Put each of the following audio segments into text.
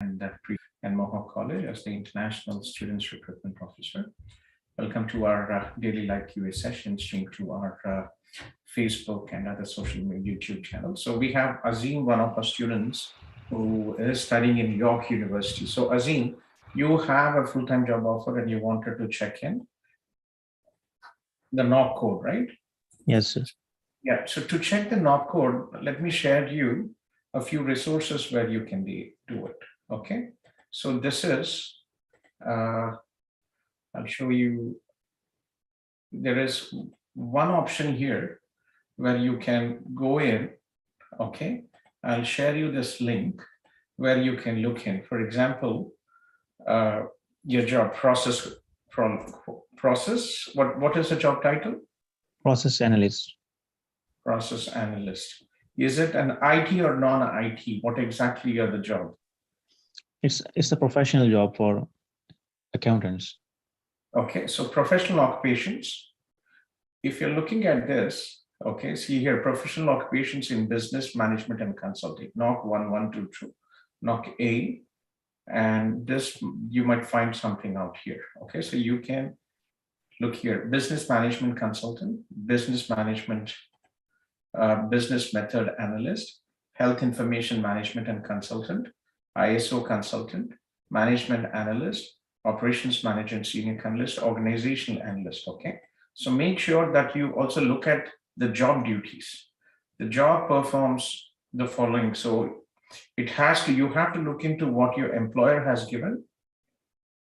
and Mohawk College as the International Students Recruitment Officer. Welcome to our daily live QA session streamed to our Facebook and other social media YouTube channels. So we have Azim, one of our students who is studying in York University. So Azim, you have a full-time job offer and you wanted to check in the NOC code, right? Yes, sir. Yeah. So to check the NOC code, let me share you a few resources where you can do it. Okay. So this is, I'll show you. There is one option here where you can go in. Okay. I'll share you this link where you can look in. For example, your job process. What is the job title? Process analyst. Process analyst. Is it an IT or non-IT? What exactly are the job? It's a professional job for accountants. Okay, so professional occupations. If you're looking at this, okay, see here, professional occupations in business management and consulting, NOC 1122, NOC A, and this you might find something out here. Okay, so you can look here, business management consultant, business management, business method analyst, health information management and consultant, ISO consultant, management analyst, operations manager and senior analyst, organizational analyst. Okay, so make sure that you also look at the job duties. The job performs the following. So it has to, you have to look into what your employer has given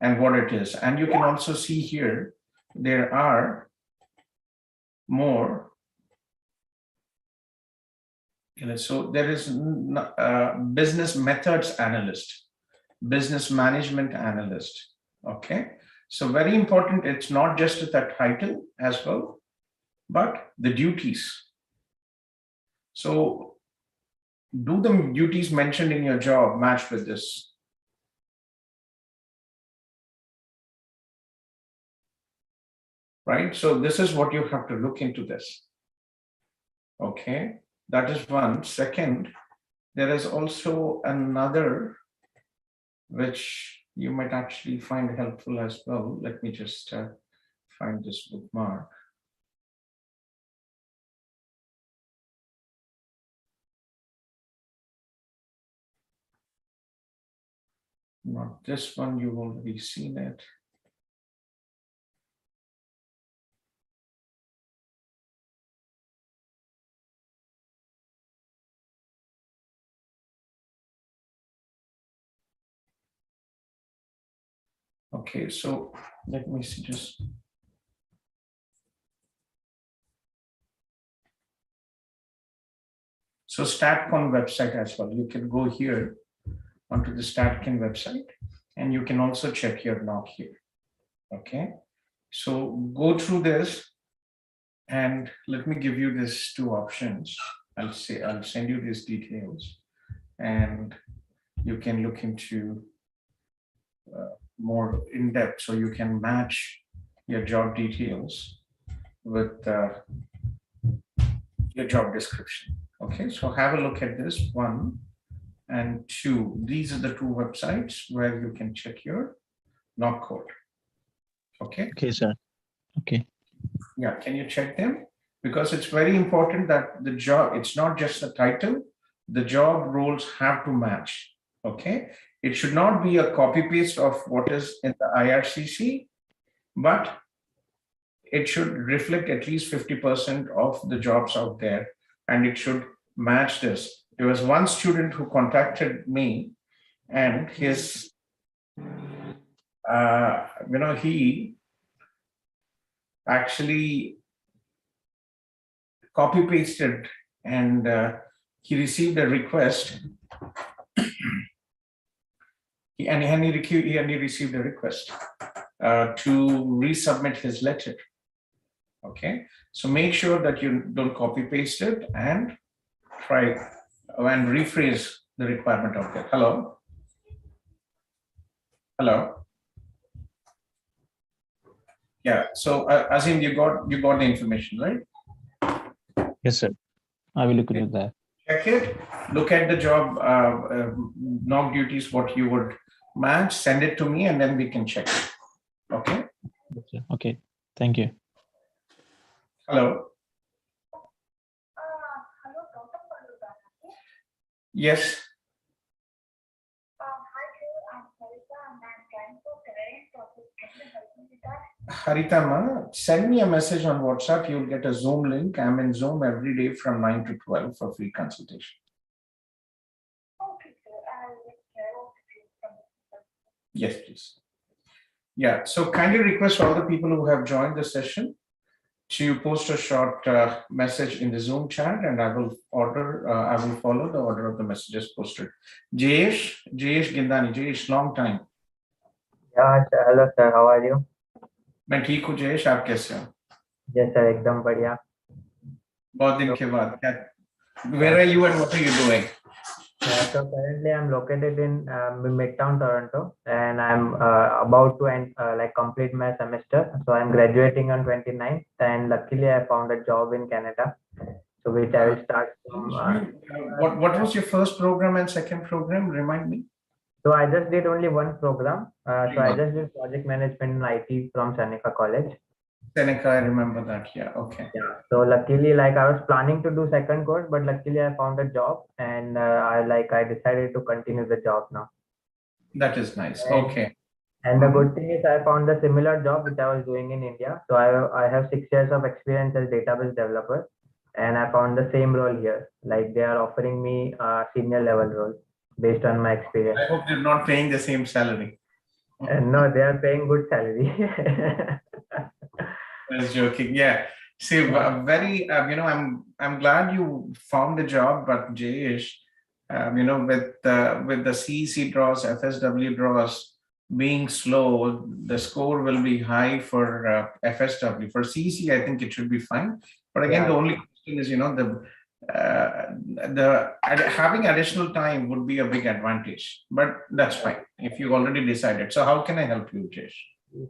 and what it is. And you can also see here, there are more. So there is business methods analyst, business management analyst. Okay, so very important. It's not just that title as well, but the duties. So do the duties mentioned in your job match with this? Right, so this is what you have to look into this. Okay, that is one. Second, there is also another which you might actually find helpful as well. Let me just find this bookmark. Not this one, you've already seen it. Okay, so let me see just. So StatCon website as well. You can go here onto the StatCon website and you can also check your NOC here. Okay, so go through this and let me give you these two options. I'll send you these details and you can look into more in depth so you can match your job details with your job description. Okay, so have a look at this 1 and 2. These are the 2 websites where you can check your NOC code. Okay. Okay, sir. Okay. Yeah, can you check them? Because it's very important that the job, it's not just the title, the job roles have to match. Okay, it should not be a copy paste of what is in the IRCC, but it should reflect at least 50% of the jobs out there, and it should match this. There was one student who contacted me, and his, he actually copy pasted and he received a request. And he received a request to resubmit his letter. Okay, so make sure that you don't copy paste it and try and rephrase the requirement of that. Hello. Yeah. So Azim, you got the information, right? Yes, sir. I will look into that. check it, look at the job knock duties, what you would match, send it to me, and then we can check it. Okay. Okay. Thank you. Hello. Yes. Haritama, send me a message on WhatsApp. You'll get a Zoom link. I'm in Zoom every day from 9 to 12 for free consultation. Yes, please. Yeah, so kindly request all the people who have joined the session to post a short message in the Zoom chat, and I will follow the order of the messages posted. Jayesh Gindani. Jayesh, long time. Yeah, sir. Hello sir, how are you? मैं ठीक हूँ जयेश, आप कैसे हो? Yes sir, एकदम बढ़िया. बहुत दिन के बाद. Where are you and what are you doing? So currently I'm located in Midtown Toronto, and I'm about to end complete my semester. So I'm graduating on 29th, and luckily I found a job in Canada, so which I will start from. What was your first program and second program? Remind me. So I just did only one program. So I just did project management in IT from Seneca College. Seneca, I remember that. Yeah. Okay. Yeah. So luckily, I was planning to do second course, but luckily I found a job, and I decided to continue the job now. That is nice. And, okay. And the good thing is I found a similar job which I was doing in India. So I have 6 years of experience as database developer, and I found the same role here. Like they are offering me a senior level role based on my experience. I hope they're not paying the same salary. No, they are paying good salary. I was joking. Yeah. See, very, I'm glad you found a job, but Jayesh, with the CEC draws, FSW draws being slow, the score will be high for FSW. For CEC, I think it should be fine. But again, the only question is, having additional time would be a big advantage. But that's fine if you already decided. So how can I help you, Jayesh?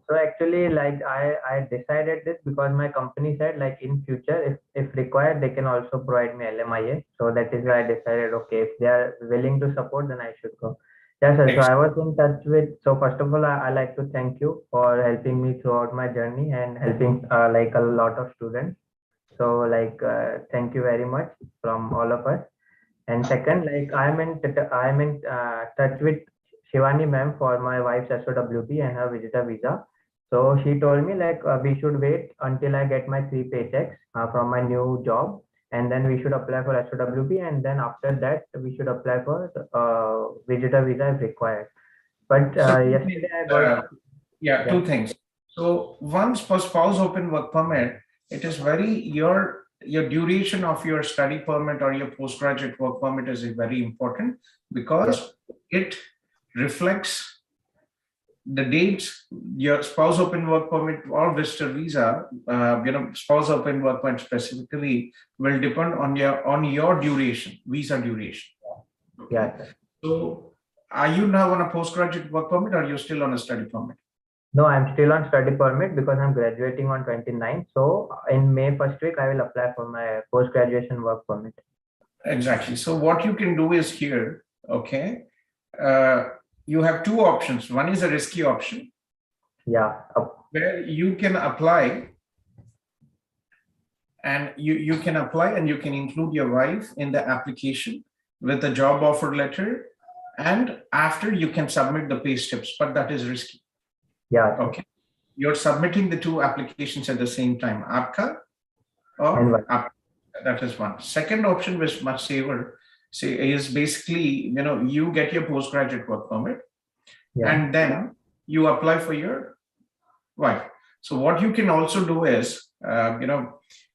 So actually, I decided this because my company said in future, if required, they can also provide me LMIA. So that is why I decided, okay, if they are willing to support, then I should go. Yes, sir. So I was in touch with. So first of all, I like to thank you for helping me throughout my journey and helping a lot of students. So thank you very much from all of us. And second, I'm in touch with Shivani ma'am for my wife's SOWP and her visitor visa. So she told me we should wait until I get my 3 paychecks from my new job, and then we should apply for SOWP, and then after that we should apply for visitor visa if required. But yesterday I got two things. So once for spouse open work permit, it is your duration of your study permit or your postgraduate work permit is very important because it reflects the dates your spouse open work permit or visitor visa, spouse open work permit specifically will depend on your duration, visa duration. Yeah. So are you now on a postgraduate work permit or you're still on a study permit? No, I'm still on study permit because I'm graduating on 29th. So in May first week, I will apply for my post-graduation work permit. Exactly. So what you can do is here, okay, you have two options. One is a risky option. Yeah. Where you can apply and you can apply and you can include your wife in the application with a job offer letter. And after you can submit the pay stubs, but that is risky. Yeah. Okay. You're submitting the two applications at the same time. Aapka or Aapka. That is one. Second option, which much safer, is basically, you get your postgraduate work permit and then you apply for your wife. So what you can also do is,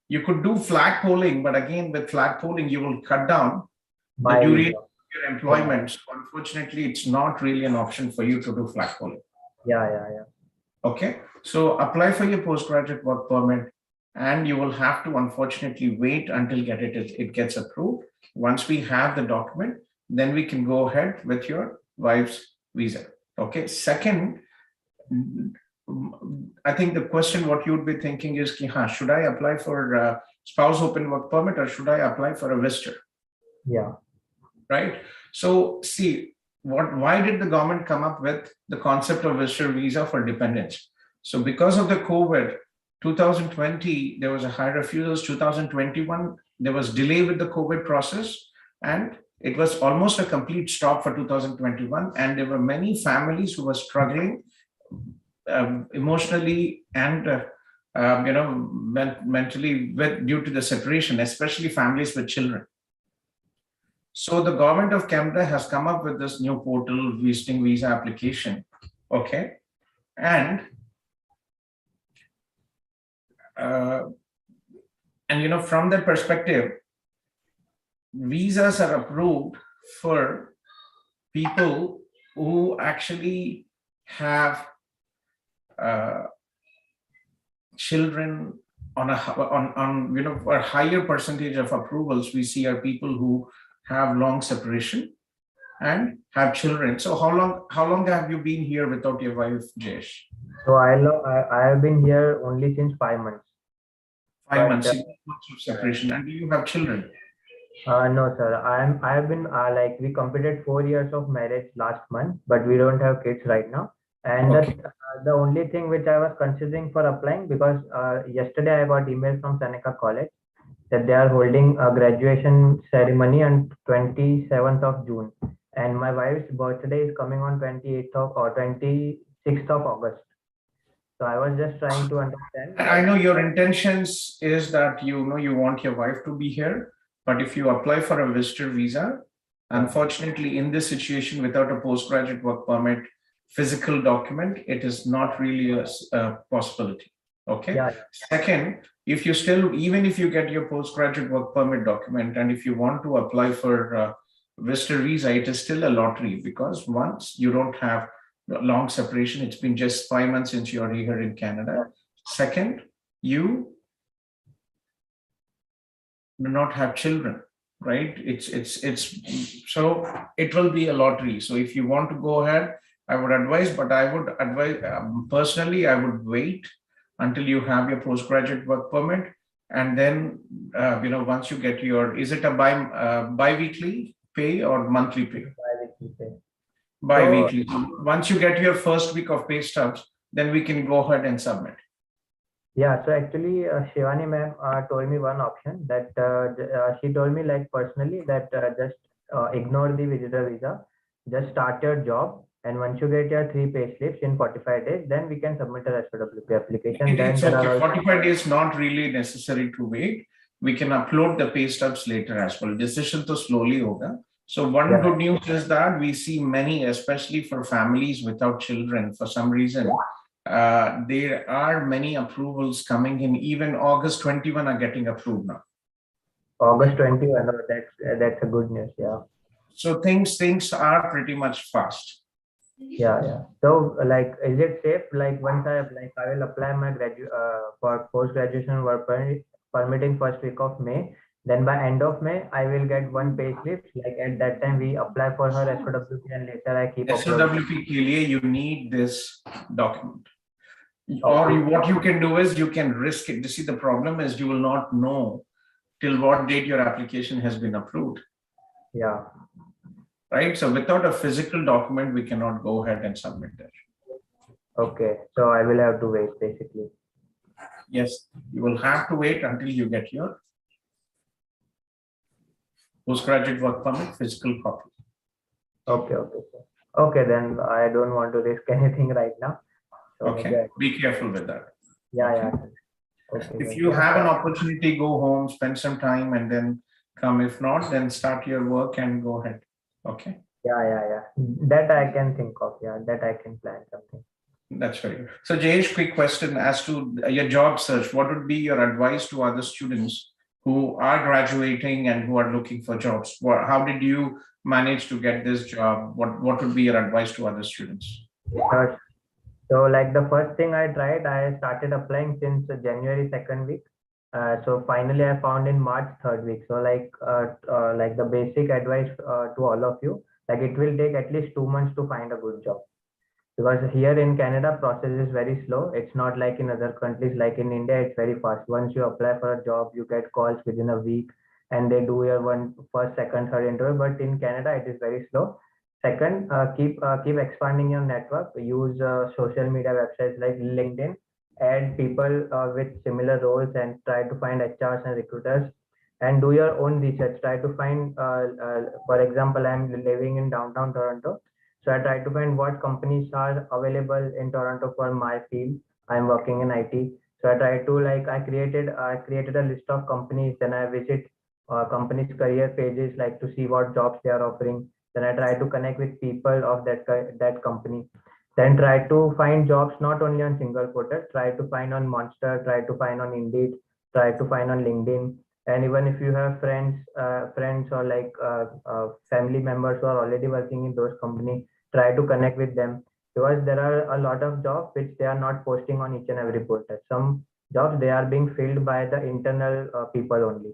you could do flag polling, but again, with flag polling, you will cut down the duration of your employment. So unfortunately, it's not really an option for you to do flag polling. Yeah. Okay, so apply for your postgraduate work permit, and you will have to unfortunately wait until it gets approved. Once we have the document, then we can go ahead with your wife's visa. Okay. Second, I think the question what you would be thinking is, should I apply for spouse open work permit or should I apply for a visitor? Yeah. right? So see, why did the government come up with the concept of visitor visa for dependents? So because of the COVID, 2020, there was a high refusals. 2021, there was delay with the COVID process, and it was almost a complete stop for 2021. And there were many families who were struggling emotionally and mentally due to the separation, especially families with children. So the government of Canada has come up with this new portal, visiting visa application. Okay. And from that perspective, visas are approved for people who actually have children on a higher percentage of approvals we see are people who have long separation and have children. So how long have you been here without your wife, Jayesh? So I have been here only since 5 months. 5 months, 6 months of separation. And do you have children? No, sir. I have been like we completed 4 years of marriage last month, but we don't have kids right now. And Okay. the only thing which I was considering for applying, because yesterday I got email from Seneca College that they are holding a graduation ceremony on 27th of June, and my wife's birthday is coming on 28th of or 26th of August. So I was just trying to understand. I know your intentions is that you want your wife to be here, but if you apply for a visitor visa, unfortunately, in this situation, without a postgraduate work permit, physical document, it is not really a possibility. Okay. Yeah. Second, even if you get your postgraduate work permit document, and if you want to apply for visitor visa, it is still a lottery, because once you don't have long separation, it's been just 5 months since you're here in Canada. Second, you do not have children, right? It's so it will be a lottery. So if you want to go ahead, I would advise, but I would advise personally, I would wait until you have your postgraduate work permit, and then once you get your, is it a bi-weekly pay or monthly pay? Bi-weekly pay. Bi-weekly. So once you get your first week of pay stubs, then we can go ahead and submit. Yeah, so actually, Shivani ma'am told me one option that she told me, like, personally, that just ignore the visitor visa, just start your job, and once you get your 3 pay slips in 45 days, then we can submit a SOWP application. It's okay. 45 days not really necessary to wait. We can upload the pay stubs later as well. Decision to slowly hoga. So one good news is that we see many, especially for families without children, for some reason, there are many approvals coming in. Even August 21 are getting approved now. August 21, that's a good news. Yeah. So things are pretty much fast. Yeah. So, like, is it safe? Like, once I will apply my for post-graduation work permit in first week of May. Then by end of May, I will get 1 pay slip. Like, at that time, we apply for her SOWP, and later I keep SOWP ke liye you need this document. Or what you can do is you can risk it. You see, the problem is you will not know till what date your application has been approved. Yeah. Right. So without a physical document, we cannot go ahead and submit that. Okay. So I will have to wait, basically. Yes, you will have to wait until you get your postgraduate work permit physical copy. Okay, then I don't want to risk anything right now. So okay, be careful with that. Yeah. Okay. If you have an opportunity, go home, spend some time, and then come. If not, then start your work and go ahead. Okay. Yeah. That I can think of. Yeah, that I can plan something. That's right. So, Jayesh, quick question as to your job search. What would be your advice to other students who are graduating and who are looking for jobs? How did you manage to get this job? What would be your advice to other students? So, like, the first thing I tried, I started applying since January 2nd week. So finally, I found in March 3rd week. So, like the basic advice to all of you, like, it will take at least 2 months to find a good job, because here in Canada, process is very slow. It's not like in other countries. Like in India, it's very fast. Once you apply for a job, you get calls within a week. and they do your first, second, third interview. But in Canada, it is very slow. Second, keep expanding your network. Use social media websites like LinkedIn. Add people with similar roles and try to find HRs and recruiters. And do your own research. Try to find, for example, I'm living in downtown Toronto. So I try to find what companies are available in Toronto for my field. I'm working in IT. So I try to I created a list of companies. Then I visit companies' career pages like to see what jobs they are offering. Then I try to connect with people of that company. Then try to find jobs not only on single quoted. Try to find on Monster. Try to find on Indeed. Try to find on LinkedIn. And even if you have friends or family members who are already working in those companies, try to connect with them, because there are a lot of jobs which they are not posting on each and every portal. Some jobs they are being filled by the internal people only.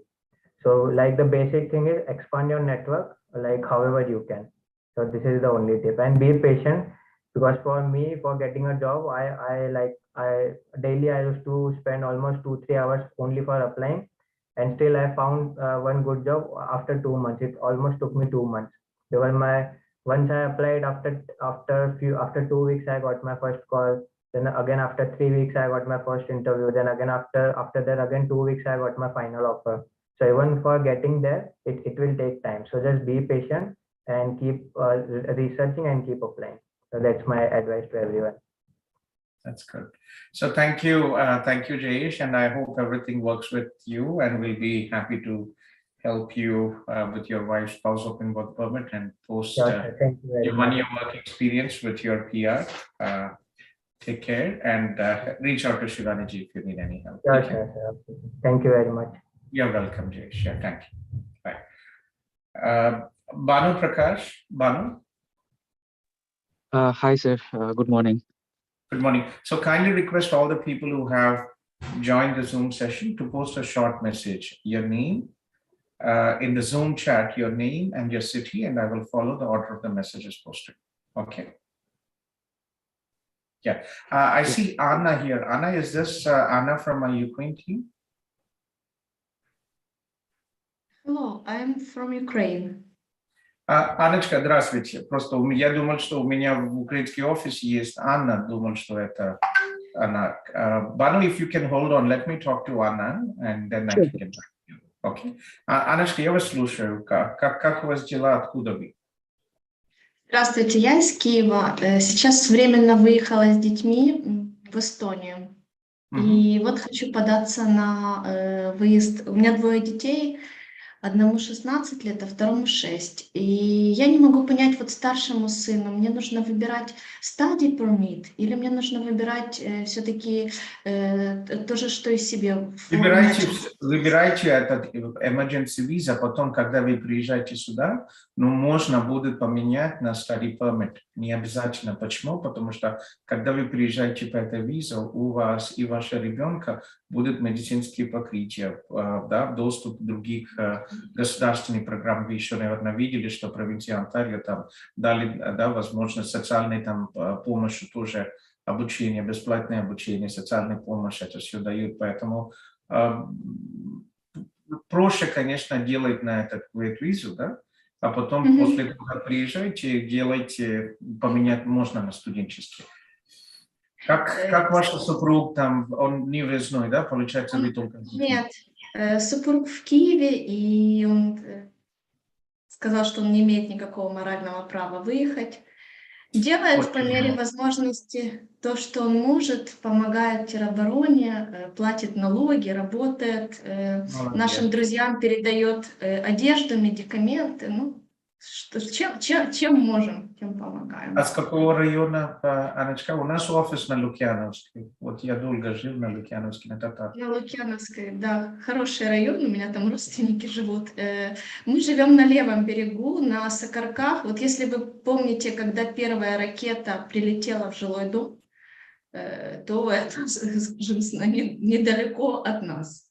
So the basic thing is expand your network however you can. So this is the only tip, and be patient, because for me, for getting a job, I daily I used to spend almost 2-3 hours only for applying, and still I found one good job after 2 months. It almost took me 2 months, because once I applied, after 2 weeks I got my first call. Then again after 3 weeks I got my first interview. Then again after that again 2 weeks I got my final offer. So even for getting there, it will take time. So just be patient and keep researching and keep applying. So that's my advice to everyone. That's good. So thank you, Jayesh, and I hope everything works with you, and we'll be happy to help you with your wife's spouse open work permit and post Thank you very your much. 1-year work experience with your PR. Take care and reach out to Shivani if you need any help. Sure. Okay. Thank you very much. You're welcome, Jayesh. Yeah, thank you. Bye. Banu Prakash. Banu. Hi, sir. Good morning. Good morning. So kindly request all the people who have joined the Zoom session to post a short message, your name, in the Zoom chat, your name and your city, and I will follow the order of the messages posted. Okay. Yeah. I see Anna here. Anna, is this Anna from my Ukraine team? Hello, I'm from Ukraine. Анночка, здравствуйте. Просто я думал, что у меня в украинский офис есть Анна. Думал, что это Anna. Banu, if you can hold on, let me talk to Anna, and then I can get back to you. Okay. Анночка, я вас слушаю. Как у вас дела? Откуда вы? Здравствуйте, я из Киева. Сейчас временно выехала с детьми в Эстонию. И вот хочу податься на выезд. У меня 2 детей. Одному 16 лет, а второму 6. И я не могу понять, вот старшему сыну, мне нужно выбирать study permit, или мне нужно выбирать все-таки то же, что и себе. Выбирайте этот emergency visa, потом, когда вы приезжаете сюда, можно будет поменять на study permit. Не обязательно. Почему? Потому что, когда вы приезжаете по этой визе, у вас и вашего ребенка будут медицинские покрытия, да, доступ к других государственных программ. Вы еще, наверное, видели, что провинция Онтарио там дали, да, возможность социальной там помощи, тоже обучение, бесплатное обучение, социальная помощь, это все дают. Поэтому проще, конечно, делать на этот визу, да, а потом после того, как приезжаете, делайте, поменять можно на студенческий. Как ваш супруг там, он не въездной, да, получается, вы только... Нет, супруг в Киеве, и он сказал, что он не имеет никакого морального права выехать. Делает по мере возможности то, что он может, помогает теробороне, платит налоги, работает, нашим друзьям передает одежду, медикаменты, ну, чем можем, тем помогаем. А с какого района, Анночка? У нас офис на Лукьяновской. Вот я долго жил на Лукьяновской, на Татар. На Лукьяновской, да, хороший район, у меня там родственники живут. Мы живем на левом берегу, на Сокарках. Вот если вы помните, когда первая ракета прилетела в жилой дом, то это недалеко от нас.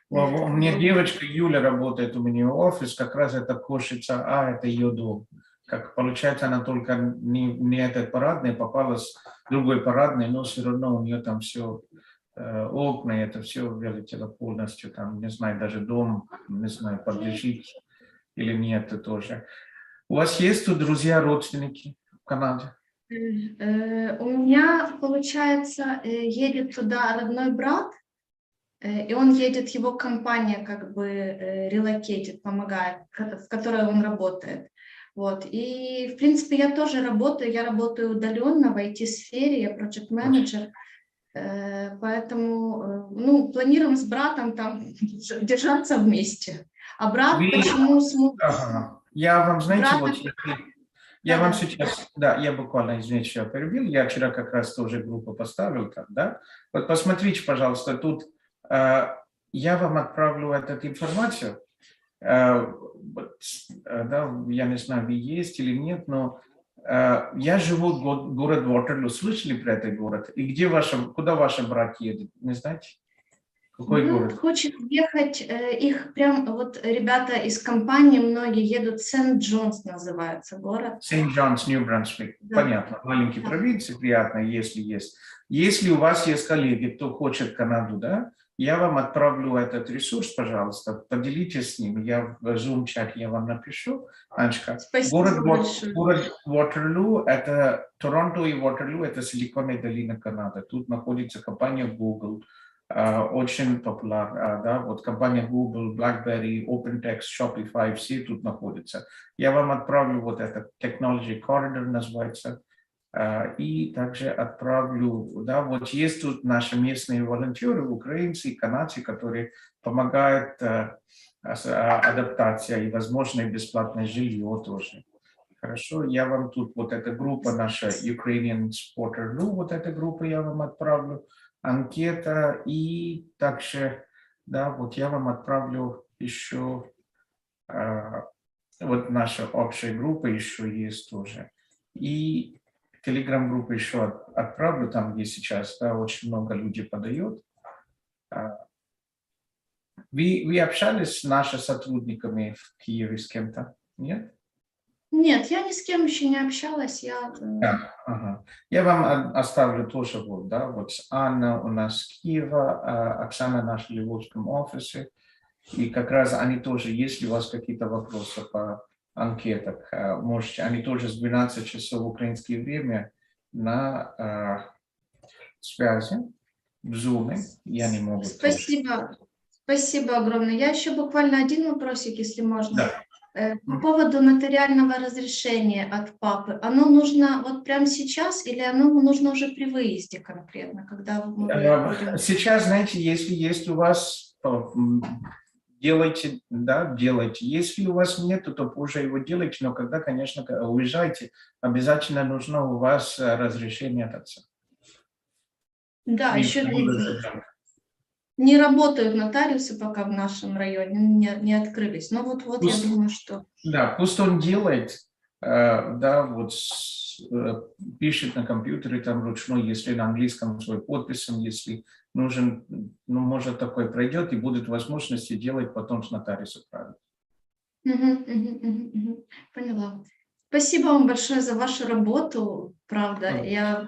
У меня девочка Юля работает, у меня офис, как раз это Кошица, это ее дом. Как получается, она только не этот парадный, попала с другой парадной, но все равно у нее там все окна, это все вылетело полностью, там, не знаю, даже дом, не знаю, подлежит или нет, это тоже. У вас есть тут друзья, родственники в Канаде? У меня, получается, едет туда родной брат, и он едет, его компания как бы релокейтит, помогает, в которой он работает. Вот. И, в принципе, я тоже работаю, я работаю удаленно в IT-сфере, я проект-менеджер, поэтому, ну, планируем с братом там держаться вместе. А брат почему смог? Ага. Я вам, знаете, Брат... вот, я вам Да-да. сейчас, да, я буквально, извините, что я перебил, я вчера как раз тоже группу поставил там, да, вот посмотрите, пожалуйста, тут я вам отправлю эту информацию, да, я не знаю, вы есть или нет, но я живу в город Ватерлу, слышали про этот город? И где куда ваш брат едет, не знаете? Какой Брат город? хочет ехать, их прям, вот ребята из компании, многие едут, Сент-Джонс называется город. Сент-Джонс, Нью-Брансвик. Да. Понятно, маленькие Да. провинции, приятно, если есть. Если у вас есть коллеги, кто хочет Канаду, да, я вам отправлю этот ресурс, пожалуйста, поделитесь с ним, я в Zoom-чате я вам напишу. Анечка, Спасибо большое. город Ватерлу, это Торонто и Ватерлу, это Силиконовая долина Канады. Тут находится компания Google, очень популярна, да, вот компания Google, BlackBerry, OpenText, Shopify, все тут находятся. Я вам отправлю вот это Technology Corridor называется, и также отправлю, да, вот есть тут наши местные волонтеры, украинцы, канадцы, которые помогают адаптации и, возможно, и бесплатное жилье тоже. Хорошо, я вам тут вот эта группа наша Ukrainian Supporter, вот эта группа я вам отправлю, анкета, и также, да, вот я вам отправлю еще, вот наша общая группа еще есть тоже, и телеграм-группу еще отправлю, там где сейчас, да, очень много людей подает. Вы общались с нашими сотрудниками в Киеве с кем-то? Нет? Нет, я ни с кем еще не общалась. Ага. Я вам оставлю тоже вот, да, вот Анна у нас с Киева, Оксана в нашем Львовском офисе, и как раз они тоже, если у вас какие-то вопросы по анкетам, можете, они тоже с 12 часов украинское время на связи, в Zoom, и они могут Спасибо. тоже. Спасибо огромное. Я еще буквально один вопросик, если можно. Да. По поводу нотариального разрешения от папы. Оно нужно вот прямо сейчас или оно нужно уже при выезде конкретно, когда мы будем... Сейчас, знаете, если есть у вас, делайте, да, делайте. Если у вас нет, то позже его делайте, но когда, конечно, уезжайте, обязательно нужно у вас разрешение от отца. Да, еще не работают нотариусы пока в нашем районе, не открылись. Но вот я думаю, что... Да, пусть он делает, да, вот пишет на компьютере там вручную, если на английском свой подписом, если нужен, ну, может, такой пройдет, и будет возможности делать потом с нотариусом правильно. Поняла. Спасибо вам большое за вашу работу, правда.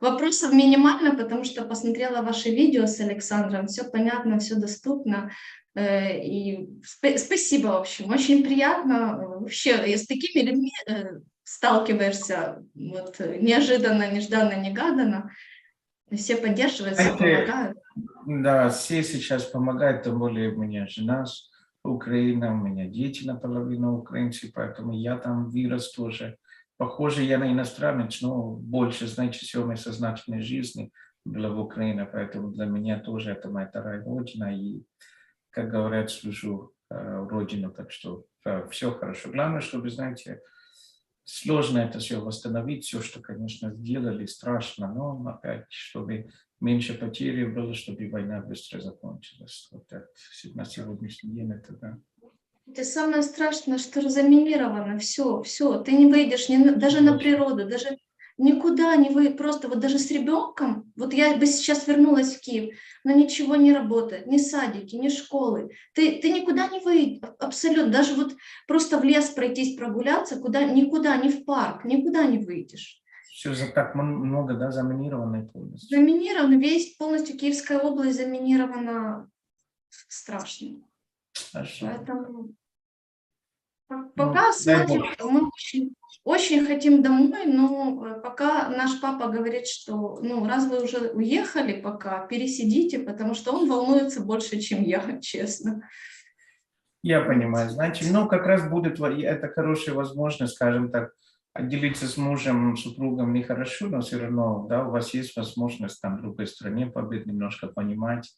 Вопросов минимально, потому что посмотрела ваши видео с Александром, все понятно, все доступно. И спасибо, в общем, очень приятно. Вообще, с такими людьми сталкиваешься вот, неожиданно, нежданно, негаданно. Все поддерживают, все помогают. Да, все сейчас помогают, тем более у меня жена с Украины, у меня дети наполовину украинцы, поэтому я там вырос тоже. Похоже, я на иностранец, но больше, знаете, всего моей сознательной жизни была в Украине, поэтому для меня тоже это моя вторая родина, и, как говорят, служу родину, так что все хорошо. Главное, чтобы, знаете, сложно это все восстановить, все, что, конечно, сделали, страшно, но опять, чтобы меньше потери было, чтобы война быстро закончилась. Вот это на сегодняшний день это, да. Это самое страшное, что заминировано, все, ты не выйдешь даже на природу, даже никуда не вы, просто вот даже с ребенком, вот я бы сейчас вернулась в Киев, но ничего не работает, ни садики, ни школы, ты никуда не выйдешь, абсолютно, даже вот просто в лес пройтись, прогуляться, никуда, ни в парк, никуда не выйдешь. Все так много, да, заминированной полностью. Заминировано, полностью Киевская область заминирована страшно. Поэтому пока дай смотрим, бог. мы очень хотим домой, но пока наш папа говорит, что ну, раз вы уже уехали, пока пересидите, потому что он волнуется больше, чем я, честно. Я понимаю, знаете, ну как раз будет это хорошая возможность, скажем так, отделиться с мужем, супругом нехорошо, но все равно, да, у вас есть возможность там в другой стране побыть, немножко понимать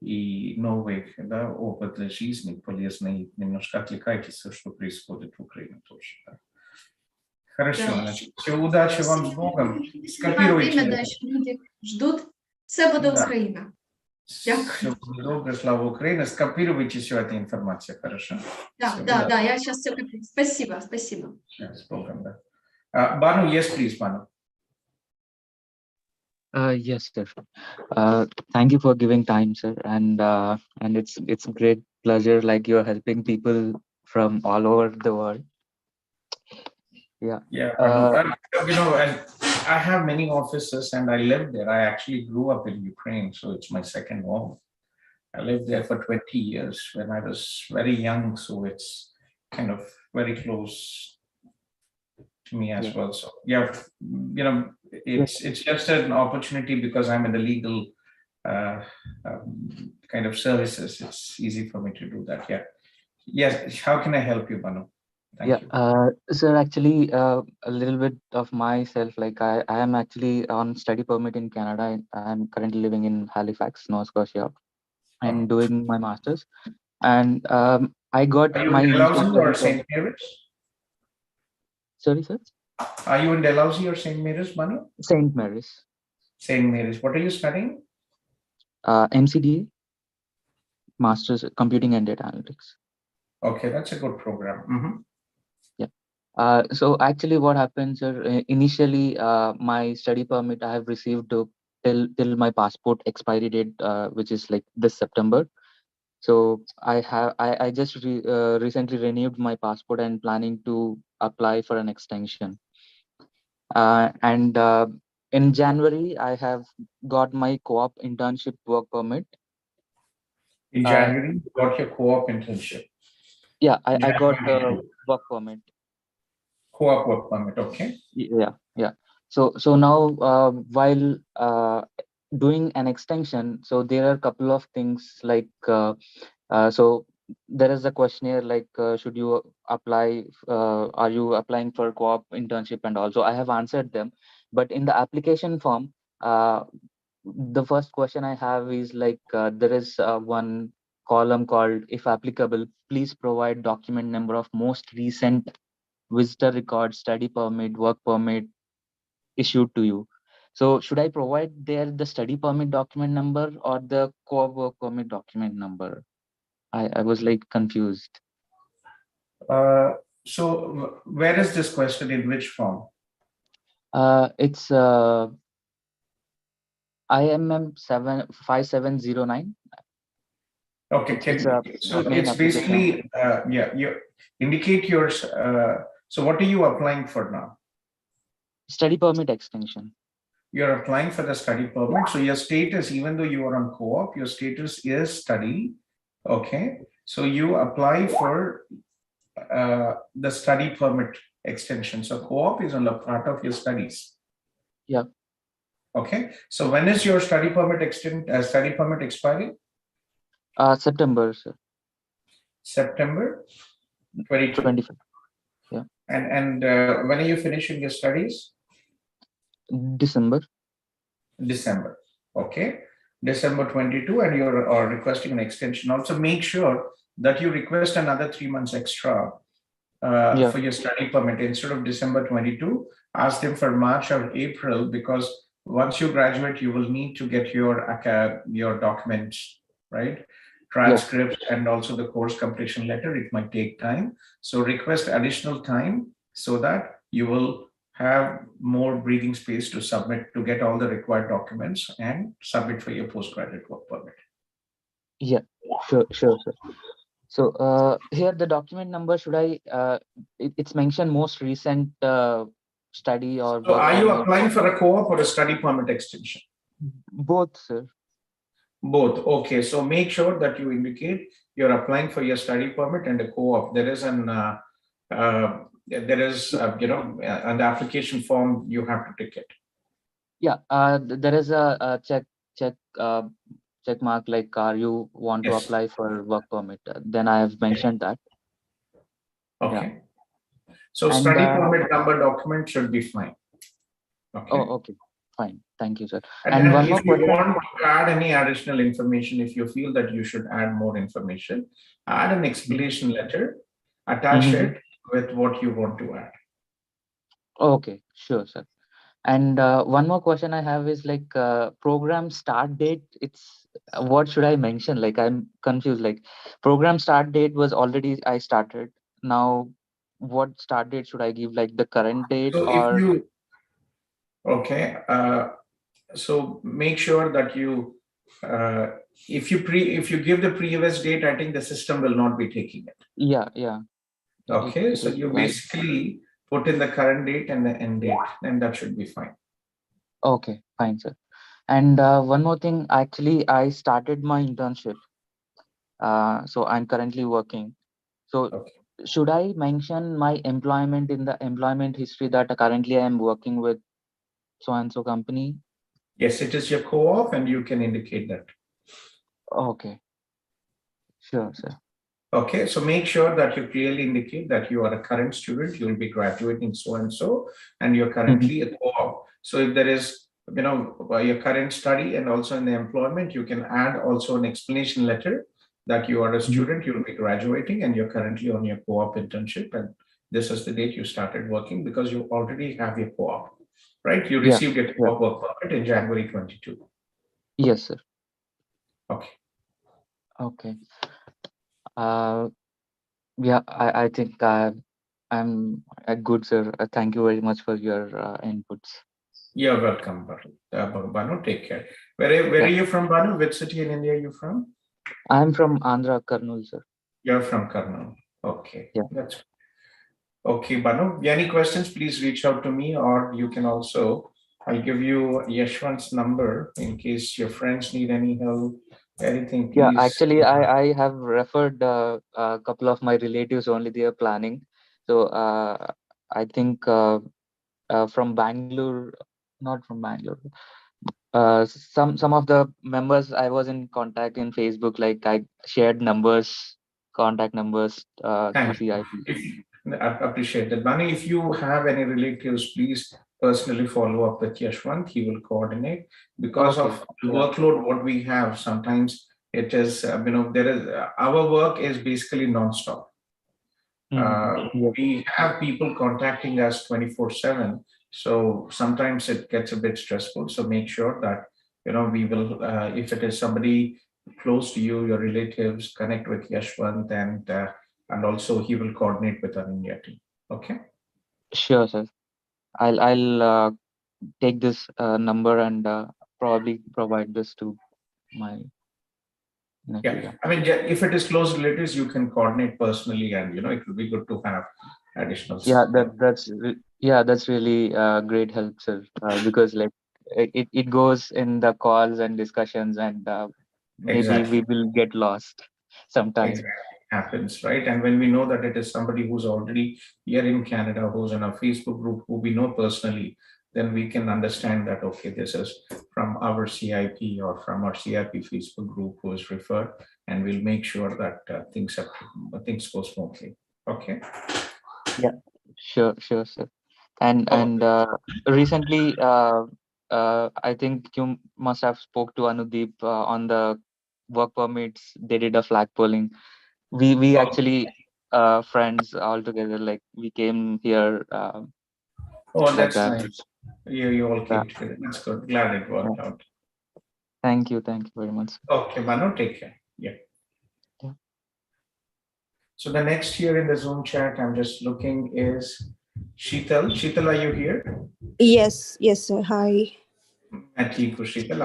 и новый, да, опыт для жизни полезный, немножко отвлекайтесь, что происходит в Украине тоже. Да. Хорошо, Да. значит, все, удачи вам с Богом. Время, да, Скопируйте. еще люди ждут. Це буде Да. Україна. Все будет добро, слава Украине. Скопируйте всю эту информацию, хорошо? Да, Всё, да, удачи. да, я сейчас все копирую. Спасибо, спасибо. С Богом, да. Banu, yes, please, Banu. Yes, sir. Thank you for giving time, sir. And it's a great pleasure, like you're helping people from all over the world. Yeah. Yeah, Uh, you know, I have many offices and I lived there. I actually grew up in Ukraine, so it's my second home. I lived there for 20 years when I was very young, so it's kind of very close to me as Yeah. well. So yeah, you know, it's just an opportunity because I'm in the legal kind of services. It's easy for me to do that. Yeah. Yes. How can I help you, Banu? Thank you. Sir, actually, a little bit of myself, like I am actually on study permit in Canada. I'm currently living in Halifax, Nova Scotia, and doing my master's. And I got Are you my in initial Dalhousie or study St. Mary's? Sorry, sir? Are you in Dalhousie or St. Mary's, Banu? St. Mary's. St. Mary's. What are you studying? MCDA, Master's Computing and Data Analytics. Okay, that's a good program. Mhm. So actually what happens, sir, initially my study permit I have received till my passport expiry date, which is like this September. So I just recently renewed my passport and planning to apply for an extension. And in January, I have got my co-op internship work permit. In January, you got your co-op internship. Yeah, I got the work permit. Co-op work permit, okay. Yeah. So now while doing an extension, so there are a couple of things like so there is a questionnaire like should you apply, are you applying for co-op internship, and also I have answered them, but in the application form the first question I have is like there is one column called if applicable please provide document number of most recent visitor record, study permit, work permit issued to you. So should I provide there the study permit document number or the co-op work permit document number? I was like confused. So where is this question, in which form? It's IMM 5709. Okay, so main it's basically yeah, you indicate your so what are you applying for now? Study permit extension. You're applying for the study permit, so your status, even though you are on co-op, your status is study. Okay, so you apply for the study permit extension. So co-op is on the part of your studies. Yeah. Okay, so when is your study permit expiring? September, sir. September 22. 25. Yeah. And when are you finishing your studies? December. Okay, December 22, and you're requesting an extension. Also make sure that you request another 3 months extra for your study permit. Instead of December 22, ask them for March or April, because once you graduate, you will need to get your documents, right? Transcripts and also the course completion letter. It might take time. So request additional time so that you will have more breathing space to submit, to get all the required documents and submit for your postgraduate work permit. Yeah, sure, sir. So here the document number, should I it's mentioned most recent study or So work are you permit? applying for a co-op or a study permit extension? Both, sir. Both. Okay. So make sure that you indicate you're applying for your study permit and a co-op. There is an an application form you have to tick it. Yeah, there is a check mark like you want to Yes. apply for work permit. Then I have mentioned that. Okay. So And, study permit number document should be fine. Okay. Oh, okay, fine. Thank you, sir. And And then one more if you question. want to add any additional information, if you feel that you should add more information, add an explanation letter, attach it with what you want to add. Okay, sure, sir. And one more question I have is like program start date. It's what should I mention? Like I'm confused. Like program start date was already I started. Now, what start date should I give? Like the current date So if or? you, okay, so make sure that you, if you give the previous date, I think the system will not be taking it. Yeah. Okay, so is you fine. basically put in the current date and the end date, and that should be fine. Okay, fine, sir. And one more thing, actually, I started my internship. So I'm currently working. So Okay. should I mention my employment in the employment history that currently I am working with so and so company? Yes, it is your co-op, and you can indicate that. Okay. Sure, sir. Okay, so make sure that you clearly indicate that you are a current student, you will be graduating so and so, and you're currently a co-op. So if there is, your current study and also in the employment, you can add also an explanation letter that you are a student, you will be graduating, and you're currently on your co-op internship, and this is the date you started working because you already have your co-op, right? You received your co-op work permit in January 22. Yes, sir. Okay. Okay. Yeah, I think I'm good, sir. Thank you very much for your inputs. You're welcome, Banu. Take care. Where are you from, Banu? Which city in India are you from? I'm from Andhra, Kurnool, sir. You're from Karnal. Okay. Yeah. That's okay, Banu. Any questions, please reach out to me, or you can also, I'll give you Yashwant's number in case your friends need any help, anything, please. Yeah, actually, I have referred a couple of my relatives only. They are planning. So I think from Bangalore, not from Bangalore. Some of the members I was in contact in Facebook, like I shared numbers, contact numbers to Thank you. CIP. I appreciate that. Banu, if you have any relatives, please personally follow up with Yashwant. He will coordinate because Okay. of the workload what we have. Sometimes it is, there is our work is basically non-stop. We have people contacting us 24/7. So sometimes it gets a bit stressful. So make sure that, we will, if it is somebody close to you, your relatives, connect with Yashwant, and also he will coordinate with our India team. Okay. Sure, sir. I'll take this number and probably provide this to my nephew. Yeah. I mean, if it is close relatives, you can coordinate personally, and it will be good to have additional support. That's really great help, sir. Because like it goes in the calls and discussions, and maybe Exactly. we will get lost sometimes. Exactly. Happens, right? And when we know that it is somebody who's already here in Canada, who's in a Facebook group, who we know personally, then we can understand that, okay, this is from our CIP or from our CIP Facebook group who is referred, and we'll make sure that things go smoothly. Okay. Yeah, sure, sir. And recently, I think you must have spoke to Anudeep on the work permits. They did a flag polling. We actually friends all together. Like we came here. Oh, that's nice. You all came together. That's good. Glad it worked out. Thank you very much. Okay, Manu, take care. Yeah. So the next here in the Zoom chat, I'm just looking is Sheetal. Sheetal, are you here? Yes, sir. Hi. Sheetal,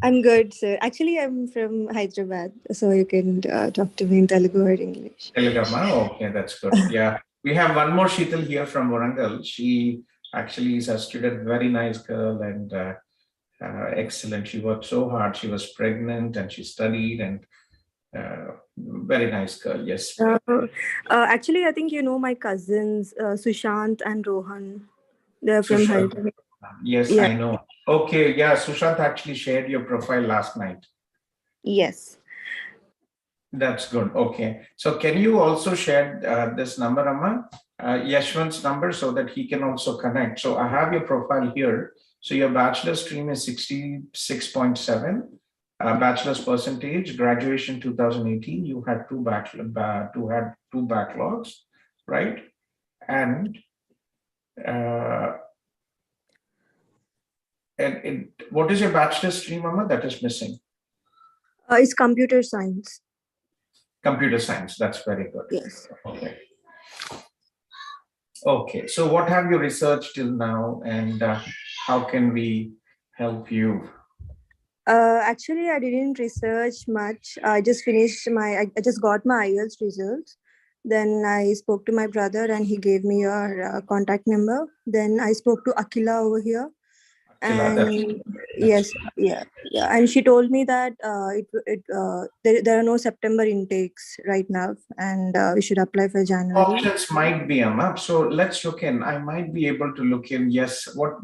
I'm good, sir. Actually, I'm from Hyderabad, so you can talk to me in Telugu or English. Telugu, okay, that's good. Yeah. We have one more Sheetal here from Warangal. She actually is a student, very nice girl and excellent. She worked so hard. She was pregnant and she studied and very nice girl. Yes. Actually, I think you know my cousins, Sushant and Rohan. They're from Sushant. Hyderabad. Yes, Yeah. I know. Okay, yeah, Sushant actually shared your profile last night. Yes. That's good. Okay. So can you also share this number, Amma? Yashwant's number so that he can also connect. So I have your profile here. So your bachelor stream is 66.7, bachelor's percentage, graduation 2018. You had two backlogs, right? And what is your bachelor stream, Amma? That is missing. It's computer science. Computer science. That's very good. Yes. Okay. Okay. So what have you researched till now, and how can we help you? Actually, I didn't research much. I just finished I just got my IELTS results. Then I spoke to my brother and he gave me your contact number. Then I spoke to Akila over here. And yes, yeah, and she told me that there are no September intakes right now, and we should apply for January. Options might be, Amma. So let's look in. I might be able to look in. Yes, what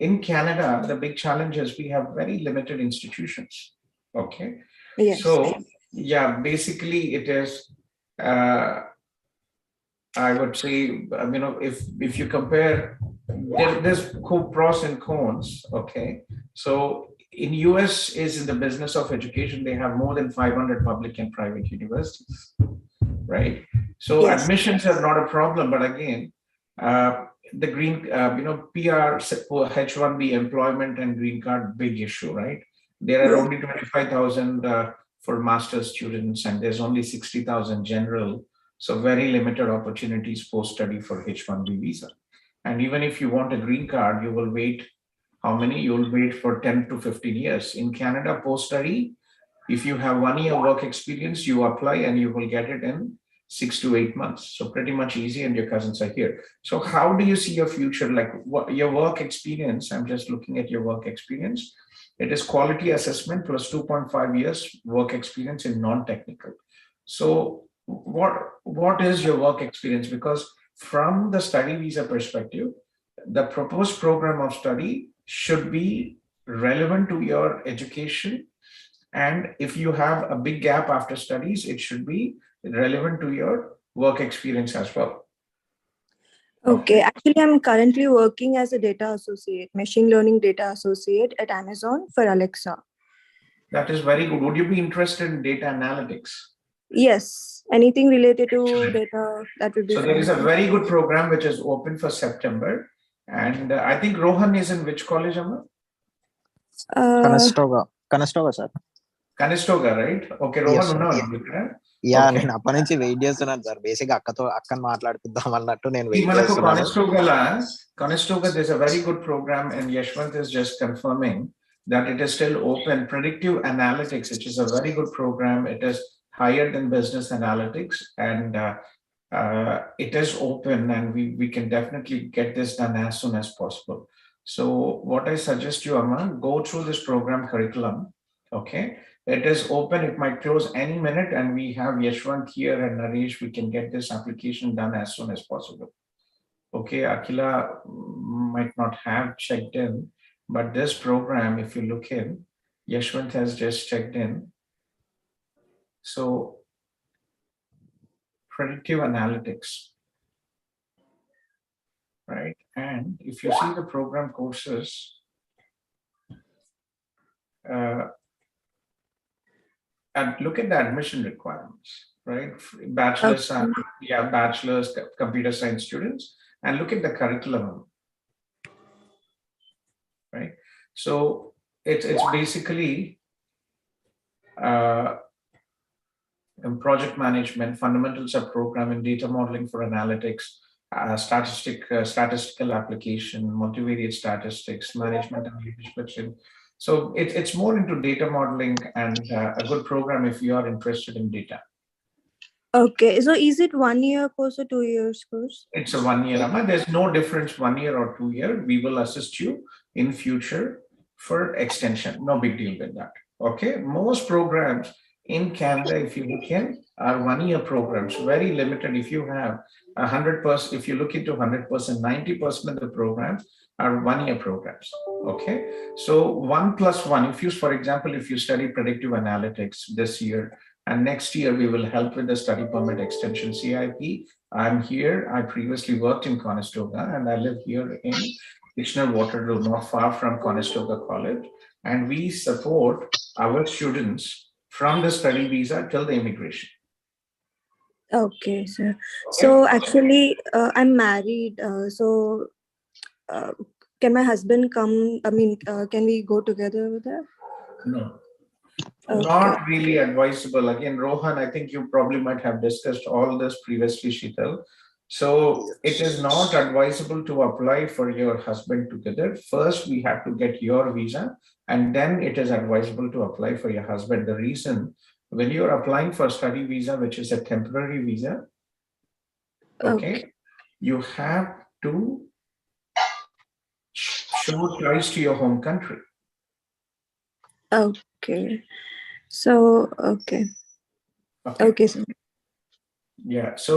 in Canada, the big challenge is we have very limited institutions. Okay. Yes. So yeah, basically it is. I would say, if you compare, there's pros and cons. Okay, so in US is in the business of education. They have more than 500 public and private universities, right? So Yes. admissions are not a problem, but again, the green, PR, H1B employment and green card, big issue, right? There are only 25,000 for master's students, and there's only 60,000 general. So very limited opportunities post-study for H1B visa. And even if you want a green card, you will wait, how many? You'll wait for 10 to 15 years. In Canada, post-study, if you have 1 year work experience, you apply and you will get it in 6 to 8 months. So pretty much easy, and your cousins are here. So how do you see your future? Like what your work experience? I'm just looking at your work experience. It is quality assessment plus 2.5 years work experience in non-technical. So what is your work experience? Because from the study visa perspective, the proposed program of study should be relevant to your education. And if you have a big gap after studies, it should be relevant to your work experience as well. Okay. Actually, I'm currently working as a data associate, machine learning data associate at Amazon for Alexa. That is very good. Would you be interested in data analytics? Yes. Anything related to data, that would be So there is a very good program which is open for September. And I think Rohan is in which college, Amma? Conestoga, sir. Conestoga, right? Okay, Rohan, Yes, sir. ఉన్నాడు. Yeah Okay. నేను అప్పటి నుంచి wait చేస్తున్నాను sir. Basic అక్కని మాట్లాడిద్దాం అన్నట్టు నేను wait మనకు చేస్తున్నాను. Conestoga, there's a very good program, and Yashwant is just confirming that it is still open. Predictive analytics, which is a very good program. It is higher than business analytics, and it is open, and we can definitely get this done as soon as possible. So what I suggest you, Amma, go through this program curriculum. Okay, it is open. It might close any minute, and we have Yashwant here and Naresh. We can get this application done as soon as possible. Okay, Akila might not have checked in, but this program, if you look in, Yashwant has just checked in. So predictive analytics, right? And if you see the program courses, and look at the admission requirements, right? Bachelor's, bachelor's computer science students, and look at the curriculum, right? So it's basically project management, fundamentals of program and data modeling for analytics, statistical application, multivariate statistics, management and leadership. So it's more into data modeling, and a good program if you are interested in data. Okay, so is it 1 year course or 2 years course? It's a 1 year, Amma. There's no difference 1 year or 2 year. We will assist you in future for extension. No big deal with that. Okay. Most programs in Canada, if you look in, are 1 year programs, very limited. If you have 100%, if you look into 100%, 90% of the programs are 1 year programs. Okay. So 1 plus 1, if you, for example, if you study predictive analytics this year, and next year we will help with the study permit extension CIP. I'm here. I previously worked in Conestoga and I live here in Kitchener-Waterloo, not far from Conestoga College. And we support our students from the study visa till the immigration. Okay, sir. So actually, I'm married. So can my husband come? I mean, can we go together with that? No. Okay. Not really advisable. Again, Rohan, I think you probably might have discussed all this previously, Sheetal. So it is not advisable to apply for your husband together. First, we have to get your visa, and then it is advisable to apply for your husband. The reason, when you're applying for study visa, which is a temporary visa, okay, you have to show ties to your home country. Okay. So, okay. Okay, sir. Yeah, so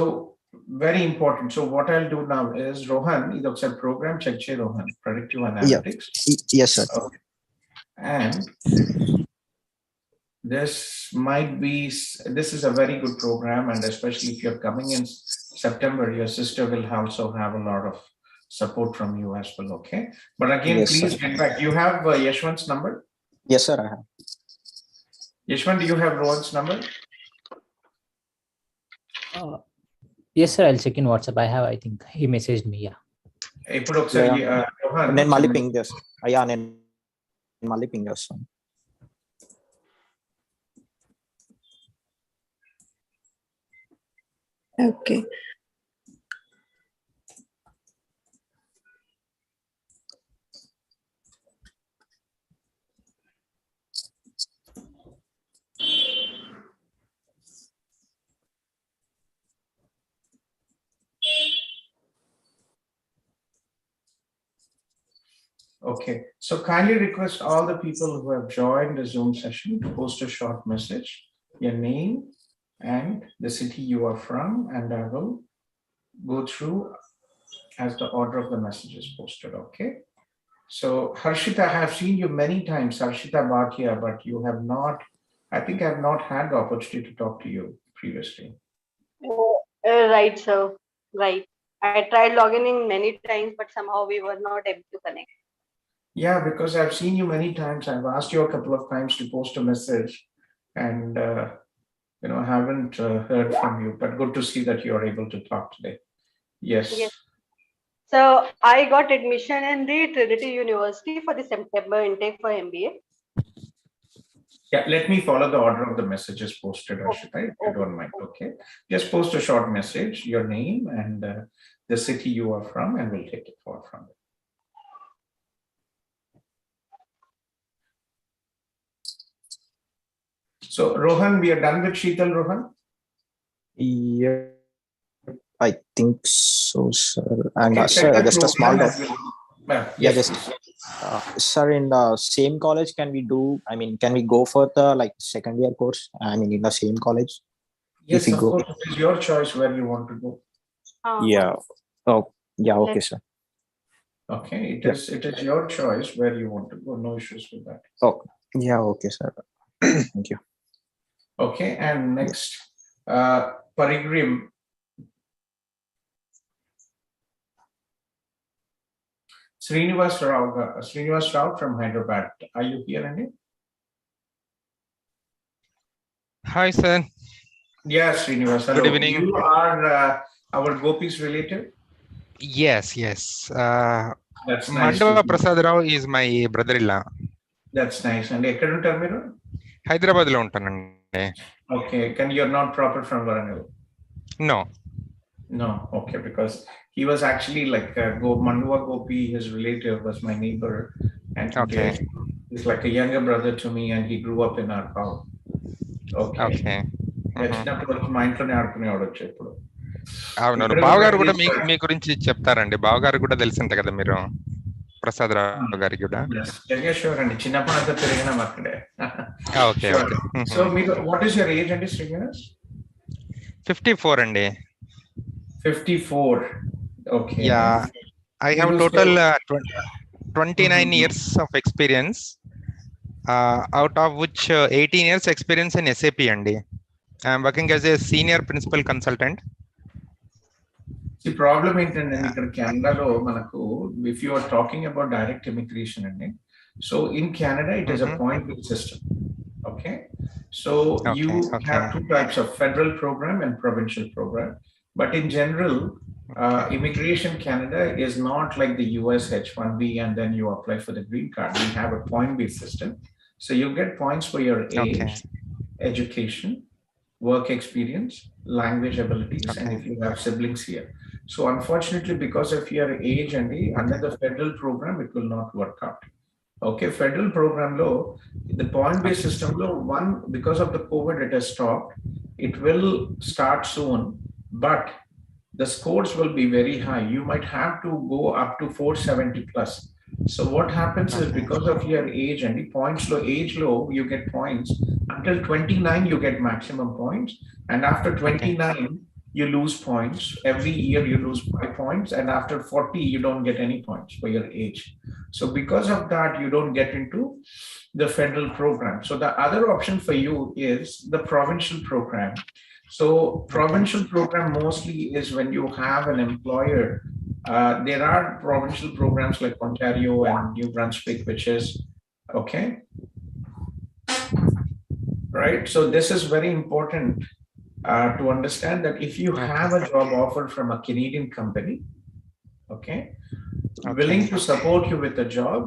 very important. So what I'll do now is, Rohan, it's a program check, Rohan, predictive analytics. Yes, sir. Okay. And this is a very good program, and especially if you're coming in September, your sister will also have a lot of support from you as well. Okay. But again, Yes, please sir. get back. You have Yashwant's number? Yes, sir, I have. Yashwant, do you have Rohan's number? Yes, sir. I'll check in WhatsApp. I have. I think he messaged me. Yeah. ఇప్పుడు ఒకసారి Rohan, నేను మళ్ళీ ping చేస్తాను. అయ్యా నేను మళ్ళీ ping చేస్తాను. Okay. Okay, so kindly request all the people who have joined the Zoom session to post a short message, your name and the city you are from, and I will go through as the order of the message is posted. Okay. So Harshita, I have seen you many times, Harshita Bhatia, but you have not, I think I have not had the opportunity to talk to you previously. Right, sir. Right. I tried logging in many times, but somehow we were not able to connect. Yeah, because I've seen you many times. I've asked you a couple of times to post a message, and haven't heard from you. But good to see that you are able to talk today. Yes. Yes. So I got admission in the Trinity University for the September intake for MBA. Yeah, let me follow the order of the messages posted, Harshita, if you don't mind. Okay. Just post a short message, your name and the city you are from, and we'll take it forward from there. So Rohan, we are done with Sheetal, Rohan? Yeah, I think so, sir. And Okay, sir, just a small doubt. Yes, Sir, in the same college, can we do, I mean, can we go for the second year course? I mean, in the same college? yes, if we of go. course, it is your choice where you want to go. Yeah. Oh, yeah. Okay, sir. Okay, it is your choice where you want to go. No issues with that. Oh, yeah. Okay, sir. Thank you. Okay, and next, Parigrim. Srinivas Rao from Hyderabad. Are you here, Andy? Hi, sir. Yeah, Srinivas. Hello. Good evening. You are our Gopi's relative? Yes. That's nice. Mandava Prasad Rao is my brother-in-law. That's nice. And ekkaduntaru meeru? Hyderabad lo untanandi. Okay, you're not proper from Varangal? No. No, okay, because he was actually like Manduva Gopi, his relative was my neighbor, and Okay. he's like a younger brother to me, and he grew up in our house. Okay. చిన్నప్పటి వరకు మా ఇంట్లోనే ఆడుకునేవాడు వచ్చి ఎప్పుడు. అవునవును, బావగారు కూడా మీ గురించి చెప్తారండి. బావగారు కూడా తెలిసింట కదా మీరు, ప్రసాద్ రావు గారికి కూడా. జగేశ్వర్ అండి, చిన్నప్పటి అంతా తిరిగినాం అక్కడే. Okay okay. సో మీరు వాట్ ఈస్ యువర్ ఏజ్ అండి శ్రీనివాస్? 54 అండి. 54. Okay. Yeah, I have total 29 years of experience, out of which 18 years experience in SAP అండి. I am working as a senior principal consultant. ఈ ప్రాబ్లం ఏంటంటే ఇక్కడ కెనడాలో మనకు, if you are talking about direct immigration అండి, so in Canada it is a point based system. Okay, so you have 2 types of federal program and provincial program, but in general immigration Canada is not like the US H1B and then you apply for the green card. We have a point based system, so you get points for your age, education, work experience, language abilities, and if you have siblings here. So unfortunately, because of your age and under the federal program, it will not work out. Okay, federal program law, the point based system law, one, because of the COVID it has stopped. It will start soon, but the scores will be very high. You might have to go up to 470 plus. So what happens is, because of your age and the points low, age low, you get points until 29. You get maximum points, and after 29 you lose points. Every year you lose 5 points, and after 40 you don't get any points for your age. So because of that, you don't get into the federal program. So the other option for you is the provincial program. So provincial program mostly is when you have an employer. There are provincial programs like Ontario and New Brunswick, which is okay, right? So this is very important to understand that if you have a job offer from a Canadian company, okay, willing to support you with a job,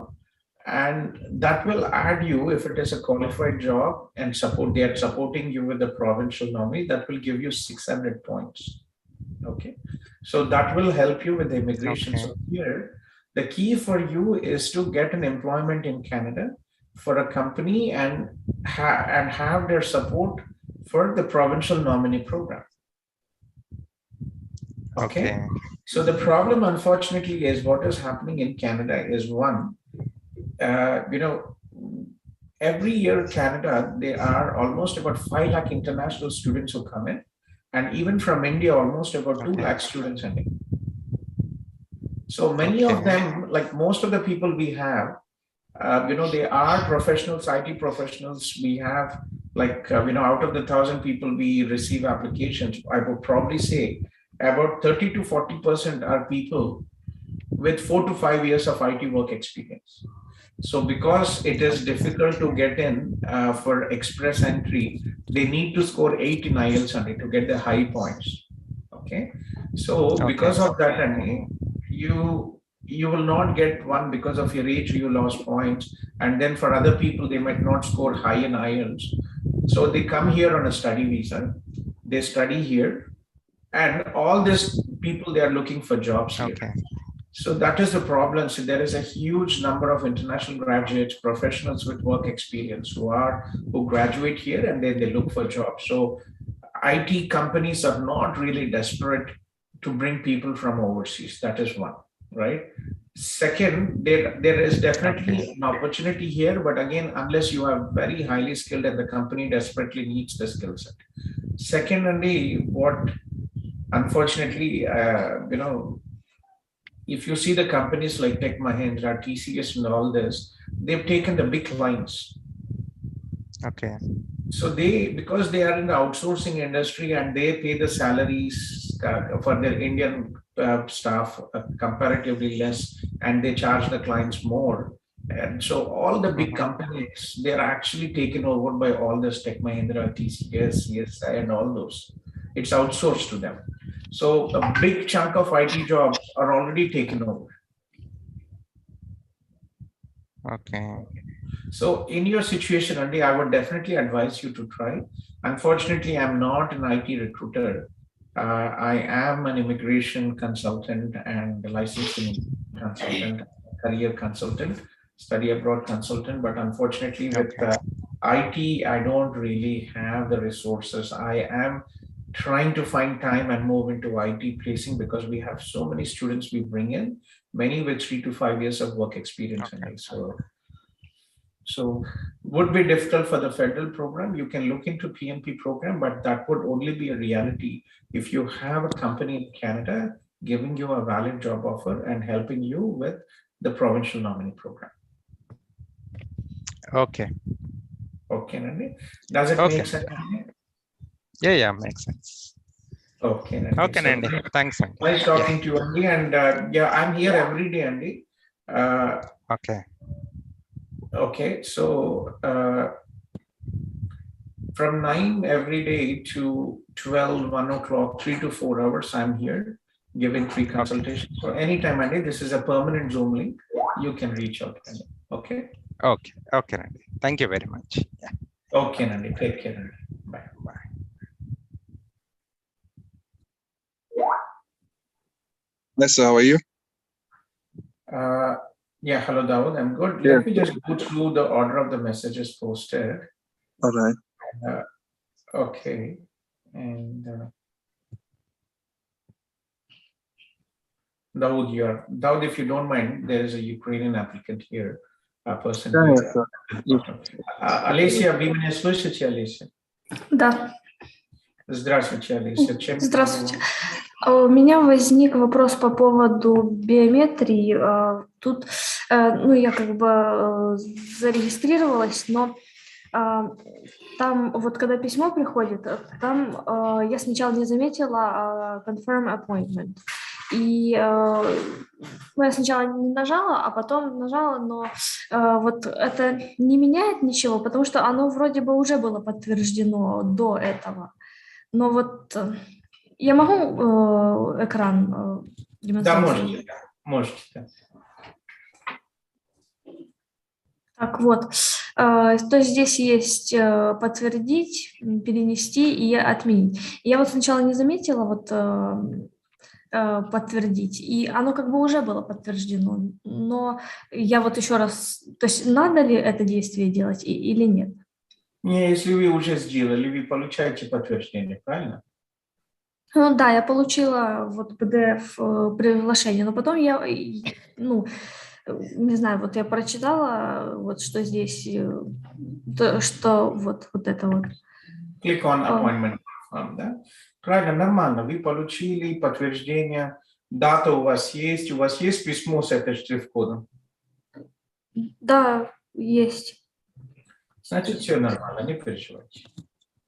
and that will add you, if it is a qualified job and they are supporting you with the provincial nominee, that will give you 600 points. Okay, so that will help you with the immigration. So here the key for you is to get an employment in Canada for a company and have their support for the provincial nominee program. Okay. So the problem, unfortunately, is what is happening in Canada is, one, every year Canada, there are almost about 5 lakh international students who come in, and even from India, almost about 2 lakh students in India. So many of them, like most of the people we have, they are professionals, IT professionals. We have out of the 1,000 people we receive applications, I would probably say about 30 to 40% are people with 4 to 5 years of IT work experience. So because it is difficult to get in for express entry, they need to score 8 in IELTS to get the high points. Okay, so because of that, you will not get one. Because of your age, you lost points, and then for other people, they might not score high in IELTS. So they come here on a study visa, they study here, and all these people, they are looking for jobs here. So that is the problem. So there is a huge number of international graduates, professionals with work experience who graduate here, and then they look for jobs. So IT companies are not really desperate to bring people from overseas. That is one, right? Second, there is definitely an opportunity here, but again, unless you are very highly skilled and the company desperately needs the skill set. Secondly, what unfortunately, if you see the companies like Tech Mahindra, TCS, and all this, they've taken the big clients. Okay. So because they are in the outsourcing industry and they pay the salaries for their Indian staff comparatively less, and they charge the clients more. And so all the big companies, they're actually taken over by all this Tech Mahindra, TCS, CSI, and all those. It's outsourced to them. So a big chunk of IT jobs are already taken over. Okay. So in your situation, Andy, I would definitely advise you to try. Unfortunately, I'm not an IT recruiter. I am an immigration consultant and licensing consultant, career consultant, study abroad consultant. But unfortunately, with IT, I don't really have the resources. I am trying to find time and move into IT placing because we have so many students we bring in, many with 3 to 5 years of work experience. Okay. And so would be difficult for the federal program. You can look into PMP program, but that would only be a reality if you have a company in Canada giving you a valid job offer and helping you with the provincial nominee program. Okay. Okay, Nandi? Does it Okay. make sense? Yeah, makes sense. Okay, Nandi. Okay, So Nandi. Thanks, Andy. nice talking to you, Andy. And yeah, I'm here every day, Andy. Okay. Okay, so from 9 every day to 12, 1 o'clock, 3 to 4 hours, I'm here giving free consultations. So anytime, Andy, this is a permanent Zoom link. You can reach out to me. Okay? Okay, Nandi. Thank you very much. Yeah. Okay, Nandi. Take care, Nandi. Bye. Bye. Yes, sir. How are you? Yeah, hello, Dawood. I'm good. Yeah. Let me just go through the order of the messages posted. All right. Okay. And Dawood, if you don't mind, there is a Ukrainian applicant here, a person Yeah, here. yes, sir. Олеся, вы меня слышите, Олеся? Да, Здравствуйте, Олеся. Чем здравствуйте. У меня возник вопрос по поводу биометрии. Тут, ну, я как бы зарегистрировалась, но там вот когда письмо приходит, там я сначала не заметила confirm appointment. И ну, я сначала не нажала, а потом нажала, но вот это не меняет ничего, потому что оно вроде бы уже было подтверждено до этого. Но вот я могу экран демонстрировать? Да, можете. Так вот, то есть здесь есть подтвердить, перенести и отменить. Я вот сначала не заметила вот подтвердить, и оно как бы уже было подтверждено, но я вот еще раз, то есть надо ли это действие делать или нет? Не, если вы уже сделали, вы получаете подтверждение, правильно? Ну да, я получила вот PDF приглашение, но потом я, ну, не знаю, вот я прочитала, вот что здесь, что вот это вот. Click on appointment confirm, да? Правильно, нормально. Вы получили подтверждение, дата у вас есть письмо с этой штрих-кодом? Да, есть. Значит, все нормально, не переживайте.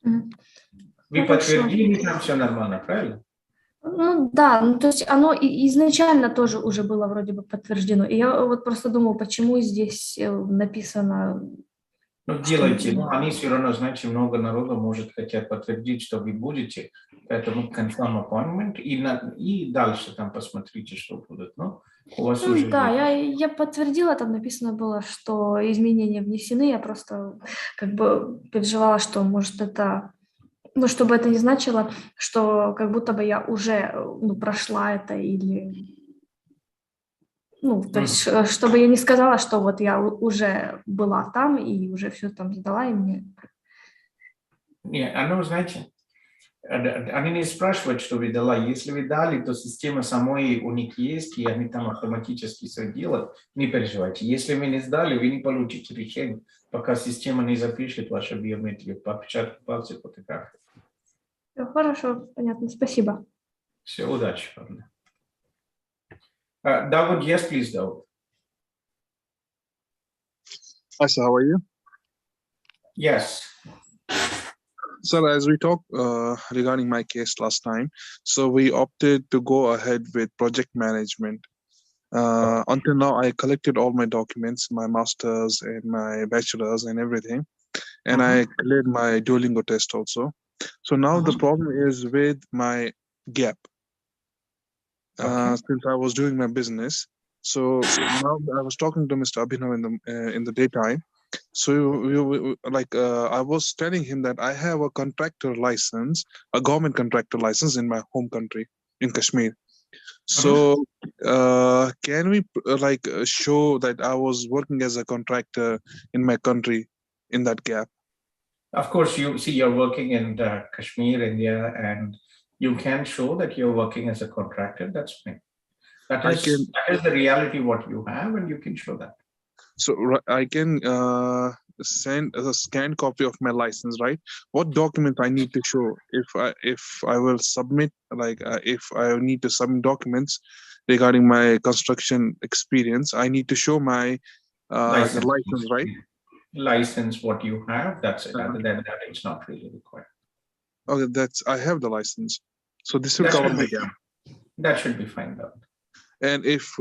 Вы Хорошо. подтвердили, там все нормально, правильно? Ну да, ну то есть оно изначально тоже уже было вроде бы подтверждено. И я вот просто думаю, почему здесь написано... Ну, делайте, но они все равно, знаете, много народу может хотят подтвердить, что вы будете, поэтому confirm appointment, и дальше там посмотрите, что будет. Но у вас уже да, я подтвердила, там написано было, что изменения внесены, я просто как бы переживала, что может это... Ну, чтобы это не значило, что как будто бы я уже прошла это или... Ну, то есть, чтобы я не сказала, что вот я уже была там и уже все там сдала, и мне... Не, оно, знаете, они не спрашивают, что вы дала. Если вы дали, то система самой у них есть, и они там автоматически все делают. Не переживайте. Если вы не сдали, вы не получите решение, пока система не запишет вашу биометрию по отпечатку пальцев, фотографии. Хорошо, понятно, спасибо. Все, удачи вам. Dawood, yes, please, Dawood. Hi, sir. How are you? Yes. Sir, as we talked regarding my case last time, so we opted to go ahead with project management. Until now, I collected all my documents, my master's and my bachelor's and everything. And I cleared my Duolingo test also. So now the problem is with my gap. Since I was doing my business. So now I was talking to Mr. Abhinav in the daytime. So I was telling him that I have a contractor license, a government contractor license in my home country, in Kashmir. So can we show that I was working as a contractor in my country in that gap? Of course, you see you're working in Kashmir, India, and you can show that you're working as a contractor. That's fine. That I is the reality what you have, and you can show that. So I can send a scanned copy of my license, right? What document I need to show if I will submit, like if I need to submit documents regarding my construction experience, I need to show my the license, right? License what you have. That's it. Other than that, it's not really required. Okay, I have the license, so this will cover my gap. That should be fine though. And if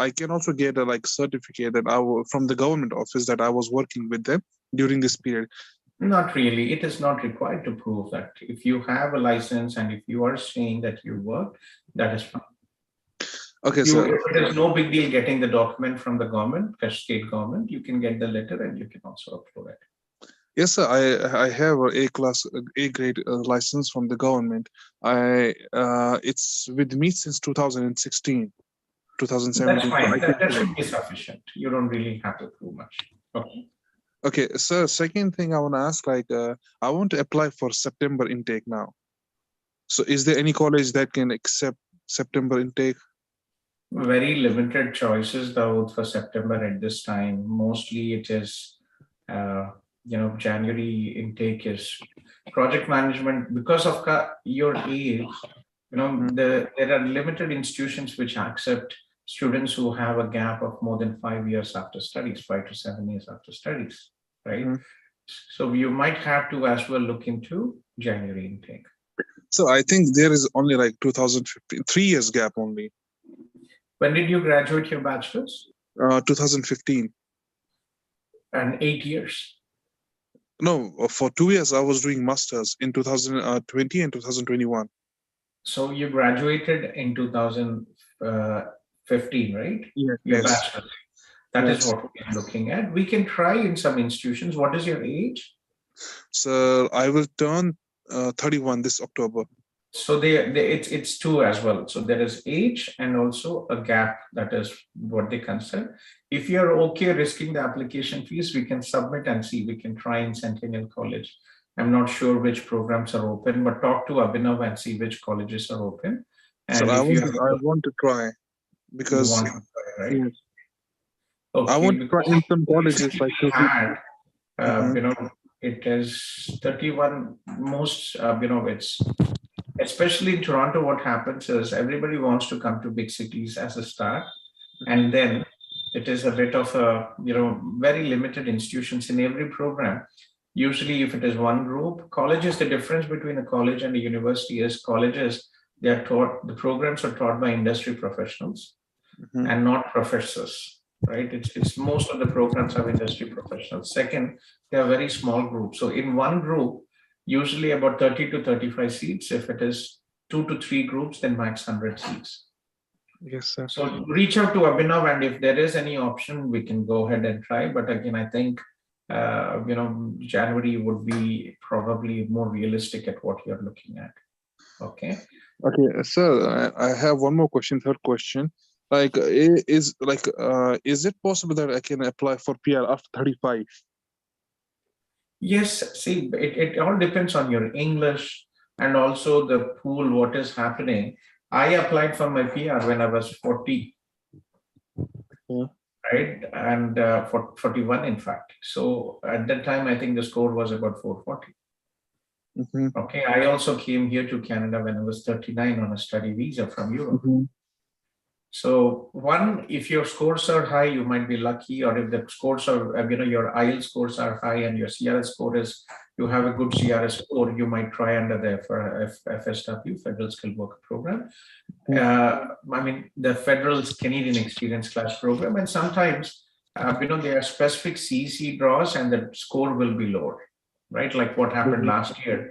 I can also get a certificate that from the government office that I was working with them during this period. Not really. It is not required to prove that. If you have a license and if you are saying that you work, that is fine. Okay, so it is no big deal getting the document from the government, state government. You can get the letter and you can also upload it. Yes, sir. I have A grade license from the government. It's with me since 2016. 2017. That's fine. That should be sufficient. You don't really have to prove much. Okay. Okay, so second thing I want to ask, I want to apply for September intake now. So is there any college that can accept September intake? Very limited choices though for September at this time. Mostly it is, January intake is project management because of your age. There are limited institutions which accept students who have a gap of more than 5 years after studies, 5 to 7 years after studies, right? So you might have to as well look into January intake. So I think there is only 2015, 3 years gap only. When did you graduate your bachelor's? 2015. And 8 years? No, for 2 years I was doing masters in 2020 and 2021. So you graduated in 2015, right? Yes. Your bachelor's. That is what we're looking at. We can try in some institutions. What is your age? So I will turn 31 this October. So it's two as well. So there is age and also a gap. That is what they consider. If you're okay risking the application fees, we can submit and see. We can try in Centennial College. I'm not sure which programs are open, but talk to Abhinav and see which colleges are open. And so I want to try because you want to try, right? Yes. Okay, I want to try in some colleges it is 31 most, it's especially in Toronto, what happens is everybody wants to come to big cities as a start. And then it is a bit of a, very limited institutions in every program. Usually if it is one group, colleges, the difference between a college and a university is colleges, they are taught, the programs are taught by industry professionals and not professors. Right, it's most of the programs have industry professionals. Second, they are very small groups. So in one group, usually about 30 to 35 seats. If it is 2 to 3 groups, then max 100 seats. Yes, sir. So reach out to Abhinav, and if there is any option, we can go ahead and try. But again, I think January would be probably more realistic at what you're looking at. Okay. Okay, sir. I have one more question. Third question. Is it possible that I can apply for PR after 35? Yes, see, it all depends on your English and also the pool, what is happening. I applied for my PR when I was 40, right? And for 41, in fact. So at that time, I think the score was about 440. Okay, I also came here to Canada when I was 39 on a study visa from Europe. So one, if your scores are high, you might be lucky, or if the scores are, your IELTS scores are high and your CRS score is, you have a good CRS score, you might try under the FSW, Federal Skilled Worker Program. The Federal Canadian Experience Class Program, and sometimes, there are specific CEC draws and the score will be lower, right? Like what happened last year.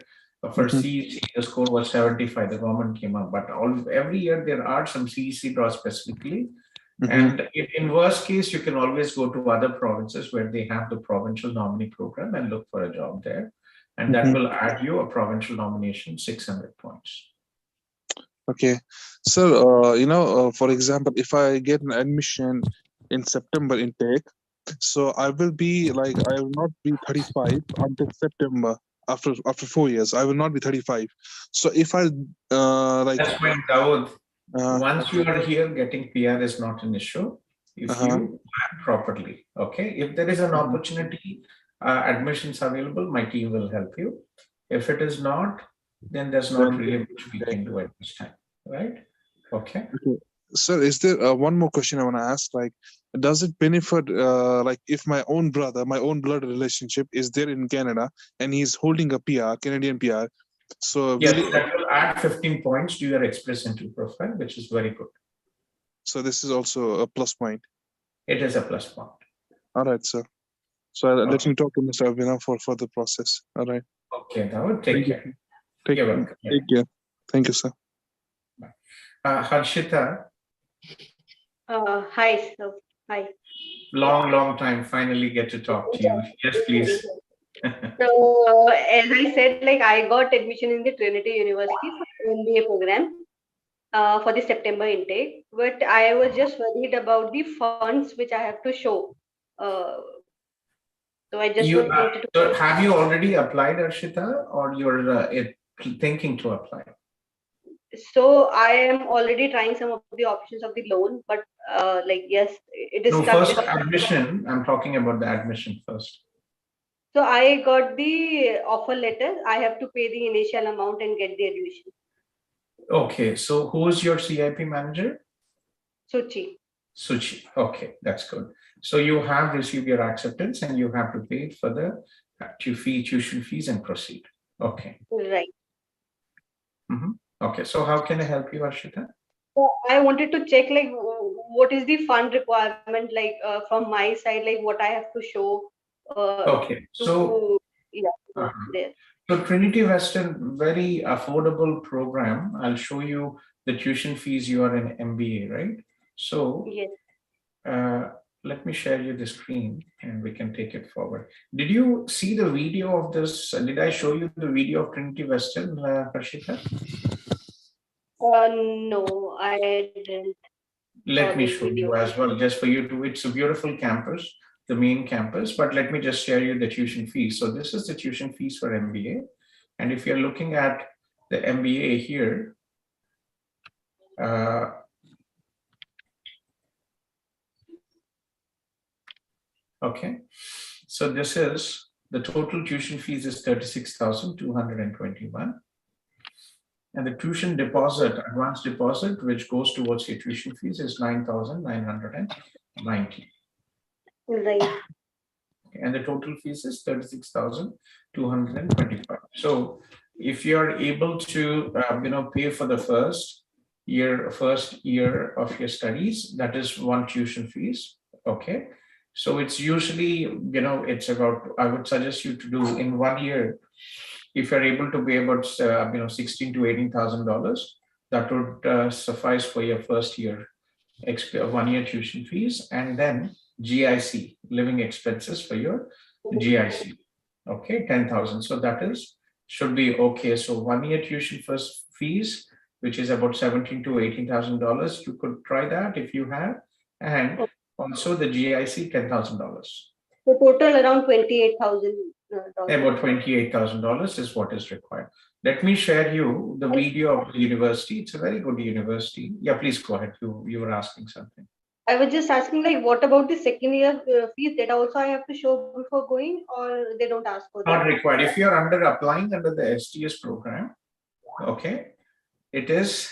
For CEC, the score was 75, the government came up, but every year there are some CEC draws specifically. And in worst case, you can always go to other provinces where they have the provincial nominee program and look for a job there. And that will add you a provincial nomination, 600 points. Okay. So, for example, if I get an admission in September intake, So I will be like, I will not be 35 until September. After 4 years, I will not be 35. So if I like, That's when Dawood, uh, once you are here, getting PR is not an issue if you plan properly. Okay, if there is an opportunity, admissions available, my team will help you. If it is not, then there's not really much we can do at this time, right? Okay. okay. Sir, is there one more question I want to ask? Like, does it benefit, like, if my own brother, my own blood relationship is there in Canada and he's holding a PR, Canadian PR? So Yes, will that will add 15 points to your Express Entry profile, which is very good. so this is also a plus point. It is a plus point. All right, sir. So let me talk to Mr. Abhinav for the process. All right. Okay, Dawood, take care. You're welcome. Take care. Thank you, sir. Harshita, Hi, sir. Hi. long time, finally get to talk to you. Yes, please. So, as I said, like I got admission in the Trinity University for MBA program for the September intake, but I was just worried about the funds which I have to show. So I just wanted to. So have you already applied, Harshita, or you're thinking to apply? So I am already trying some of the options of the loan, but like yes, it is No, stuck. first admission. I'm talking about the admission first. So I got the offer letter. I have to pay the initial amount and get the admission. Okay, so who's your CIP manager? Suchi. Suchi. Okay, that's good. So you have received your acceptance and you have to pay for the tuition fees and proceed. Okay. Right. Okay, so how can I help you, Harshita? So I wanted to check like what is the fund requirement like from my side, like what I have to show. Okay, so yeah, there. So Trinity Western, very affordable program. I'll show you the tuition fees. You are in MBA, right? So yes. Let me share you the screen and we can take it forward. Did you see the video of this? Did I show you the video of Trinity Western, Harshita? No, I didn't. Let me show you as well, just for you to. It's a beautiful campus, the main campus, but let me just share you the tuition fees. So this is the tuition fees for MBA. And if you're looking at the MBA here, okay, so this is the total tuition fees is 36,221. And the tuition deposit, advance deposit, which goes towards your tuition fees is 9,990. Right. And the total fees is 36,225. So if you're able to, pay for the first year of your studies, that is one tuition fees. Okay. So it's usually, it's about, I would suggest you to do in 1 year. If you're able to pay about, $16,000 to $18,000, that would suffice for your first year, 1 year tuition fees, and then GIC, living expenses for your GIC. Okay, 10,000. So that should be okay. So 1 year tuition first fees, which is about $17,000 to $18,000. You could try that if you have, and also the GIC $10,000. So total around $28,000. About $28,000 is what is required. Let me share you the video of the university. It's a very good university. Yeah, please go ahead. You were asking something. I was just asking, like, what about the second year fees? That also I have to show before going, or they don't ask for that? Not required. If you're applying under the STS program, okay, it is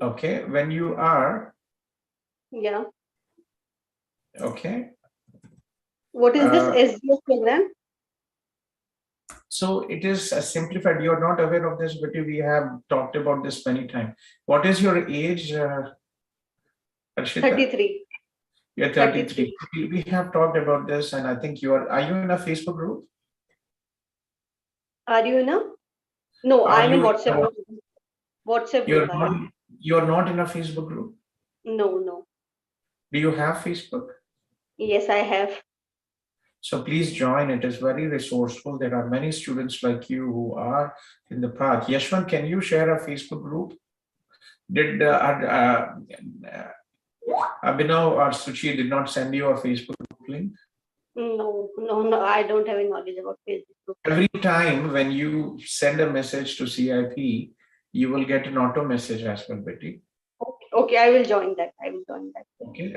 okay when you are. Yeah. Okay. What is this SDS program? So it is simplified. You're not aware of this, but we have talked about this many times. What is your age, Harshita? 33. You're 33. We have talked about this, and I think are you in a Facebook group? Are you in a? No, I'm in WhatsApp group. WhatsApp group. You're not in a Facebook group? No. Do you have Facebook? Yes, I have. So please join. It is very resourceful. There are many students like you who are in the path. Yashwant, can you share a Facebook group? Did Abhinav or Suchi did not send you a Facebook link? No, I don't have any knowledge about Facebook. Every time when you send a message to CIP, you will get an auto message as well, Betty. Okay, I will join that. Okay.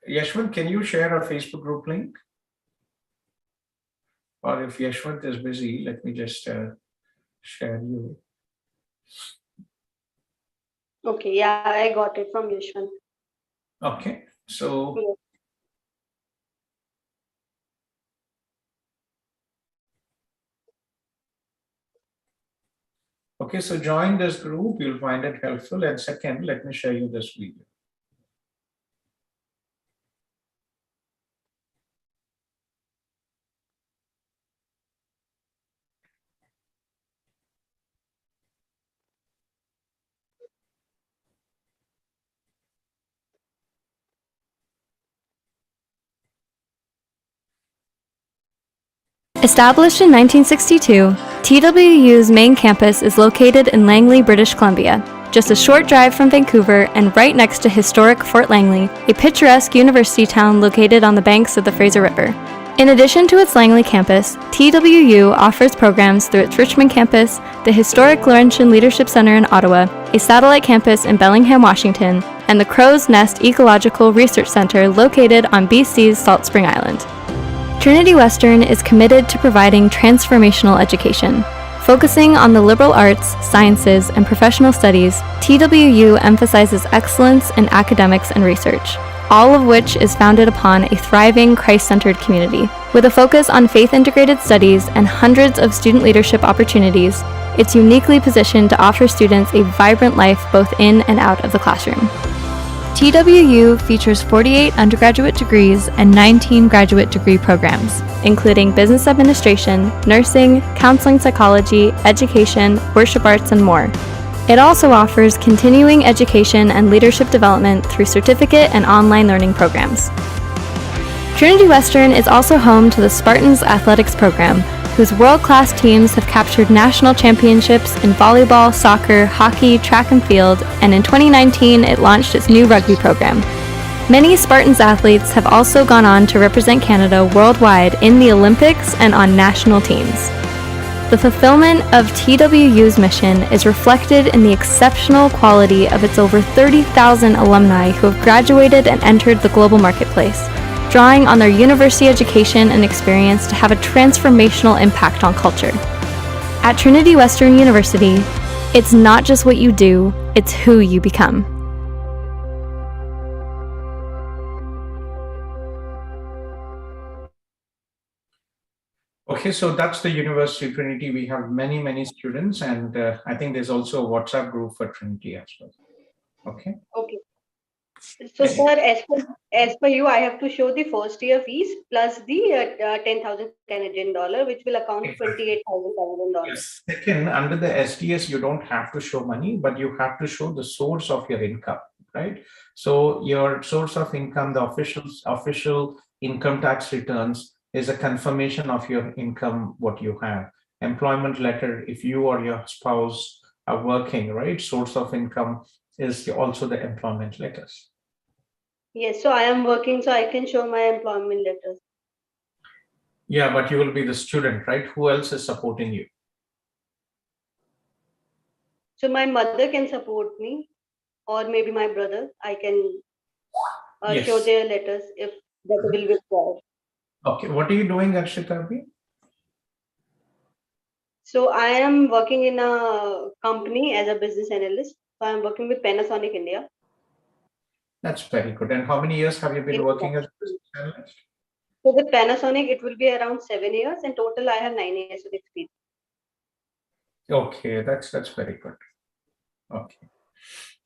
Yashwant, can you share a Facebook group link? Or if Yashwant is busy, let me just share you. Okay, yeah, I got it from Yashwant. Okay, so okay, so join this group, you'll find it helpful. And second, let me show you this video. Established in 1962, TWU's main campus is located in Langley, British Columbia, just a short drive from Vancouver and right next to historic Fort Langley, a picturesque university town located on the banks of the Fraser River. In addition to its Langley campus, TWU offers programs through its Richmond campus, the historic Laurentian Leadership Center in Ottawa, a satellite campus in Bellingham, Washington, and the Crow's Nest Ecological Research Center located on BC's Salt Spring Island. Trinity Western is committed to providing transformational education. Focusing on the liberal arts, sciences, and professional studies, TWU emphasizes excellence in academics and research, all of which is founded upon a thriving Christ-centered community. With a focus on faith-integrated studies and hundreds of student leadership opportunities, it's uniquely positioned to offer students a vibrant life both in and out of the classroom. TWU features 48 undergraduate degrees and 19 graduate degree programs, including business administration, nursing, counseling psychology, education, worship arts, and more. It also offers continuing education and leadership development through certificate and online learning programs. Trinity Western is also home to the Spartans Athletics program, whose world-class teams have captured national championships in volleyball, soccer, hockey, track and field, and in 2019 it launched its new rugby program. Many Spartans athletes have also gone on to represent Canada worldwide in the Olympics and on national teams. The fulfillment of TWU's mission is reflected in the exceptional quality of its over 30,000 alumni who have graduated and entered the global marketplace, drawing on their university education and experience to have a transformational impact on culture. At Trinity Western University, it's not just what you do, it's who you become. Okay, so that's the University of Trinity. We have many students, and I think there's also a WhatsApp group for Trinity as well. Okay. Okay. So, sir, as per you, I have to show the first year fees plus the 10,000 Canadian dollar, which will account 28,000 Canadian dollars. Second, under the SDS, you don't have to show money, but you have to show the source of your income, right? So your source of income, the official income tax returns, is a confirmation of your income, what you have. Employment letter, if you or your spouse are working, right? Source of income is also the employment letters. Yes, so I am working, so I can show my employment letters. Yeah, but you will be the student, right? Who else is supporting you? So my mother can support me, or maybe my brother. I can Yes. show their letters if that will be required. Okay, what are you doing, Arshita? So I am working in a company as a business analyst. So I am working with Panasonic India. That's very good. And how many years have you been working as a business analyst? So with Panasonic, it will be around 7 years. In total, I have 9 years of experience. Okay, that's very good. Okay,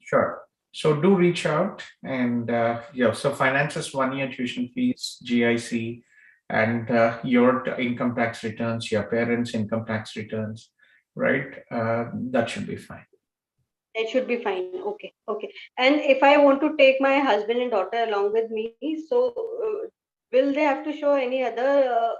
sure. So do reach out, and yeah, so finances, 1 year tuition fees, GIC, and your income tax returns, your parents' income tax returns, right? That should be fine. It should be fine. Okay. And if I want to take my husband and daughter along with me, so will they have to show any other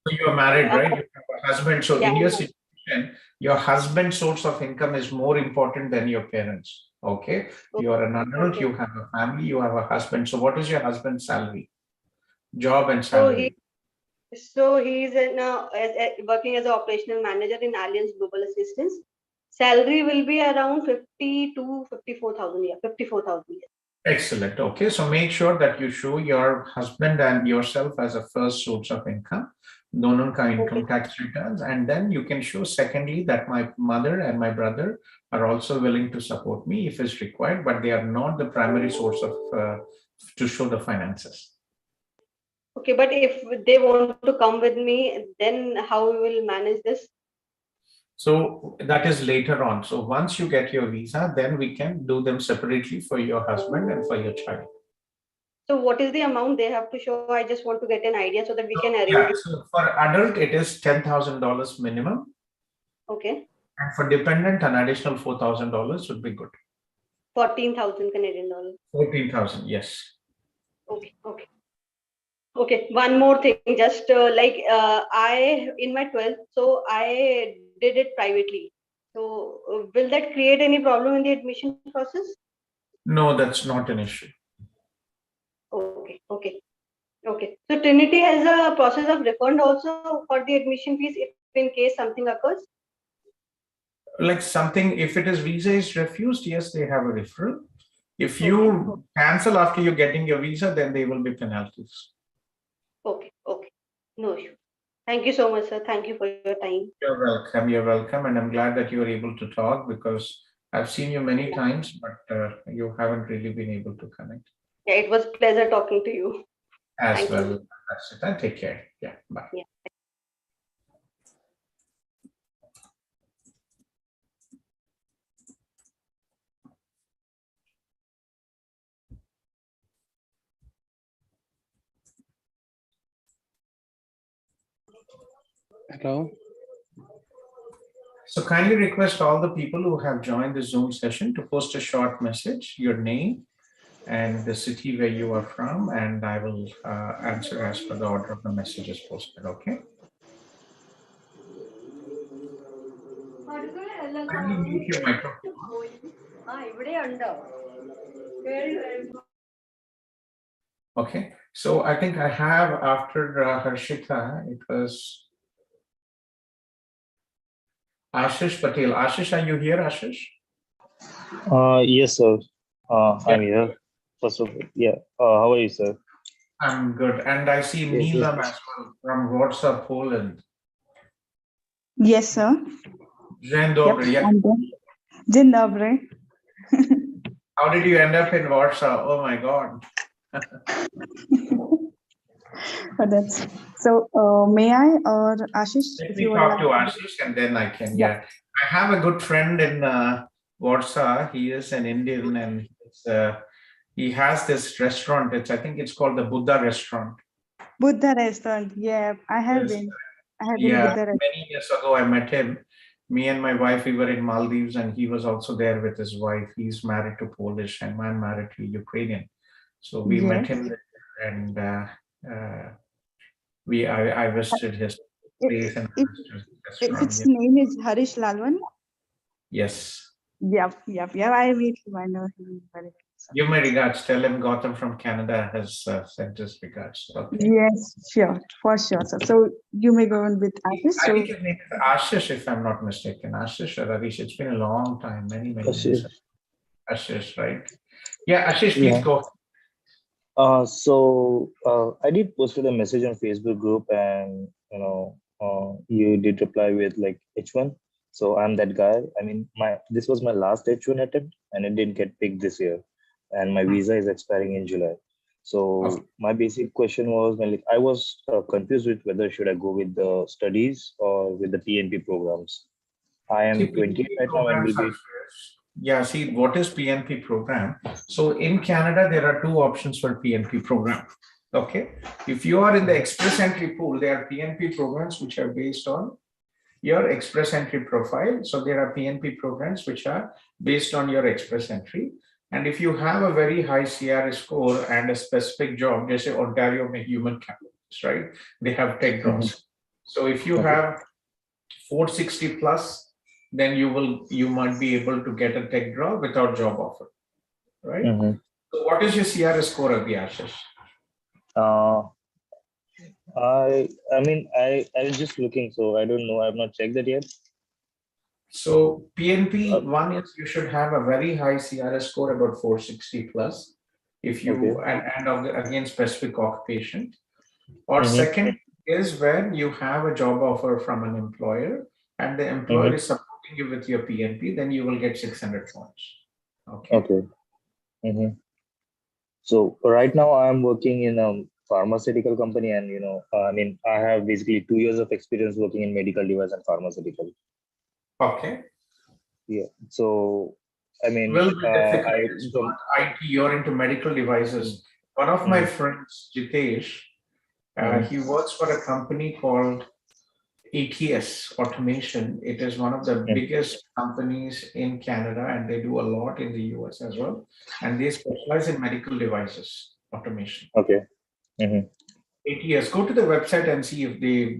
So you are married, right? You have a husband. So yeah, in your situation, your husband's source of income is more important than your parents. Okay, you are an adult, Okay. you have a family, you have a husband. So what is your husband's salary? Job and So salary. he's working as an operational manager in Allianz Global Assistance. Salary will be around 50 to 54,000. Yeah, 54,000. Excellent. Okay, so make sure that you show your husband and yourself as a first source of income, दोनों का income tax returns, and then you can show secondly that my mother and my brother are also willing to support me if it's required, but they are not the primary source of to show the finances. Okay, but if they want to come with me, then how we will manage this? So that is later on. So once you get your visa, then we can do them separately for your husband and for your child. So what is the amount they have to show? I just want to get an idea so that we can arrange Yeah, it. so for adult, it is $10,000 minimum. Okay. And for dependent, an additional $4,000 would be good. 14,000 Canadian dollars. 14,000, yes. Okay, okay. Okay, one more thing, just I in my 12th, so I did it privately. So will that create any problem in the admission process? No, that's not an issue. Okay, okay, okay. So Trinity has a process of refund also for the admission fees if in case something occurs? Like something, if it is visa is refused, yes, they have a referral. If you cancel after you're getting your visa, then there will be penalties. Okay, okay. No issue. Thank you so much, sir. Thank you for your time. You're welcome. You're welcome. And I'm glad that you were able to talk because I've seen you many times, but you haven't really been able to connect. Yeah, it was a pleasure talking to you. As Thank well. you. That's it. And take care. Yeah. Bye. Yeah. Hello. So kindly request all the people who have joined the Zoom session to post a short message, your name and the city where you are from, and I will answer as per the order of the messages posted, okay? Kindly mute your microphone. Okay, so I think I have after Harshita, it was Ashish Patel. Ashish, are you here, Ashish? Yes, sir. I'm here. First of all, yeah. How are you, sir? I'm good. And I see Yes, Neelam yes. as well from Warsaw, Poland. Yes, sir. Dzień dobry. Yep, I'm there. Dzień dobry. How did you end up in Warsaw? Oh my God. That's so. May I or Ashish? Let if me you would talk to like Ashish and then I can, yeah. I have a good friend in Warsaw. He is an Indian and he has this restaurant. I think it's called the Buddha restaurant. Buddha restaurant. Yeah, I have Yes. been. I have been Yeah, Buddha restaurant. many years ago I met him. Me and my wife, we were in Maldives and he was also there with his wife. He's married to Polish and I'm married to Ukrainian. So we met Yes. him and I visited his place and If restaurant. its name is Harish Lalwan. Yes. Yep. I meet him. I know him very well. Give my regards. Tell him Gautam from Canada has sent his regards. Okay. Yes, sure, for sure, sir. So you may go on with Ashish. I So think his name is Ashish, if I'm not mistaken. Ashish or Arish. It's been a long time, many years. Ashish, right? Yeah, Ashish, please Yeah. go. I did posted a message on Facebook group, and you did reply with like H1. So I'm that guy. I mean, this was my last H1 attempt, and it didn't get picked this year, and my visa is expiring in July. So my basic question was, like, I was confused with whether should I go with the studies or with the PNP programs. I am 28 right now and will be. Yeah, see, what is PNP program? So in Canada, there are two options for PNP program. Okay. If you are in the express entry pool, there are PNP programs which are based on your express entry profile. So there are PNP programs which are based on your express entry. And if you have a very high CRS score and a specific job, just say Ontario human capital, right? They have tech jobs. So if you have 460 plus then you might be able to get a tech draw without job offer, right? So what is your CRS score, Ashish? I was just looking, so I don't know. I have not checked that yet. So PNP, one is you should have a very high CRS score, about 460 plus, if you and again specific occupation. Or second is when you have a job offer from an employer and the employer is supporting you with your PNP, then you will get 600 points. Okay. So right now I'm working in a pharmaceutical company, and I have basically 2 years of experience working in medical device and pharmaceutical. Okay. Yeah. So Will be difficult. It's not IT, you're into medical devices. One of my friends, Jitesh, he works for a company called ATS Automation. It is one of the biggest companies in Canada, and they do a lot in the US as well. And they specialize in medical devices automation. Okay. ATS, go to the website and see if they,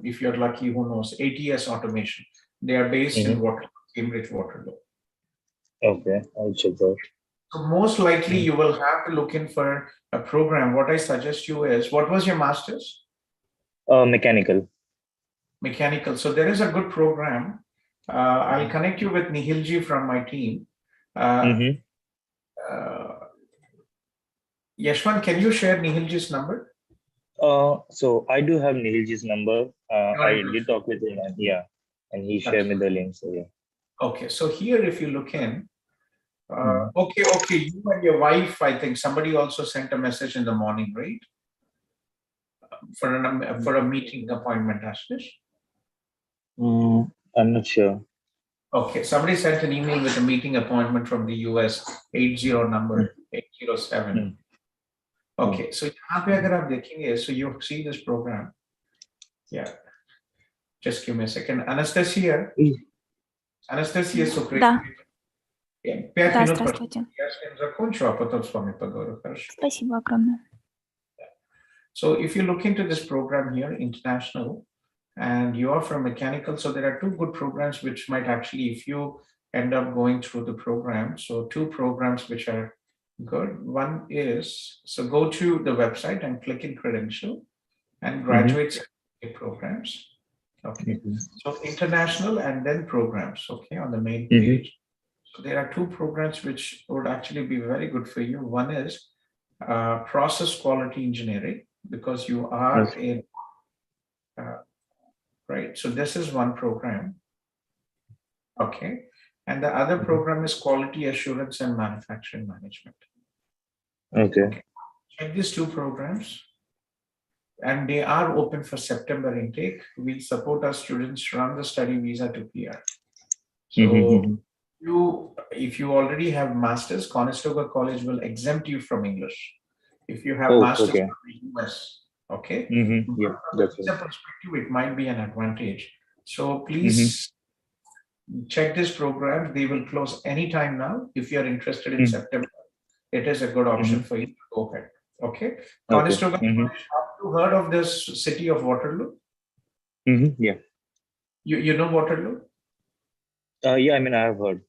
if you're lucky, who knows, ATS Automation. They are based in Cambridge, Waterloo. Okay, I'll check that. So most likely you will have to look in for a program. What I suggest you is, what was your master's? Mechanical. Mechanical. So there is a good program. I'll connect you with Nihilji from my team. Yashwant, can you share Nihilji's number? So I do have Nihilji's number. I did talk with him, and and he shared me the link. So Okay, so here if you look in, okay, you and your wife, I think somebody also sent a message in the morning, right? For a meeting appointment, Ashish? I'm not sure. Okay, somebody sent an email with a meeting appointment from the US, 80 number, 807. Okay, so यहाँ पे अगर आप देखेंगे, so you see this program. Yeah, just give me a second. Anastasia, Да. 5 Да, минут. здравствуйте. Я с ним закончу, а потом с вами поговорю, хорошо? Спасибо огромное. So if you look into this program here, international, and you are from mechanical, so there are 2 good programs which might actually, if you end up going through the program, so 2 programs which are good. One is, so go to the website and click in credential and graduate certificate programs. Okay, so international and then programs, okay, on the main page. So there are 2 programs which would actually be very good for you. One is process quality engineering, because you are in, right? So this is one program. Okay. And the other program is quality assurance and manufacturing management. Okay. Check these 2 programs. And they are open for September intake. We support our students run the study visa to PR. So if you already have masters, Conestoga College will exempt you from English. If you have masters from the US, okay? Yeah, that's from that perspective, it might be an advantage. So please check this program. They will close anytime now. If you're interested in September, it is a good option for you to go ahead. Okay. Conestoga College, have you heard of this city of Waterloo? Yeah. You know Waterloo? Yeah, I have heard.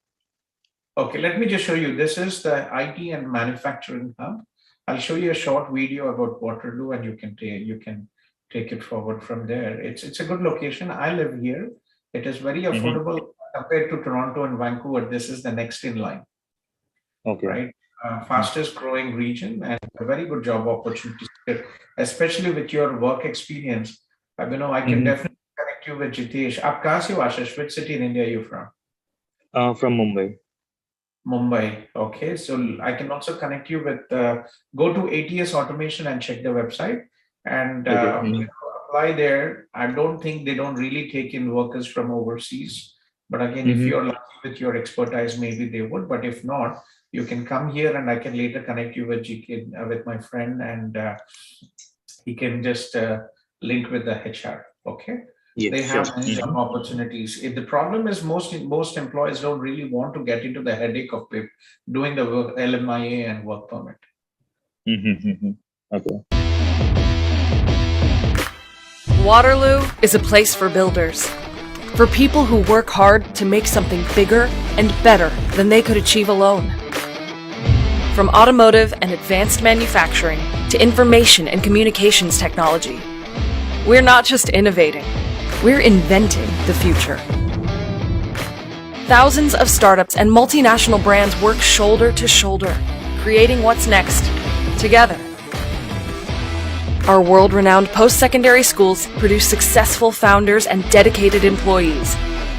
Okay, let me just show you. This is the IT and manufacturing hub. I'll show you a short video about Waterloo, and you can take it forward from there. It's a good location. I live here. It is very affordable compared to Toronto and Vancouver. This is the next in line. Okay. Right. Fastest growing region and a very good job opportunities, especially with your work experience. I can definitely connect you with Jitesh. Ashish, which city in India are you from? From Mumbai. Mumbai. Okay, so I can also connect you with, go to ATS Automation and check the website and apply there. I don't think they don't really take in workers from overseas. But again, if you're lucky with your expertise, maybe they would. But if not, you can come here and I can later connect you with with my friend, and he can just link with the HR. Okay. Yes, they have many job opportunities. If the problem is most employers don't really want to get into the headache of doing the work, LMIA and work permit. Okay. Waterloo is a place for builders. for people who work hard to make something bigger and better than they could achieve alone. From automotive and advanced manufacturing to information and communications technology, we're not just innovating, we're inventing the future. Thousands of startups and multinational brands work shoulder to shoulder, creating what's next, together. Our world-renowned post-secondary schools produce successful founders and dedicated employees,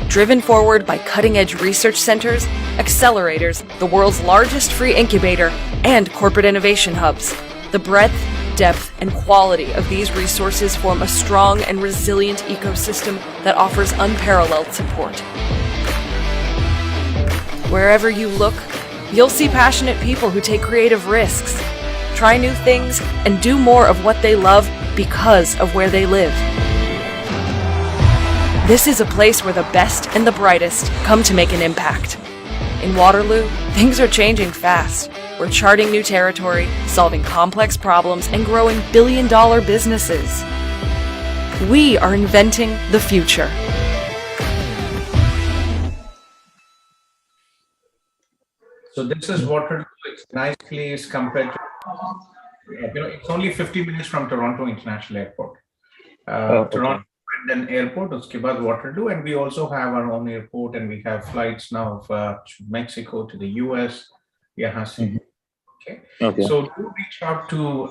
driven forward by cutting-edge research centers, accelerators, the world's largest free incubator, and corporate innovation hubs. The breadth, depth, and quality of these resources form a strong and resilient ecosystem that offers unparalleled support. Wherever you look, you'll see passionate people who take creative risks, try new things, and do more of what they love because of where they live. This is a place where the best and the brightest come to make an impact. In Waterloo, things are changing fast. We're charting new territory, solving complex problems, and growing billion-dollar businesses. We are inventing the future. So this is Waterloo. It's a nice place compared to, it's only 50 minutes from Toronto International Airport. Toronto and then airport, uske baad Waterloo, and we also have our own airport, and we have flights now to Mexico, to the US. Okay. So do reach out to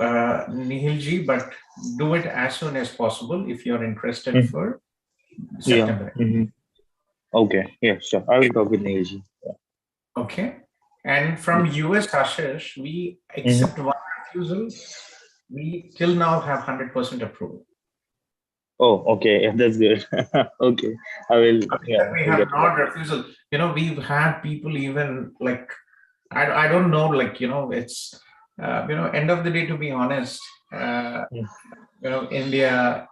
Nihilji, but do it as soon as possible if you're interested for September. Okay, yeah, sure. I will talk with Nihilji. Okay. And from US, Ashish, we accept one refusal. We till now have 100% approval. Oh, okay. Yeah, that's good. Okay. I will. Yeah. We have not refusal. We've had people even like, I don't know, like, it's, end of the day, to be honest, India,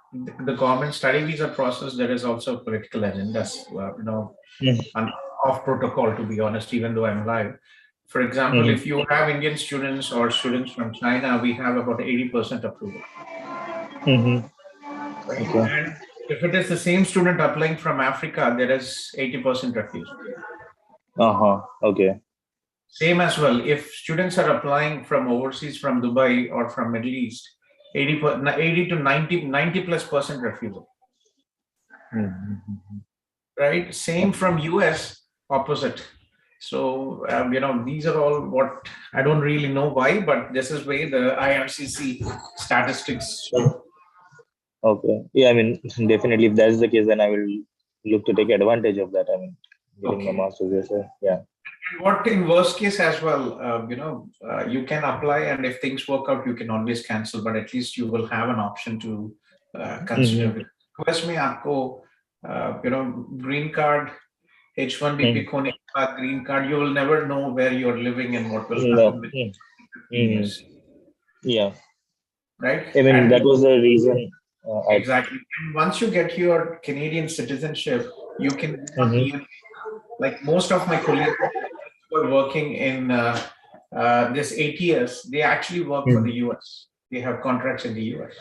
the government study visa process, there is also political agendas, and off protocol, to be honest, even though I'm live. For example, if you have Indian students or students from China, we have about 80% approval. Okay. And if it is the same student applying from Africa, there is 80% refusal. Okay. Same as well. If students are applying from overseas, from Dubai or from Middle East, 80 to 90+% refusal. Right? Same from US, opposite. So, these are all what I don't really know why, but this is where the IRCC statistics show. Okay. Yeah, I mean, definitely, if that's the case, then I will look to take advantage of that. I mean, getting my master's. Yeah. What in worst case as well, you can apply, and if things work out, you can always cancel, but at least you will have an option to consider. US में आपको, green card, H1B pick होने के बाद green card, you will never know where you're living and what will happen with you. Yeah. Right. I mean, that was the reason. Exactly. And once you get your Canadian citizenship, you can like most of my colleagues who are working in this ATS, they actually work for the US. They have contracts in the US.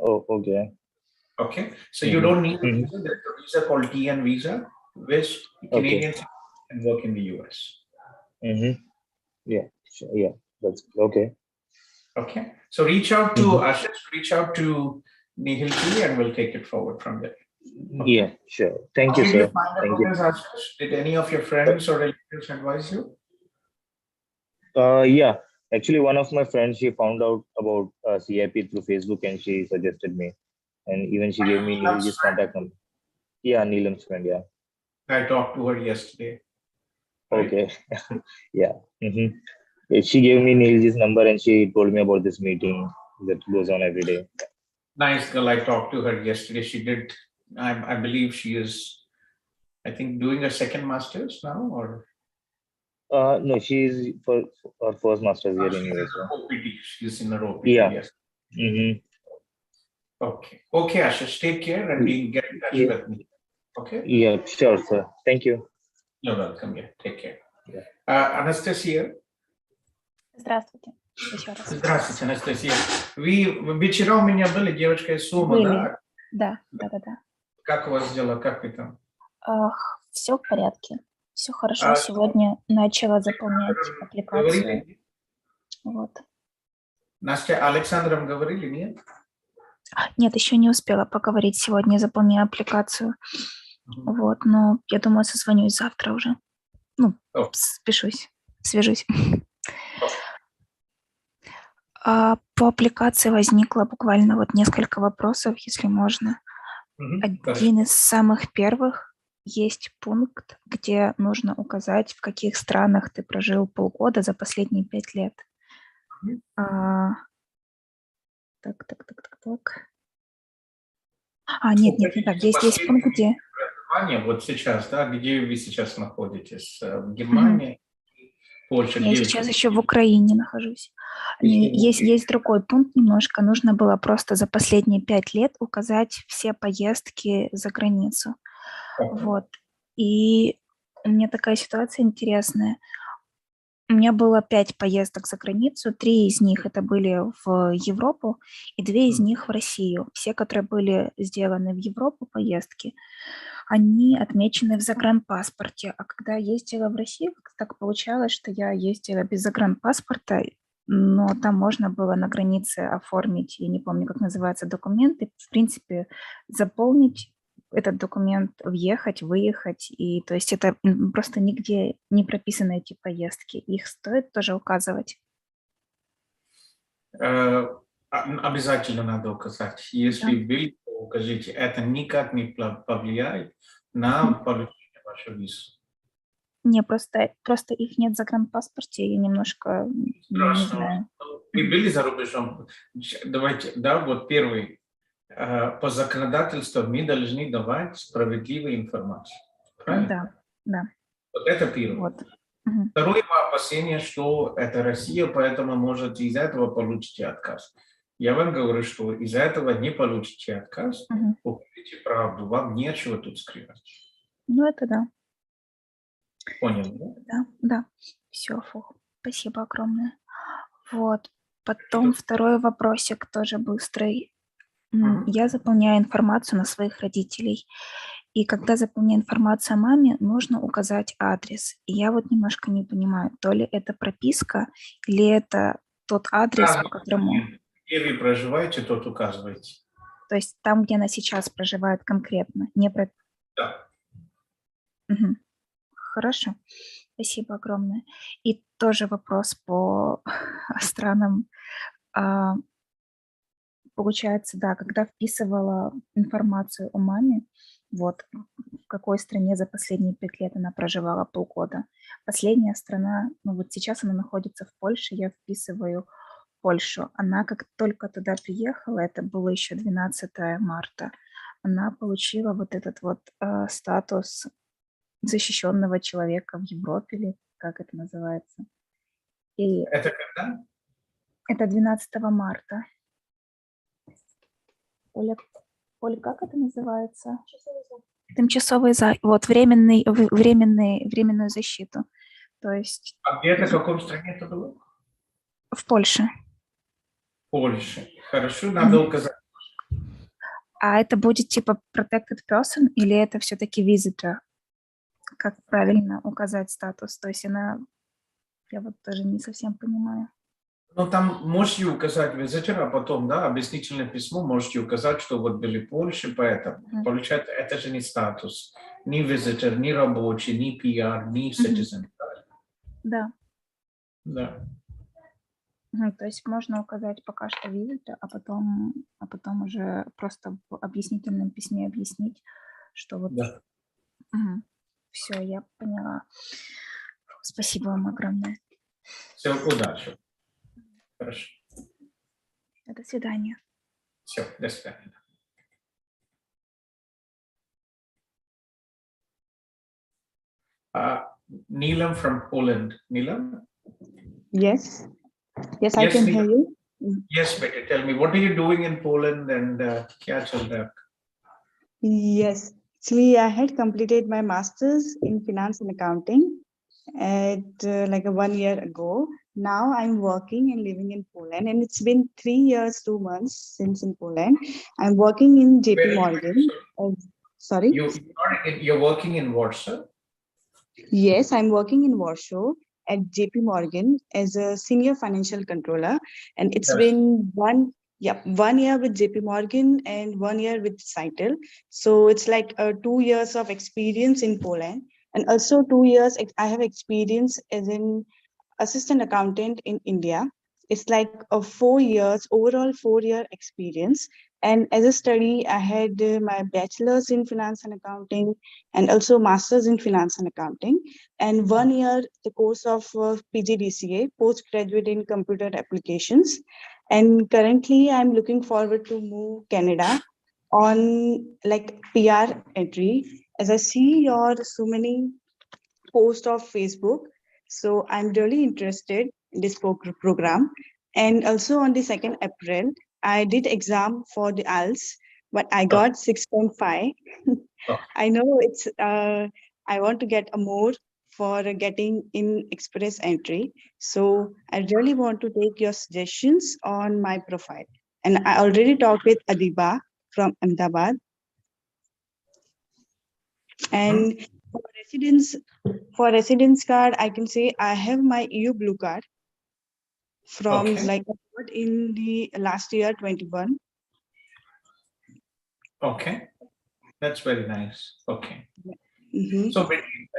Oh, okay. Okay. So you don't need a visa. There's a visa called TN visa, which Canadians can work in the US. Yeah. Sure. Yeah. That's okay. Okay. So reach out to Ashish, reach out to Nihilji, and we'll take it forward from there. Okay. Yeah, sure. Thank you, sir. Thank you. Did any of your friends or relatives advise you? Yeah. Actually, one of my friends, she found out about CIP through Facebook, and she suggested me. And even she gave me Neil's contact number. Yeah, Neelam's friend, yeah. I talked to her yesterday. Okay. Yeah. She gave me Neil's number, and she told me about this meeting that goes on every day. Nice girl. I talked to her yesterday. She did. I believe she is, I think, doing a second master's now, or? No, she's for her first master's here in US. OPT. She's in her OPT. Yeah. Yes. Okay. Okay, Ashish. Take care and get in touch with me. Okay. Yeah, sure, sir. Thank you. You're welcome. Yeah. Take care. Anastasia. Здравствуйте. Еще раз. Здравствуйте, Анастасия. Вы вчера у меня были, девочка из Сумы, Были. да? Да. Как у вас дела? Как вы там? Все в порядке. Все хорошо. Сегодня начала заполнять аппликацию. Говорили? Вот. Настя, Александром говорили, нет? Нет, еще не успела поговорить. Сегодня заполняю аппликацию. Вот, но я думаю, созвонюсь завтра уже. Ну, спешусь, свяжусь. По аппликации возникло буквально вот несколько вопросов, если можно. Один из самых первых. Есть пункт, где нужно указать, в каких странах ты прожил полгода за последние 5 лет. Так. Нет, не так. Есть пункт, где... Вот сейчас, да, где вы сейчас находитесь? В Германии, Польше? Я сейчас еще в Украине нахожусь. Есть другой пункт немножко. Нужно было просто за последние 5 лет указать все поездки за границу. Вот. И у меня такая ситуация интересная. У меня было 5 поездок за границу, 3 из них это были в Европу, и 2 из них в Россию. Все, которые были сделаны в Европу поездки, они отмечены в загранпаспорте. А когда я ездила в Россию, так получалось, что я ездила без загранпаспорта, но там можно было на границе оформить, я не помню, как называются документы, в принципе, заполнить этот документ, въехать, выехать, и то есть это просто нигде не прописаны эти поездки. Их стоит тоже указывать? Обязательно надо указать. Если вы укажите, это никак не повлияет на получение вашего визы. Не, просто их нет в загранпаспорте, я немножко не знаю. Вы были за рубежом? Давайте, да, вот первый. По законодательству мы должны давать справедливую информацию. Правильно? Да. Вот это первое. Вот. Второе опасение, что это Россия, поэтому может из-за этого получите отказ. Я вам говорю, что из-за этого не получите отказ, укажите правду, вам нечего тут скрывать. Ну это да. Понял, да? Да. Все, спасибо огромное. Вот. Потом второй вопросик тоже быстрый. Я заполняю информацию на своих родителей. И когда заполняю информацию о маме, нужно указать адрес. И я вот немножко не понимаю, то ли это прописка, или это тот адрес, по которому... Где вы проживаете, тот указываете. То есть там, где она сейчас проживает конкретно, не про... Да. Хорошо, спасибо огромное. И тоже вопрос по странам. Получается, да, когда вписывала информацию о маме, вот в какой стране за последние 5 лет она проживала полгода. Последняя страна, ну вот сейчас она находится в Польше, я вписываю Польшу. Она как только туда приехала, это было еще 12 марта, она получила вот этот вот статус защищенного человека в Европе, или как это называется. И это когда? Это 12 марта. Оля, как это называется? Тимчасовый вот временную защиту. То есть. А где-то в каком стране это было? В Польше. Польше. Хорошо, надо указать. А это будет типа protected person или это все-таки visitor? Как правильно указать статус? То есть я вот тоже не совсем понимаю. Ну, там можете указать visitor, а потом, да, объяснительное письмо можете указать, что вот были в Польше, поэтому. Получается, это же не статус, ни visitor, ни рабочий, ни PR, ни citizen. Да. Да. То есть можно указать пока что visitor, а потом уже просто в объяснительном письме объяснить, что вот... Да. Все, я поняла. Спасибо вам огромное. Все, удачи. Хорошо. До свидания. Все, до свидания. Neelam from Poland. Neelam? Yes, I can hear you. Yes, Betty, tell me, what are you doing in Poland and kya chal raha? Yes, actually, I had completed my master's in finance and accounting at like 1 year ago. Now I'm working and living in Poland, and it's been 3 years, 2 months since in Poland. I'm working in JP Morgan. Sorry? You're working in Warsaw? Yes, I'm working in Warsaw at JP Morgan as a senior financial controller, and it's been 1 year with JP Morgan and 1 year with Citel. So it's like 2 years of experience in Poland, and also 2 years I have experience as an assistant accountant in India. It's like a 4 years, overall 4-year experience. And as a study, I had my bachelor's in finance and accounting and also master's in finance and accounting. And 1 year, the course of PGDCA, postgraduate in computer applications. And currently, I'm looking forward to move Canada on like PR entry. As I see your so many posts of Facebook, so I'm really interested in this program. And also on the 2nd April, I did exam for the IELTS, but I got 6.5. I know it's, I want to get a more for getting in express entry. So I really want to take your suggestions on my profile. And I already talked with Adiba from Ahmedabad. And for residence card, I can say I have my EU blue card from like in the last year 21. Okay, that's very nice. Okay. Mm-hmm. So,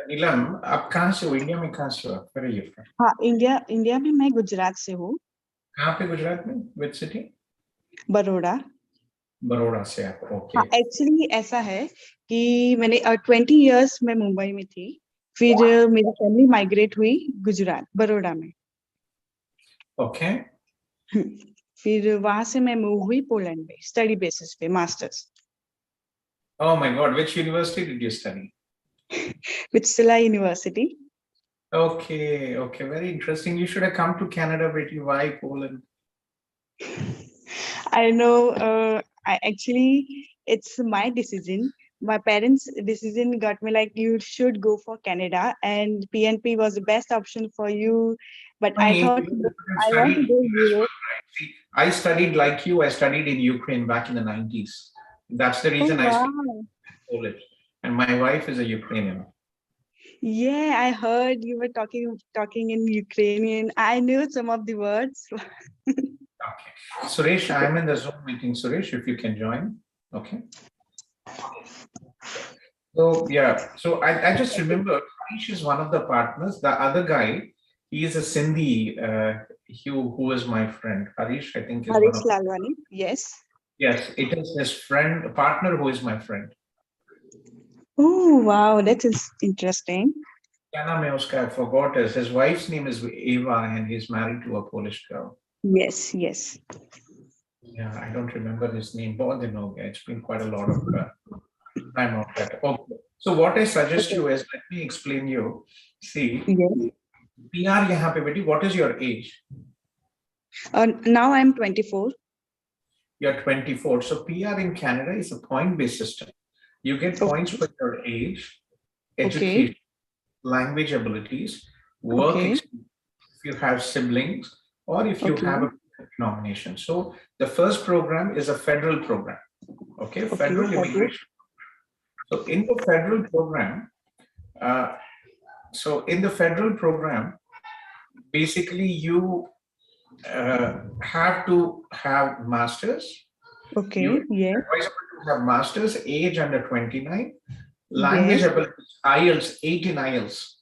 Nilam, आप कहाँ से हो? India में कहाँ से हो? Where are you from? हाँ, India में मैं गुजरात से हूँ. कहाँ पे गुजरात में? Which city? बड़ौदा. बड़ौदा से आप. Okay. हाँ, एक्चुअली ऐसा है कि मैंने 20 years में मुंबई में थी, फिर मेरी फैमिली माइग्रेट हुई गुजरात बड़ौदा में. Okay. फिर वहां से मैं मूव हुई पोलैंड में स्टडी बेसिस पे masters. Oh my God, which university did you study? Vitsala University. Okay, okay, very interesting. You should have come to Canada, but why Poland? I know. It's my decision. My parents' decision got me like, you should go for Canada, and PNP was the best option for you. But I thought I want to go Europe. I studied like you. I studied in Ukraine back in the 90s. That's the reason I speak Polish. And my wife is a Ukrainian. Yeah, I heard you were talking in Ukrainian. I knew some of the words. Okay. Suresh, I'm in the Zoom meeting. Suresh, if you can join. Okay. So, yeah. So I just remember Harish is one of the partners. The other guy, he is a Sindhi, who is my friend. Harish, I think is Harish one of Lalwani. Yes. Yes, it is his friend, partner who is my friend. Oh, wow. That is interesting. I forgot his wife's name is Eva and he's married to a Polish girl. Yes, yes. Yeah, I don't remember his name. It's been quite a lot of time of that. Okay. So what I suggest you is, let me explain you. See, PR yahan pe beti, what is your age? Now I'm 24. You're 24. So PR in Canada is a point-based system. You get points for your age, education, language abilities, work experience, if you have siblings, or if you have a nomination. So the first program is a federal program. Okay, federal immigration. So in the federal program, basically you have to have masters. Okay. Yeah. Have masters, age under 29, language abilities, IELTS, 8 in IELTS.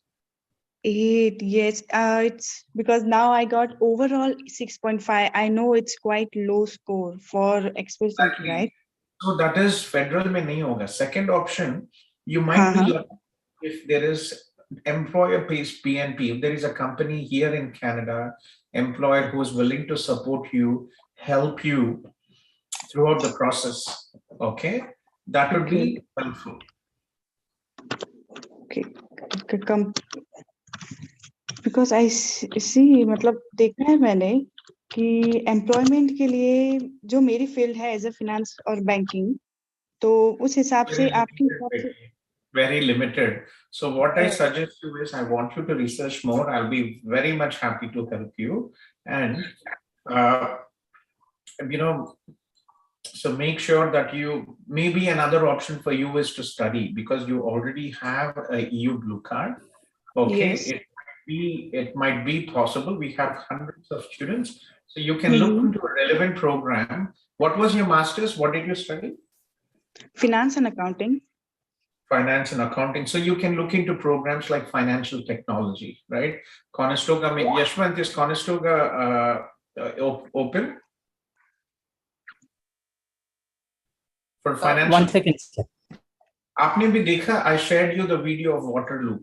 8, yes. It's because now I got overall 6.5. I know it's quite low score for express entry, right? So that is federal mein nahi hoga. Second option, you might be lucky if there is employer pays PNP. If there is a company here in Canada, employer who is willing to support you, help you throughout the process, okay, that would be helpful. Okay. Because I see, मतलब देखा है मैंने कि employment के लिए जो मेरी field है as a finance और banking, तो उस हिसाब से आपकी very limited. So what I suggest you is, I want you to research more. I'll be very much happy to help you. And So make sure that maybe another option for you is to study, because you already have a EU blue card. Okay, Yes. it might be possible. We have hundreds of students, so you can look into a relevant program. What was your master's? What did you study? Finance and accounting. Finance and accounting. So you can look into programs like financial technology, right? Conestoga, Yashwant, is Conestoga open for financial? 1 second, sir. Aapne bhi dekha, I shared you the video of Waterloo.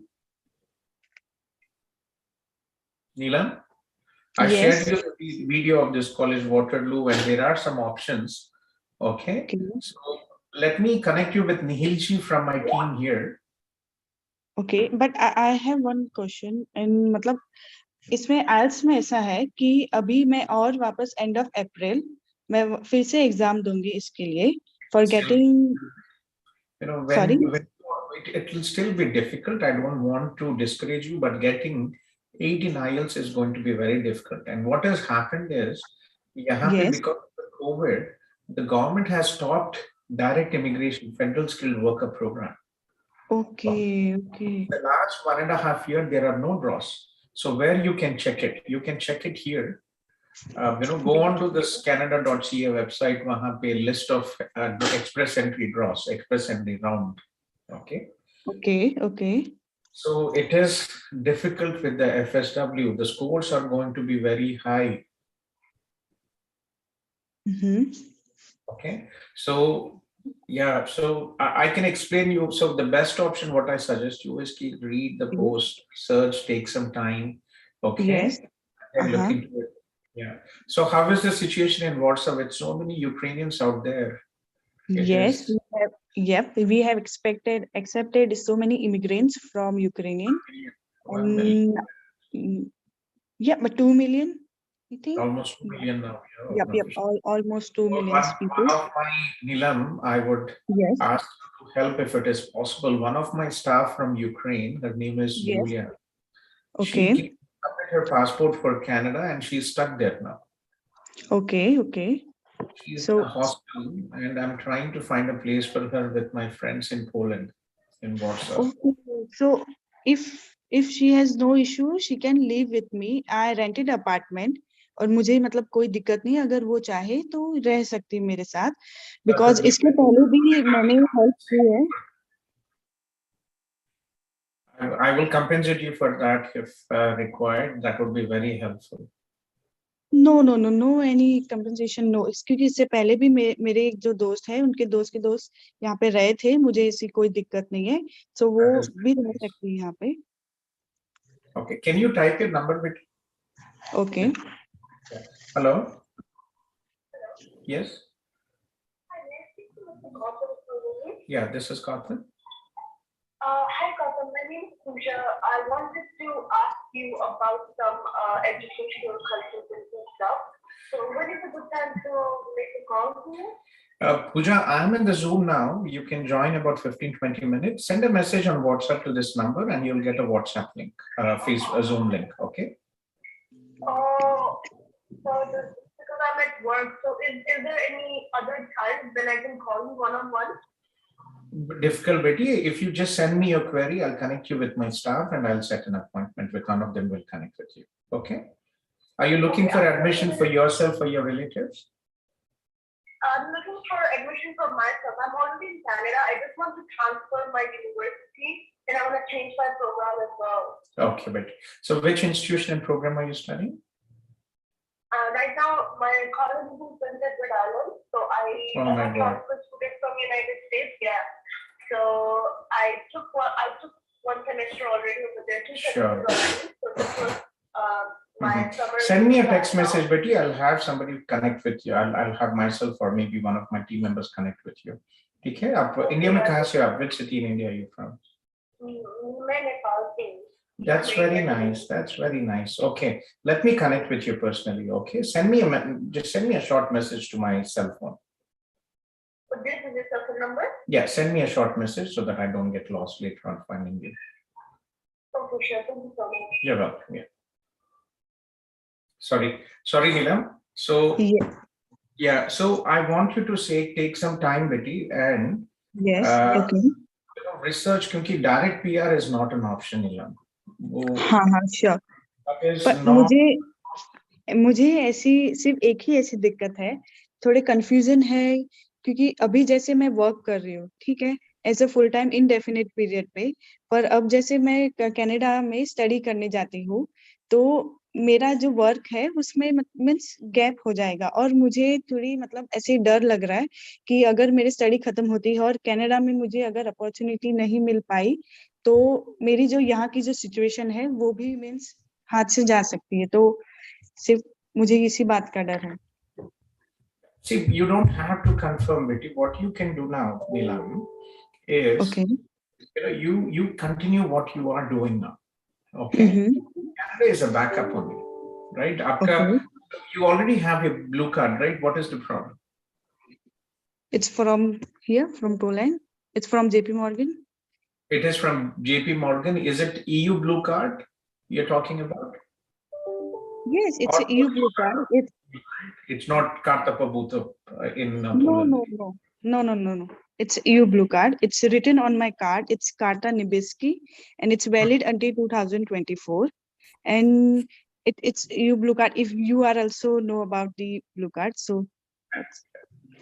Neelam, I shared you the video of this college Waterloo, and there are some options. Okay. So let me connect you with Nihilji from my team here. Okay, but I have one question. And मतलब इसमें IELTS में ऐसा है कि अभी मैं और वापस end of April मैं फिर से एग्जाम दूंगी इसके लिए for getting. You know, Sorry? it will still be difficult. I don't want to discourage you, but getting 8 in IELTS is going to be very difficult. And what has happened is, because of the COVID, the government has stopped direct immigration, federal skilled worker program. Okay. The last 1.5 years, there are no draws. So where you can check it here. Go on to this Canada.ca website, wahan pe list of express entry draws, express entry round. Okay. So it is difficult with the FSW. The scores are going to be very high. Okay. So yeah, so I can explain you. So the best option, what I suggest you is to read the post, research, take some time. Okay. Yes. And look into it. Yeah. So how is the situation in Warsaw with so many Ukrainians out there? Yes, we have accepted so many immigrants from Ukrainian. 1 million. But 2 million, I think. Almost 2 million now. Almost 2 million people. One of my, Neelam, I would ask you to help if it is possible. One of my staff from Ukraine, her name is Julia. Okay. She submitted her passport for Canada and she's stuck there now. Okay. She's in a hospital, and I'm trying to find a place for her with my friends in Poland, in Warsaw. Okay. So if she has no issue, she can live with me. I rented apartment. और मुझे मतलब कोई दिक्कत नहीं, अगर वो चाहे तो रह सकती मेरे साथ, because इसके पहले भी मैंने हेल्प की है. I will compensate you for that if required. That would be very helpful. No any compensation, no. क्योंकि इससे पहले भी मेरे एक जो दोस्त है, उनके दोस्त के दोस्त यहाँ पे रहे थे, मुझे ऐसी कोई दिक्कत नहीं है, so वो भी रह सकती है यहाँ पे. Okay, can you type your number with? Okay. Hello. Yes. Yeah, this is Gautham. Hi Gautham, my name is Pooja. I wanted to ask you about some educational consultancy stuff. So when is a good time to make a call to you? Pooja, I'm in the Zoom now. You can join about 15-20 minutes. Send a message on WhatsApp to this number and you'll get a WhatsApp link, a Zoom link, okay? Because I'm at work, so is there any other time when I can call you one-on-one? Difficult, Betty. If you just send me your query, I'll connect you with my staff and I'll set an appointment with one of them. Will connect with you. Okay. Are you looking for admission for yourself or your relatives? I'm looking for admission for myself. I'm already in Canada. I just want to transfer my university and I want to change my program as well. Okay, Betty. So which institution and program are you studying? Right now, my college is in Prince Edward Island. So I transferred students from United States. Yeah. So I took one semester already over there. 2 semesters already. So this was my summer. Send me a text message, Betty. I'll have somebody connect with you. I'll have myself or maybe one of my team members connect with you. Okay. India mein kahan se aap? Which city in India are you from? That's very nice. That's very nice. Okay. Let me connect with you personally. Okay. Just send me a short message to my cell phone. This is your cell phone number? Yeah, send me a short message so that I don't get lost later on finding you. Okay, sure. Thank you so much. You're welcome. Yeah. Sorry, Neelam. So Yeah, so I want you to say, take some time, Betty, and Yes, okay. research, क्योंकि direct PR is not an option, Ilan. हाँ हाँ sure, पर मुझे ऐसी सिर्फ एक ही ऐसी दिक्कत है, थोड़े कंफ्यूजन है, क्योंकि अभी जैसे मैं वर्क कर रही हूँ, ठीक है, as a full time indefinite period पे, पर अब जैसे मैं कनाडा में स्टडी करने जाती हूँ, तो मेरा जो वर्क है उसमें मीन्स गैप हो जाएगा, और मुझे थोड़ी मतलब ऐसे डर लग रहा है कि अगर मेरी स्टडी खत्म होती है और कनाडा में मुझे अगर अपॉर्चुनिटी नहीं मिल पाई, तो मेरी जो यहाँ की जो सिचुएशन है वो भी मीन्स हाथ से जा सकती है, तो सिर्फ मुझे इसी बात का डर है। See, you don't have to confirm, Betty. What you can do now, Neelam, is you continue what you are doing now. Okay, Canada is a backup only, right? You already have a blue card, right? What is the problem? It's from here, from Poland. It's from JP Morgan. It is from JP Morgan. Is it EU blue card you're talking about? Yes, it's an EU blue card. It's not Karta Pabuto in No. Poland. No. It's EU blue card. It's written on my card. It's Karta Nibiski, and it's valid until 2024. And it's EU blue card. If you are also know about the blue card, so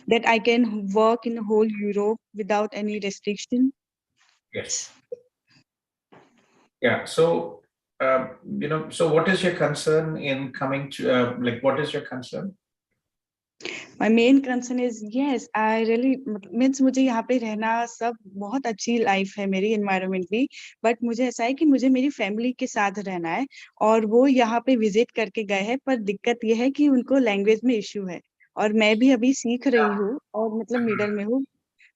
that I can work in the whole Europe without any restriction. Yes. Yeah. So, so what is your concern in coming to, what is your concern? My main concern is, yes, I really means मुझे यहाँ पे रहना सब बहुत अच्छी life है मेरी, environment भी, बट मुझे ऐसा है कि मुझे मेरी फैमिली के साथ रहना है, और वो यहाँ पे विजिट करके गए हैं, पर दिक्कत ये है कि उनको लैंग्वेज में इश्यू है, और मैं भी अभी सीख रही हूँ, और मतलब मिडल में हूँ,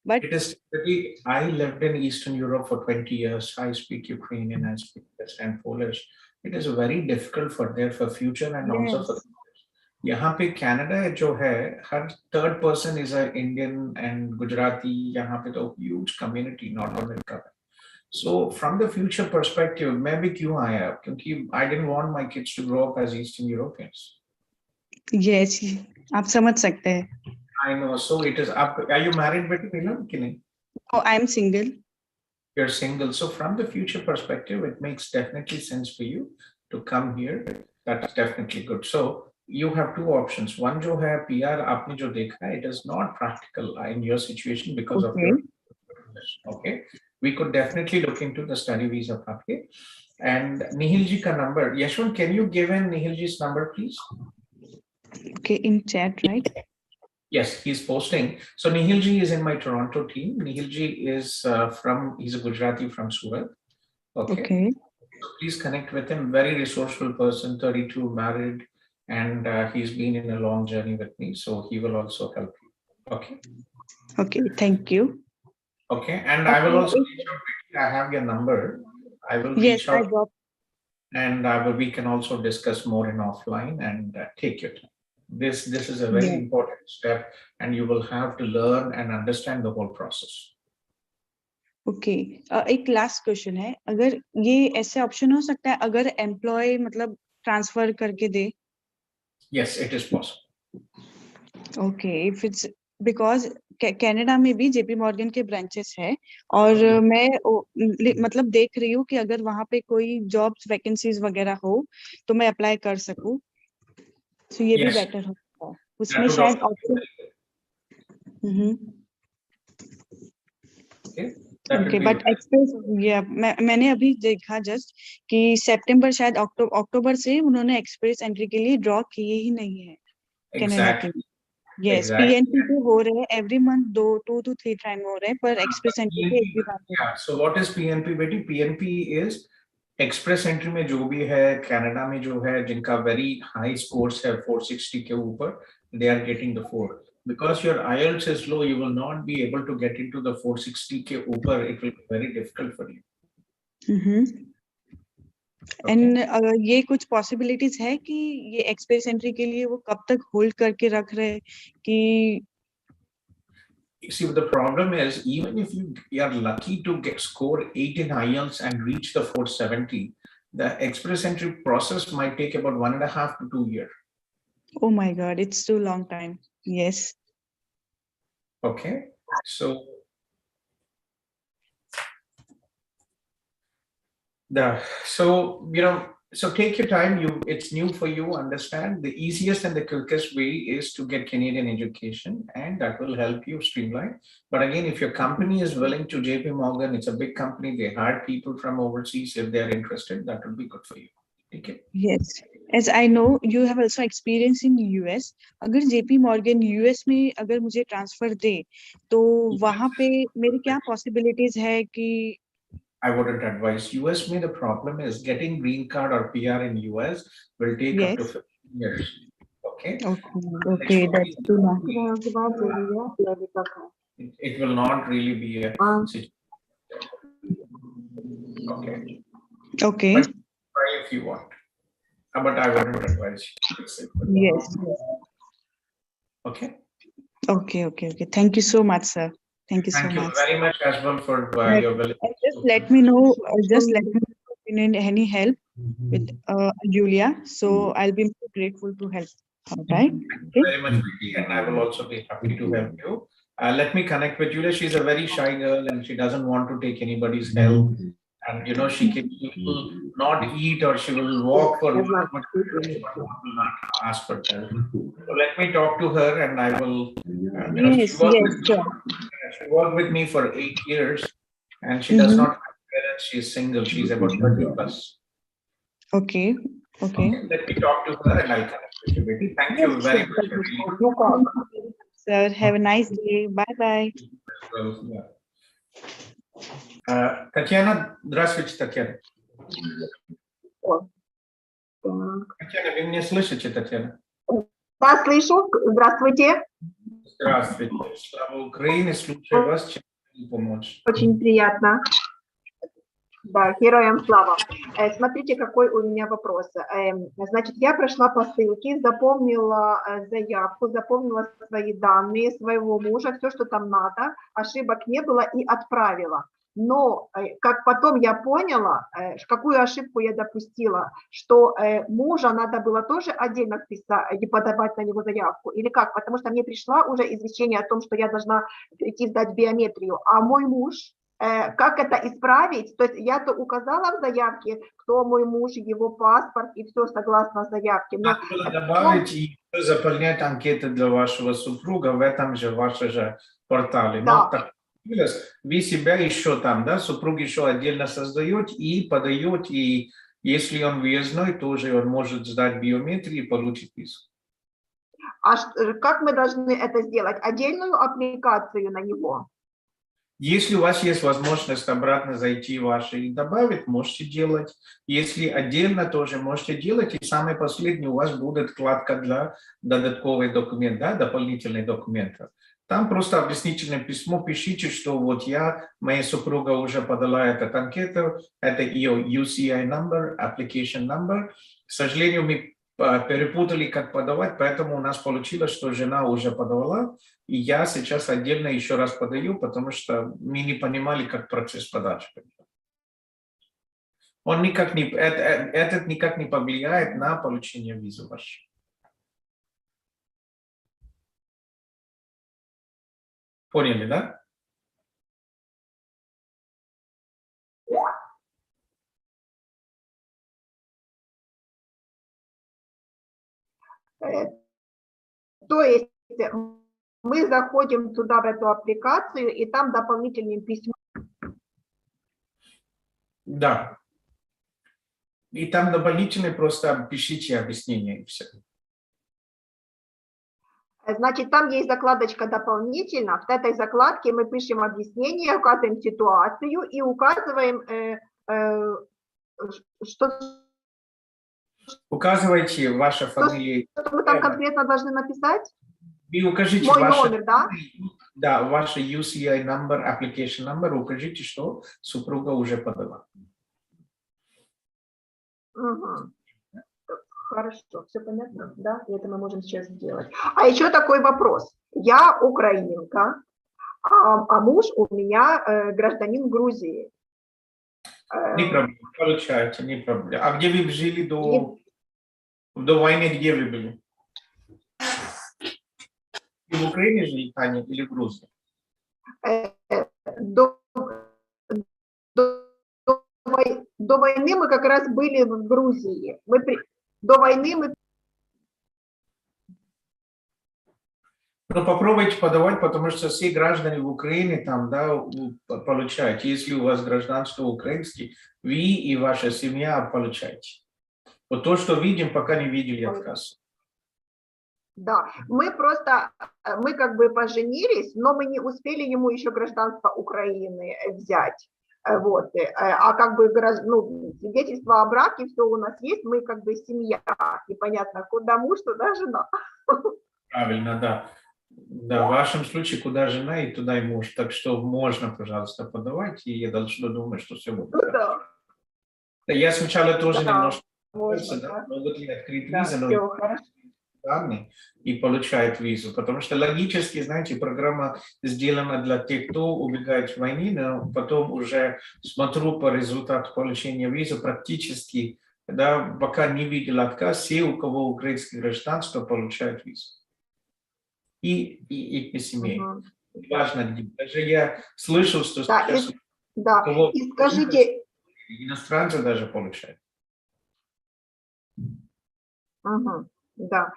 but it is really, I lived in Eastern Europe for 20 years. I speak Ukrainian, I speak Dutch and Polish. It is very difficult for their future and also for यहाँ पे कनाडा जो है, हर third person is a Indian and Gujarati. यहाँ पे तो huge community North America है. So from the future perspective, मैं भी क्यों आया, क्योंकि I didn't want my kids to grow up as Eastern Europeans. Yes, आप समझ सकते हैं. I know. So it is up. Are you married, Betty? Oh, I'm single. You're single. So from the future perspective, it makes definitely sense for you to come here. That's definitely good. So you have two options. One जो है PR आपने जो देखा है, it is not practical in your situation because of your. Okay. We could definitely look into the study visa pathway. And Nihil ji ka number. Yashwant, can you give in Nihil ji's number, please? Okay, in chat, right? Yes, he's posting. So Nihil ji is in my Toronto team. Nihil ji is he's a Gujarati from Surat. Okay. So please connect with him. Very resourceful person, 32, married, and he's been in a long journey with me. So he will also help you. Okay. Okay, thank you. Okay, and I will also reach out. I have your number. I will reach out. I got. And we can also discuss more in offline and take your time. This is a very important step, and you will have to learn and understand the whole process. Okay, एक last question है, अगर ये ऐसे option हो सकता है अगर employ मतलब ट्रांसफर करके दे? Yes, it is possible. Okay, if it's because Canada में भी जेपी मॉर्गन के ब्रांचेस है, और मैं मतलब देख रही हूँ कि अगर वहाँ पे कोई जॉब्स वैकेंसीज वगैरह हो तो मैं अप्लाई कर सकूँ, तो ये भी बेटर होता है उसमें शायद ऑप्शन. ओके, बट एक्सप्रेस मैंने अभी देखा जस्ट कि सितंबर शायद अक्टूबर से उन्होंने एक्सप्रेस एंट्री के लिए ड्रॉ किए ही नहीं है कनाडा के. Yes, PNP पे हो रहे हैं every month 2 to 3 टाइम हो रहे हैं, पर एक्सप्रेस एंट्री पे एक भी बार नहीं. Yeah, so what is PNP, बेटी? PNP is एक्सप्रेस एंट्री में जो भी है कनाडा में जो है जिनका वेरी हाई स्कोर्स है 460 के ऊपर, they are getting the 4. Because your IELTS is low, you will not be able to get into the 460 के ऊपर. It will be very difficult for you. And ये कुछ पॉसिबिलिटीज है कि ये एक्सप्रेस एंट्री के लिए वो कब तक होल्ड करके रख रहे कि? See, the problem is, even if you are lucky to score 8 in IELTS and reach the 470, the express entry process might take about 1.5 to 2 years. Oh my God, it's too long time. Yes. Okay, so so take your time. It's new for you. Understand the easiest and the quickest way is to get Canadian education, and that will help you streamline. But again, if your company is willing to, JP Morgan, it's a big company. They hire people from overseas. If they're interested, that would be good for you. Okay. Yes. As I know, you have also experience in US. अगर JP Morgan US में अगर मुझे transfer दे तो वहाँ पे मेरी क्या possibilities है कि I wouldn't advise. US may the problem is getting green card or PR in US will take up to 15 years. Okay. Okay, that's too much. It will not really be a situation. Okay. Okay. But try if you want. But I wouldn't advise you. Yes. Okay. Okay. Thank you so much, sir. Thank you so much. Thank you very much as well for your willingness. Just let me know. Just let me know if you need any help with Julia. So I'll be grateful to help. All right. Okay. Very much, Vicky, and I will also be happy to help you. Let me connect with Julia. She's a very shy girl and she doesn't want to take anybody's help. And she will not eat or she will walk for but will not ask for help. So let me talk to her and I will. She worked with me for 8 years and she does not have parents. She's single. She's about 30 plus. Okay. Let me talk to her and I'll connect with you, Betty. Thank you very much. Sir, have a nice day. Bye-bye. Татьяна, здравствуйте, Татьяна. Татьяна, вы меня слышите, Татьяна? Да, слышу. Здравствуйте. Здравствуйте. Слава Украине, слушаю вас, чем могу помочь. Очень приятно. Да, героям слава. Смотрите, какой у меня вопрос. Значит, я прошла по ссылке, запомнила заявку, запомнила свои данные, своего мужа, все, что там надо, ошибок не было и отправила. Но как потом я поняла, какую ошибку я допустила, что мужа надо было тоже отдельно вписать и подавать на него заявку, или как? Потому что мне пришло уже извещение о том, что я должна прийти сдать биометрию, а мой муж, как это исправить? То есть я-то указала в заявке, кто мой муж, его паспорт и все согласно заявке. Но надо было добавить и заполнять анкеты для вашего супруга в этом же вашем же портале. Да. Вы себя еще там, да, супруг еще отдельно создает и подает, и если он въездной, тоже он может сдать биометрию и получить визу. А как мы должны это сделать? Отдельную аппликацию на него? Если у вас есть возможность обратно зайти в ваши и добавить, можете делать. Если отдельно, тоже можете делать. И самое последнее, у вас будет вкладка для додатковых документов, да, дополнительных документов. Там просто объяснительное письмо пишите, что вот моя супруга уже подала эту анкету, это ее UCI number, application number. К сожалению, мы перепутали, как подавать, поэтому у нас получилось, что жена уже подавала, и я сейчас отдельно еще раз подаю, потому что мы не понимали, как процесс подачи. Этот никак не повлияет на получение визы вашей. Поняли, да? То есть мы заходим туда, в эту аппликацию, и там дополнительным письмом. Да. И там дополнительно просто пишите объяснение и все. Значит, там есть закладочка дополнительно. В этой закладке мы пишем объяснение, указываем ситуацию и указываем, что... Указывайте ваша фамилия. Что мы там конкретно должны написать? И укажите мой номер, да? Да, ваш UCI number, application number, укажите, что супруга уже подала. Угу. Хорошо, все понятно, да? И это мы можем сейчас сделать. А еще такой вопрос. Я украинка, а муж у меня гражданин Грузии. Не проблема, получается, не проблема. А где вы жили до войны, где вы были? В Украине жили, Таня, или в Грузии? До войны мы как раз были в Грузии. До войны мы... Ну, попробуйте подавать, потому что все граждане в Украине там, да, получают. Если у вас гражданство украинское, вы и ваша семья получаете. Вот то, что видим, пока не видели отказ. Да, мы как бы поженились, но мы не успели ему еще гражданство Украины взять. Вот. А как бы свидетельство о браке, все у нас есть, мы как бы семья. Непонятно, куда муж, туда жена. Правильно, да. Да, в вашем случае куда жена и туда и муж. Так что можно, пожалуйста, подавать, и я должна думать, что все будет хорошо. Да. Да, я сначала тоже немножко можно, да, могут ли открыть да, визу, все хорошо. Данные и получает визу, потому что логически, знаете, программа сделана для тех, кто убегает в войне, но потом уже смотрю по результату получения визы практически, да, пока не видел отказ, все, у кого украинское гражданство, получают визу. И их семей. Важно, где. Даже я слышал, что сейчас у кого и скажите, иностранцы даже получают. Да.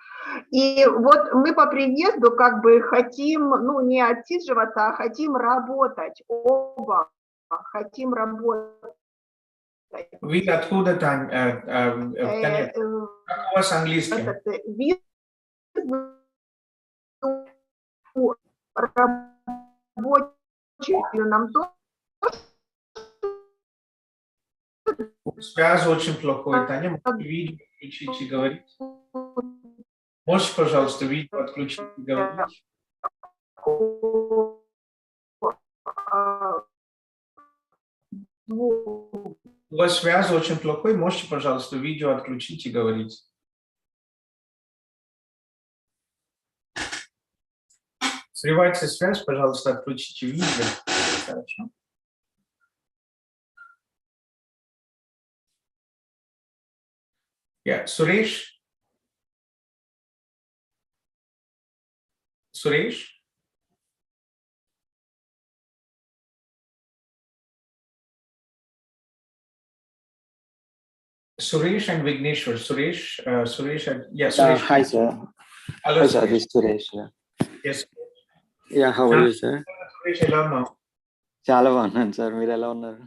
И вот мы по приезду как бы хотим, ну, не отсиживаться, а хотим работать. Оба хотим работать. Вы откуда, Таня? Как у вас английский? Рабочую нам тоже. Связь очень плохой, Таня. Можете видео включить и говорить? Можете, пожалуйста, видео отключить и говорить? У вас связь очень плохой. Можете, пожалуйста, видео отключить и говорить? Срывается связь, пожалуйста, отключите видео. Хорошо. Суреш? Суреш? Suresh and Vigneshwar. Suresh, Suresh. Hi, sir. Hello, Hi, sir. This is Suresh. Yes. Yeah, how are you, sir? Suresh, ఎలా ఉన్నావు? చాలా బాగున్నాను, sir. మీరు ఎలా ఉన్నారు?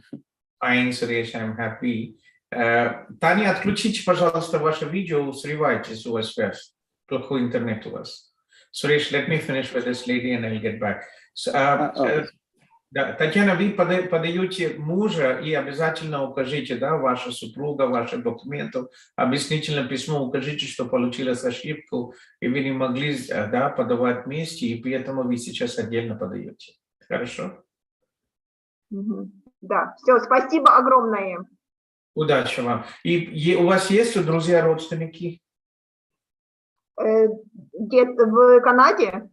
Fine, Suresh, I'm happy. Таня, отключите, пожалуйста, ваше видео, срывайтесь, у вас связь. Плохой интернет у вас. Suresh, let me finish with this lady and I'll get back. Да, Татьяна, вы подаете мужа и обязательно укажите, да, ваша супруга, ваши документы, объяснительное письмо укажите, что получилась ошибку, и вы не могли, да, подавать вместе, и поэтому вы сейчас отдельно подаете. Хорошо? Да, все, спасибо огромное. Удачи вам. И у вас есть друзья, родственники? Где в Канаде?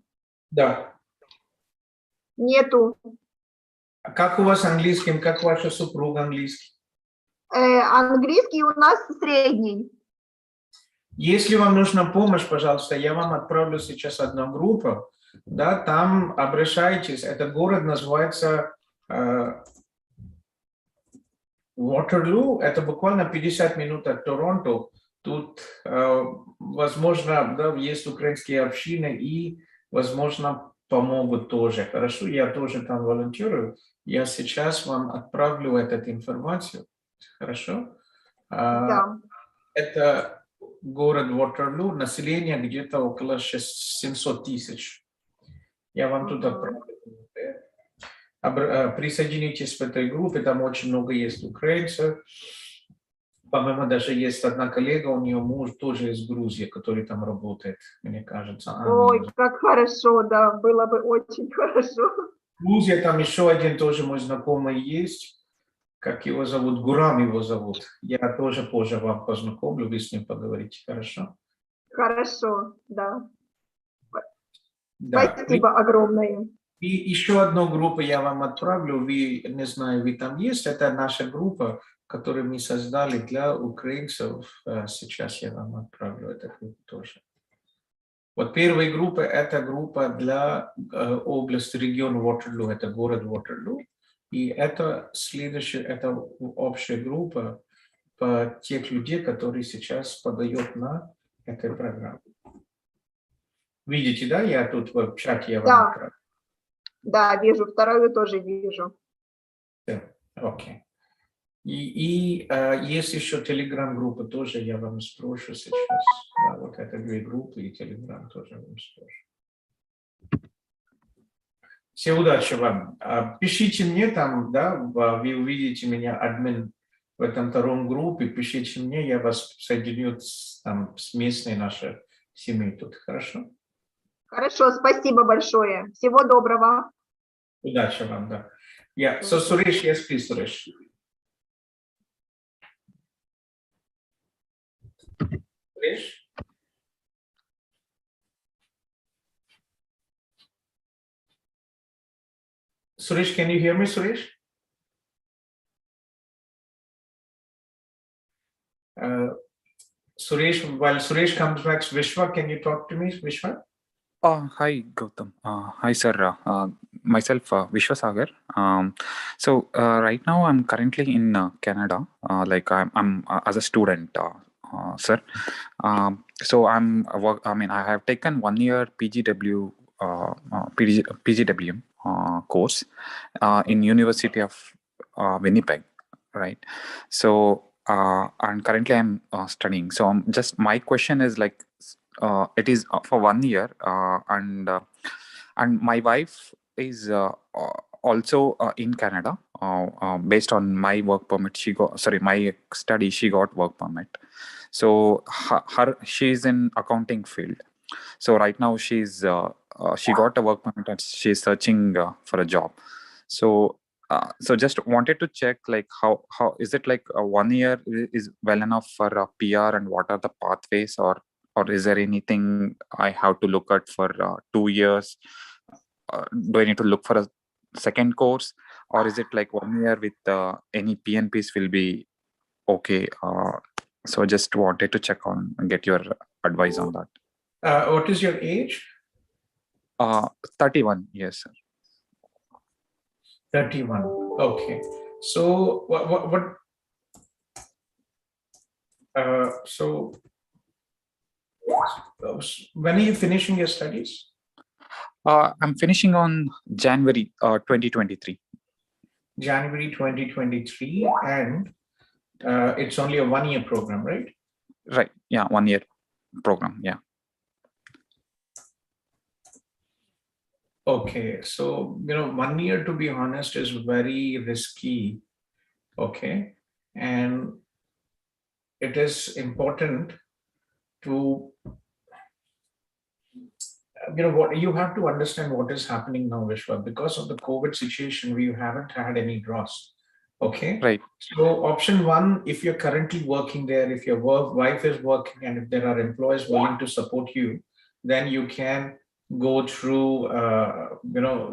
Да. Нету. Как у вас английский, как ваша супруга английский? Английский у нас средний. Если вам нужна помощь, пожалуйста, я вам отправлю сейчас одну группу, да, там обращайтесь. Этот город называется Waterloo, это буквально 50 минут от Торонто. Тут, возможно, да, есть украинские общины и, возможно, помогут тоже. Хорошо, я тоже там волонтерую. Я сейчас вам отправлю эту информацию. Хорошо? Да. Это город Waterloo, население где-то около 700 тысяч. Я вам тут отправлю. Присоединитесь в этой группе, там очень много есть украинцев. По-моему, даже есть одна коллега, у нее муж тоже из Грузии, который там работает, мне кажется. Ой, как хорошо, да, было бы очень хорошо. Грузия, там еще один тоже мой знакомый есть. Как его зовут? Гурам его зовут. Я тоже позже вам познакомлю, вы с ним поговорите, хорошо? Хорошо, да. Да. Спасибо огромное. И еще одну группу я вам отправлю, вы, не знаю, вы там есть, это наша группа, которую мы создали для украинцев. Сейчас я вам отправлю эту группу тоже. Вот первая группа — это группа для области, региона Waterloo, это город Waterloo. И это следующая, это общая группа по тех людей, которые сейчас подают на эту программу. Видите, да? Я тут в чате вам Да. отправил. Да, вижу, вторую тоже вижу. Окей. И есть еще телеграм-группа, тоже я вам спрошу сейчас. Да, вот это две группы, и телеграм тоже вам спрошу. Все удачи вам. Пишите мне там, да, вы увидите меня админ в этом втором группе, пишите мне, я вас соединю с местной нашей семьей тут, хорошо? Хорошо, спасибо большое. Всего доброго. Удачи вам, да. So Suresh, yes, please, Suresh. Suresh? Suresh, can you hear me, Suresh? Suresh, while Suresh comes back, Vishwa, can you talk to me, Vishwa? Hi, Gautam. Hi, sir. Myself, Vishwa Sagar. So right now I'm currently in Canada. Like I'm as a student, sir. So I have taken 1 year PGW, PGWM course in University of Winnipeg, right? So and currently I'm studying. So just my question is like, it is for 1 year, and my wife is also in Canada. Based on my work permit, my study, she got work permit. So she's in accounting field. So right now she got a work permit and she's searching for a job. So just wanted to check, like how is it, like 1 year is well enough for a PR, and what are the pathways, or is there anything I have to look at for 2 years? Do I need to look for a second course, or is it like 1 year with any PNPs will be okay? So just wanted to check on and get your advice on that. What is your age? 31 years, sir. 31. Okay. So so when are you finishing your studies? I'm finishing on January 2023. January 2023, and it's only a 1 year program, right? Right. Yeah, 1 year program. Yeah. Okay, so 1 year, to be honest, is very risky. Okay, and it is important to what you have to understand what is happening now, Vishwa. Because of the COVID situation, we haven't had any draws. Okay, right. So option one, if you're currently working there, if your wife is working, and if there are employees willing to support you, then you can go through,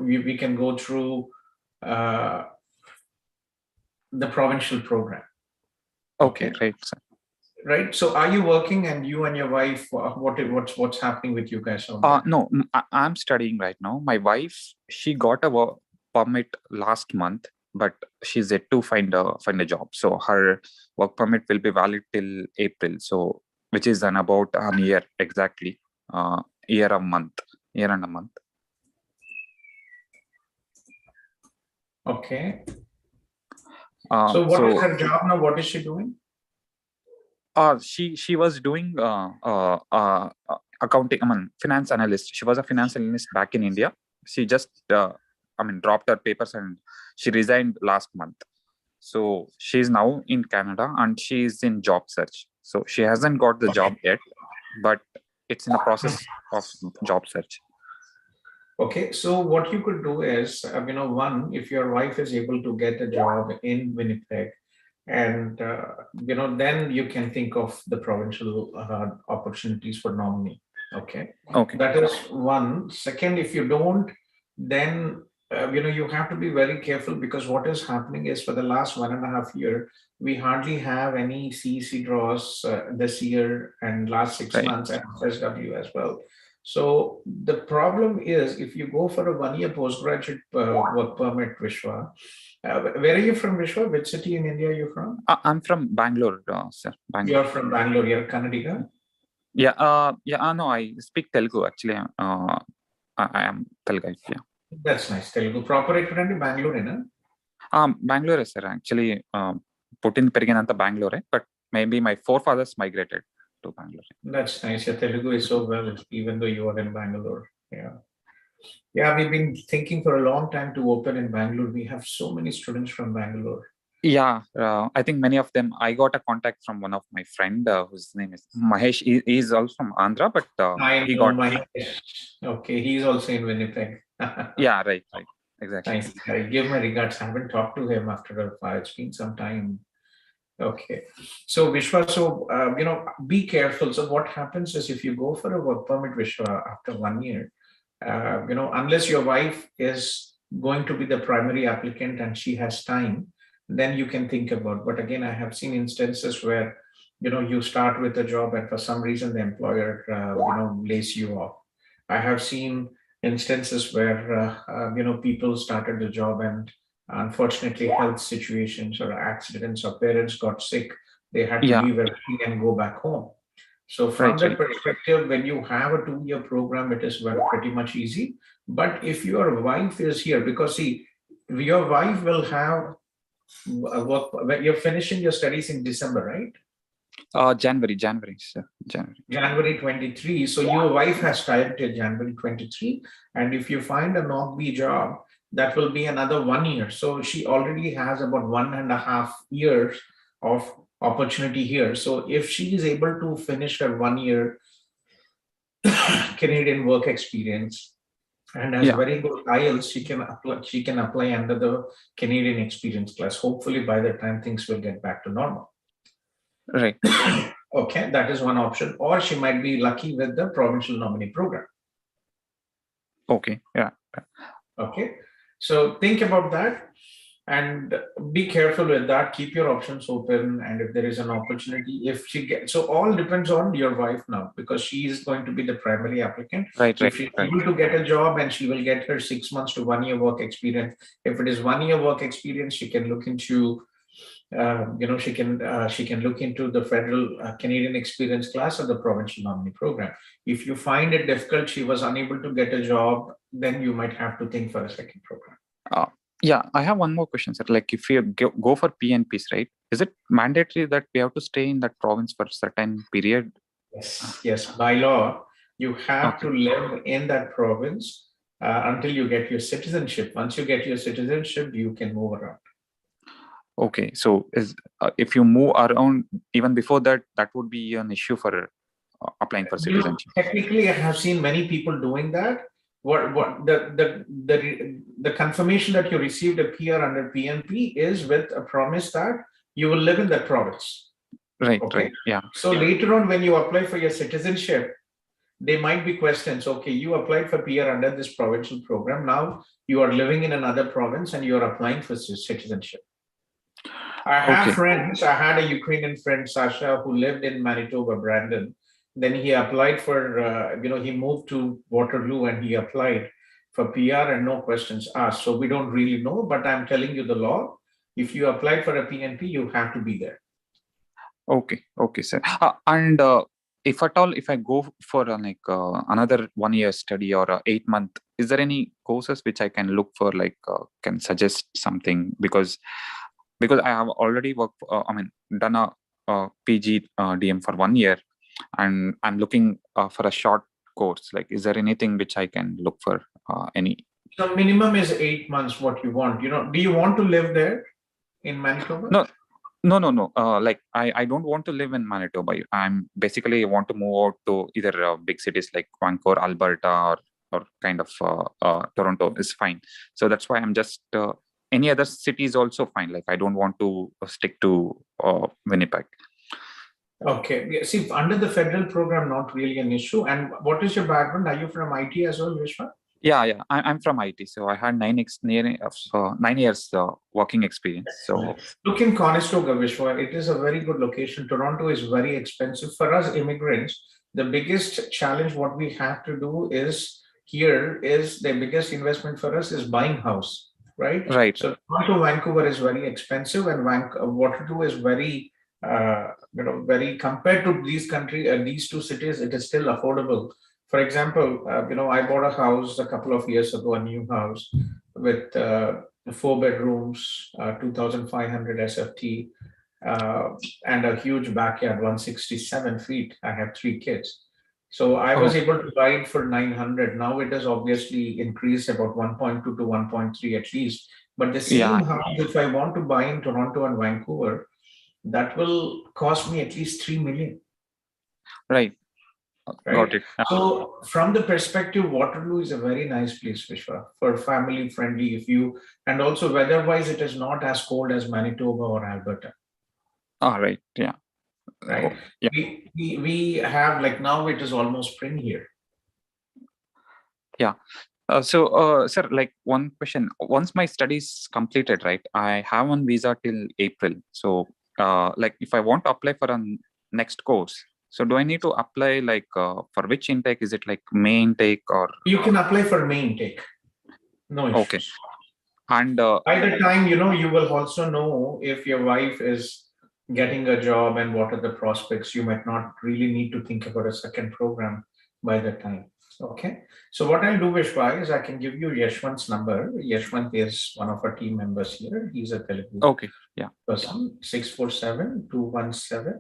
we can go through the provincial program. Okay, right. Right. So are you working, and you and your wife, what's happening with you guys? No, I'm studying right now. My wife, she got a work permit last month, but she's yet to find a job. So her work permit will be valid till April. So which is in about a year exactly, year and a month. Okay. So what is her job now? What is she doing? She was doing accounting, finance analyst. She was a finance analyst back in India. She just dropped her papers and she resigned last month. So she's now in Canada and she's in job search. So she hasn't got the job yet, but it's in the process of job search. Okay, so what you could do is, one, if your wife is able to get a job in Winnipeg, and then you can think of the provincial opportunities for nominee. Okay, that is one. Second, if you don't, then you have to be very careful, because what is happening is, for the last 1.5 years, we hardly have any CEC draws this year and last 6 months, and SW as well. So the problem is, if you go for a 1-year postgraduate work permit, Vishwa, where are you from, Vishwa? Which city in India are you from? I'm from Bangalore, sir. Bangalore. You're from Bangalore. You're Kannadiga? Yeah. No, I speak Telugu actually. I am Telugu. Yeah. That's nice. Telugu. Proper equity Bangalore, na? Bangalore, sir. Actually, Putin Perigananta Bangalore, but maybe my forefathers migrated to Bangalore. That's nice. Your Telugu is so well, even though you are in Bangalore. Yeah. Yeah, we've been thinking for a long time to open in Bangalore. We have so many students from Bangalore. Yeah, I think many of them. I got a contact from one of my friend whose name is Mahesh. He is also from Andhra, but he got. Mahesh. Okay, he's also in Winnipeg. Yeah, right, exactly. Nice. I give my regards. I haven't talked to him after a while. It's been some time. Okay, so Vishwa, so be careful. So what happens is, if you go for a work permit, Vishwa, after 1 year, unless your wife is going to be the primary applicant and she has time, then you can think about. But again, I have seen instances where you start with a job and for some reason the employer lays you off. I have seen instances where people started the job and unfortunately health situations or accidents or parents got sick, they had to leave everything and go back home. So from that perspective, when you have a 2-year program, it is pretty much easy. But if your wife is here, because see, your wife will have work, you're finishing your studies in December, right? January, sir. January 23. So your wife has time till January 23. And if you find a NOC-B job, that will be another 1 year. So she already has about 1.5 years of opportunity here. So if she is able to finish her 1 year Canadian work experience and has very good IELTS, she can apply under the Canadian experience class. Hopefully by the time things will get back to normal. Right. Okay, that is one option. Or she might be lucky with the provincial nominee program. Okay, yeah. Okay, so think about that and be careful with that. Keep your options open, and if there is an opportunity, if she gets, so all depends on your wife now, because she is going to be the primary applicant. If she's able to get a job, and she will get her 6 months to 1 year work experience. If it is 1 year work experience, she can look into she can look into the federal Canadian experience class or the provincial nominee program. If you find it difficult, she was unable to get a job, then you might have to think for a second program. Yeah, I have one more question, sir. Like, if you go for PNPs, right? Is it mandatory that we have to stay in that province for a certain period? Yes. By law, you have to live in that province until you get your citizenship. Once you get your citizenship, you can move around. Okay, so if you move around even before that, that would be an issue for applying for citizenship. Technically, I have seen many people doing that. What the confirmation that you received a PR under PNP is with a promise that you will live in that province. Right. Yeah. So later on, when you apply for your citizenship, there might be questions. Okay, you applied for PR under this provincial program. Now you are living in another province and you are applying for citizenship. I have friends. I had a Ukrainian friend, Sasha, who lived in Manitoba, Brandon. Then he applied for, he moved to Waterloo and he applied for PR and no questions asked. So we don't really know, but I'm telling you the law. If you apply for a PNP, you have to be there. Okay, sir. And if at all, if I go for another 1 year study or 8 month, is there any courses which I can look for, can suggest something? Because I have already worked, done a PG DM for 1 year, and I'm looking for a short course. Like, is there anything which I can look for? So minimum is 8 months. What you want? Do you want to live there in Manitoba? No. I don't want to live in Manitoba. I'm basically want to move out to either big cities like Vancouver, Alberta, or kind of Toronto is fine. So that's why I'm just any other city is also fine. Like, I don't want to stick to Winnipeg. Okay. See, under the federal program, not really an issue. And what is your background? Are you from IT as well, Vishwa? Yeah. I'm from IT, so I had 9 years working experience. So look in Conestoga, Vishwa. It is a very good location. Toronto is very expensive for us immigrants. The biggest challenge what we have to do is here is the biggest investment for us is buying house, right? Right. So Toronto, Vancouver is very expensive, and Waterloo is very very compared to these two cities, it is still affordable. For example, I bought a house a couple of years ago, a new house with 4 bedrooms, 2,500 SFT, and a huge backyard, 167 feet. I have 3 kids. So I was able to buy it for 900. Now it has obviously increased about 1.2 to 1.3 at least. But the same house, if I want to buy in Toronto and Vancouver, that will cost me at least 3 million. Right. Got it. So from the perspective, Waterloo is a very nice place, Vishwa, for family friendly. And also weather-wise, it is not as cold as Manitoba or Alberta. Right. Yeah. Right. Yeah. We have, like, now it is almost spring here. Yeah. Sir, like, one question. Once my studies completed, right, I have one visa till April. So, like, if I want to apply for a next course, so do I need to apply like for which intake? Is it like May intake or? You can apply for May intake. No issues. Okay. And by the time, you will also know if your wife is getting a job and what are the prospects. You might not really need to think about a second program by the time. Okay. So what I'll do, Vishwa, is I can give you Yashwant's number. Yashwant is one of our team members here. He's a Telugu person. 647-217-5257.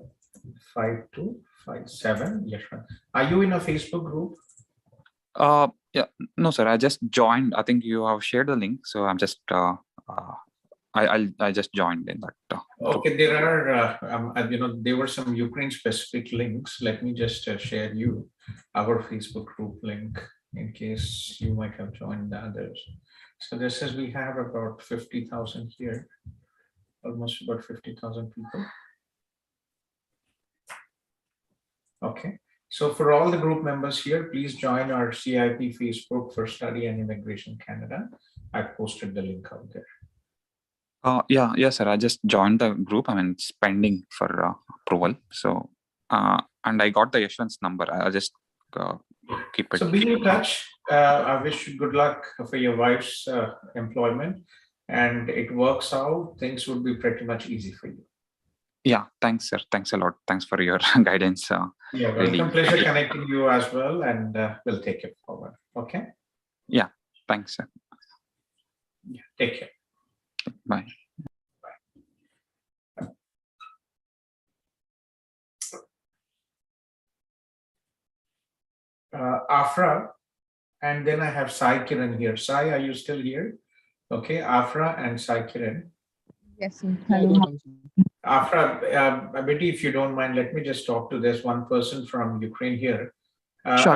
Yashwant. Are you in a Facebook group? Yeah, no, sir. I just joined. I think you have shared the link, so I'm just I just joined in that. Okay, there are there were some Ukraine specific links. Let me just share you our Facebook group link in case you might have joined the others. So this is, we have about 50,000 here, almost about 50,000 people. Okay. So for all the group members here, please join our CIP Facebook for Study and Immigration Canada. I posted the link out there. Yeah, sir. I just joined the group. I mean, it's pending for approval. So, and I got the Yashwant's number. I'll just keep it. So be in touch. I wish you good luck for your wife's employment, and it works out. Things would be pretty much easy for you. Yeah, thanks, sir. Thanks a lot. Thanks for your guidance. Yeah, welcome. Pleasure connecting you as well, and we'll take it forward. Okay. Yeah, thanks, sir. Yeah, take care. Bye. Afra, and then I have Sai Kiran here. Sai, are you still here? Okay, Afra and Sai Kiran. Yes, sir. Hello. Afra, Betty, if you don't mind, let me just talk to this one person from Ukraine here. Sure.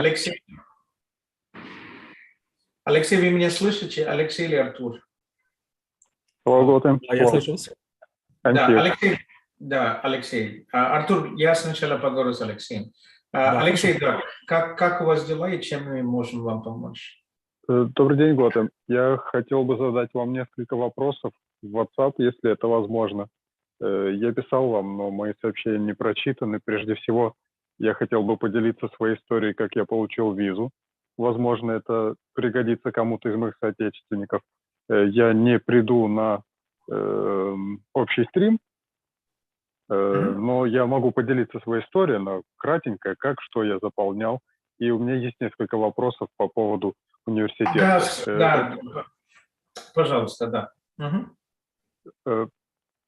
Alexei, вы меня слышите? Алексей или Артур? Hello, Gautam. Я слышу вас. Да, Алексей. Артур, я сначала поговорю с Алексеем. Алексей, да, как у вас дела и чем мы можем вам помочь? Добрый день, Gautam. Я хотел бы задать вам несколько вопросов в WhatsApp, если это возможно. Я писал вам, но мои сообщения не прочитаны. Прежде всего, я хотел бы поделиться своей историей, как я получил визу. Возможно, это пригодится кому-то из моих соотечественников. Я не приду на общий стрим, но я могу поделиться своей историей, но кратенько, как, что я заполнял. И у меня есть несколько вопросов по поводу университета. Да, пожалуйста, да.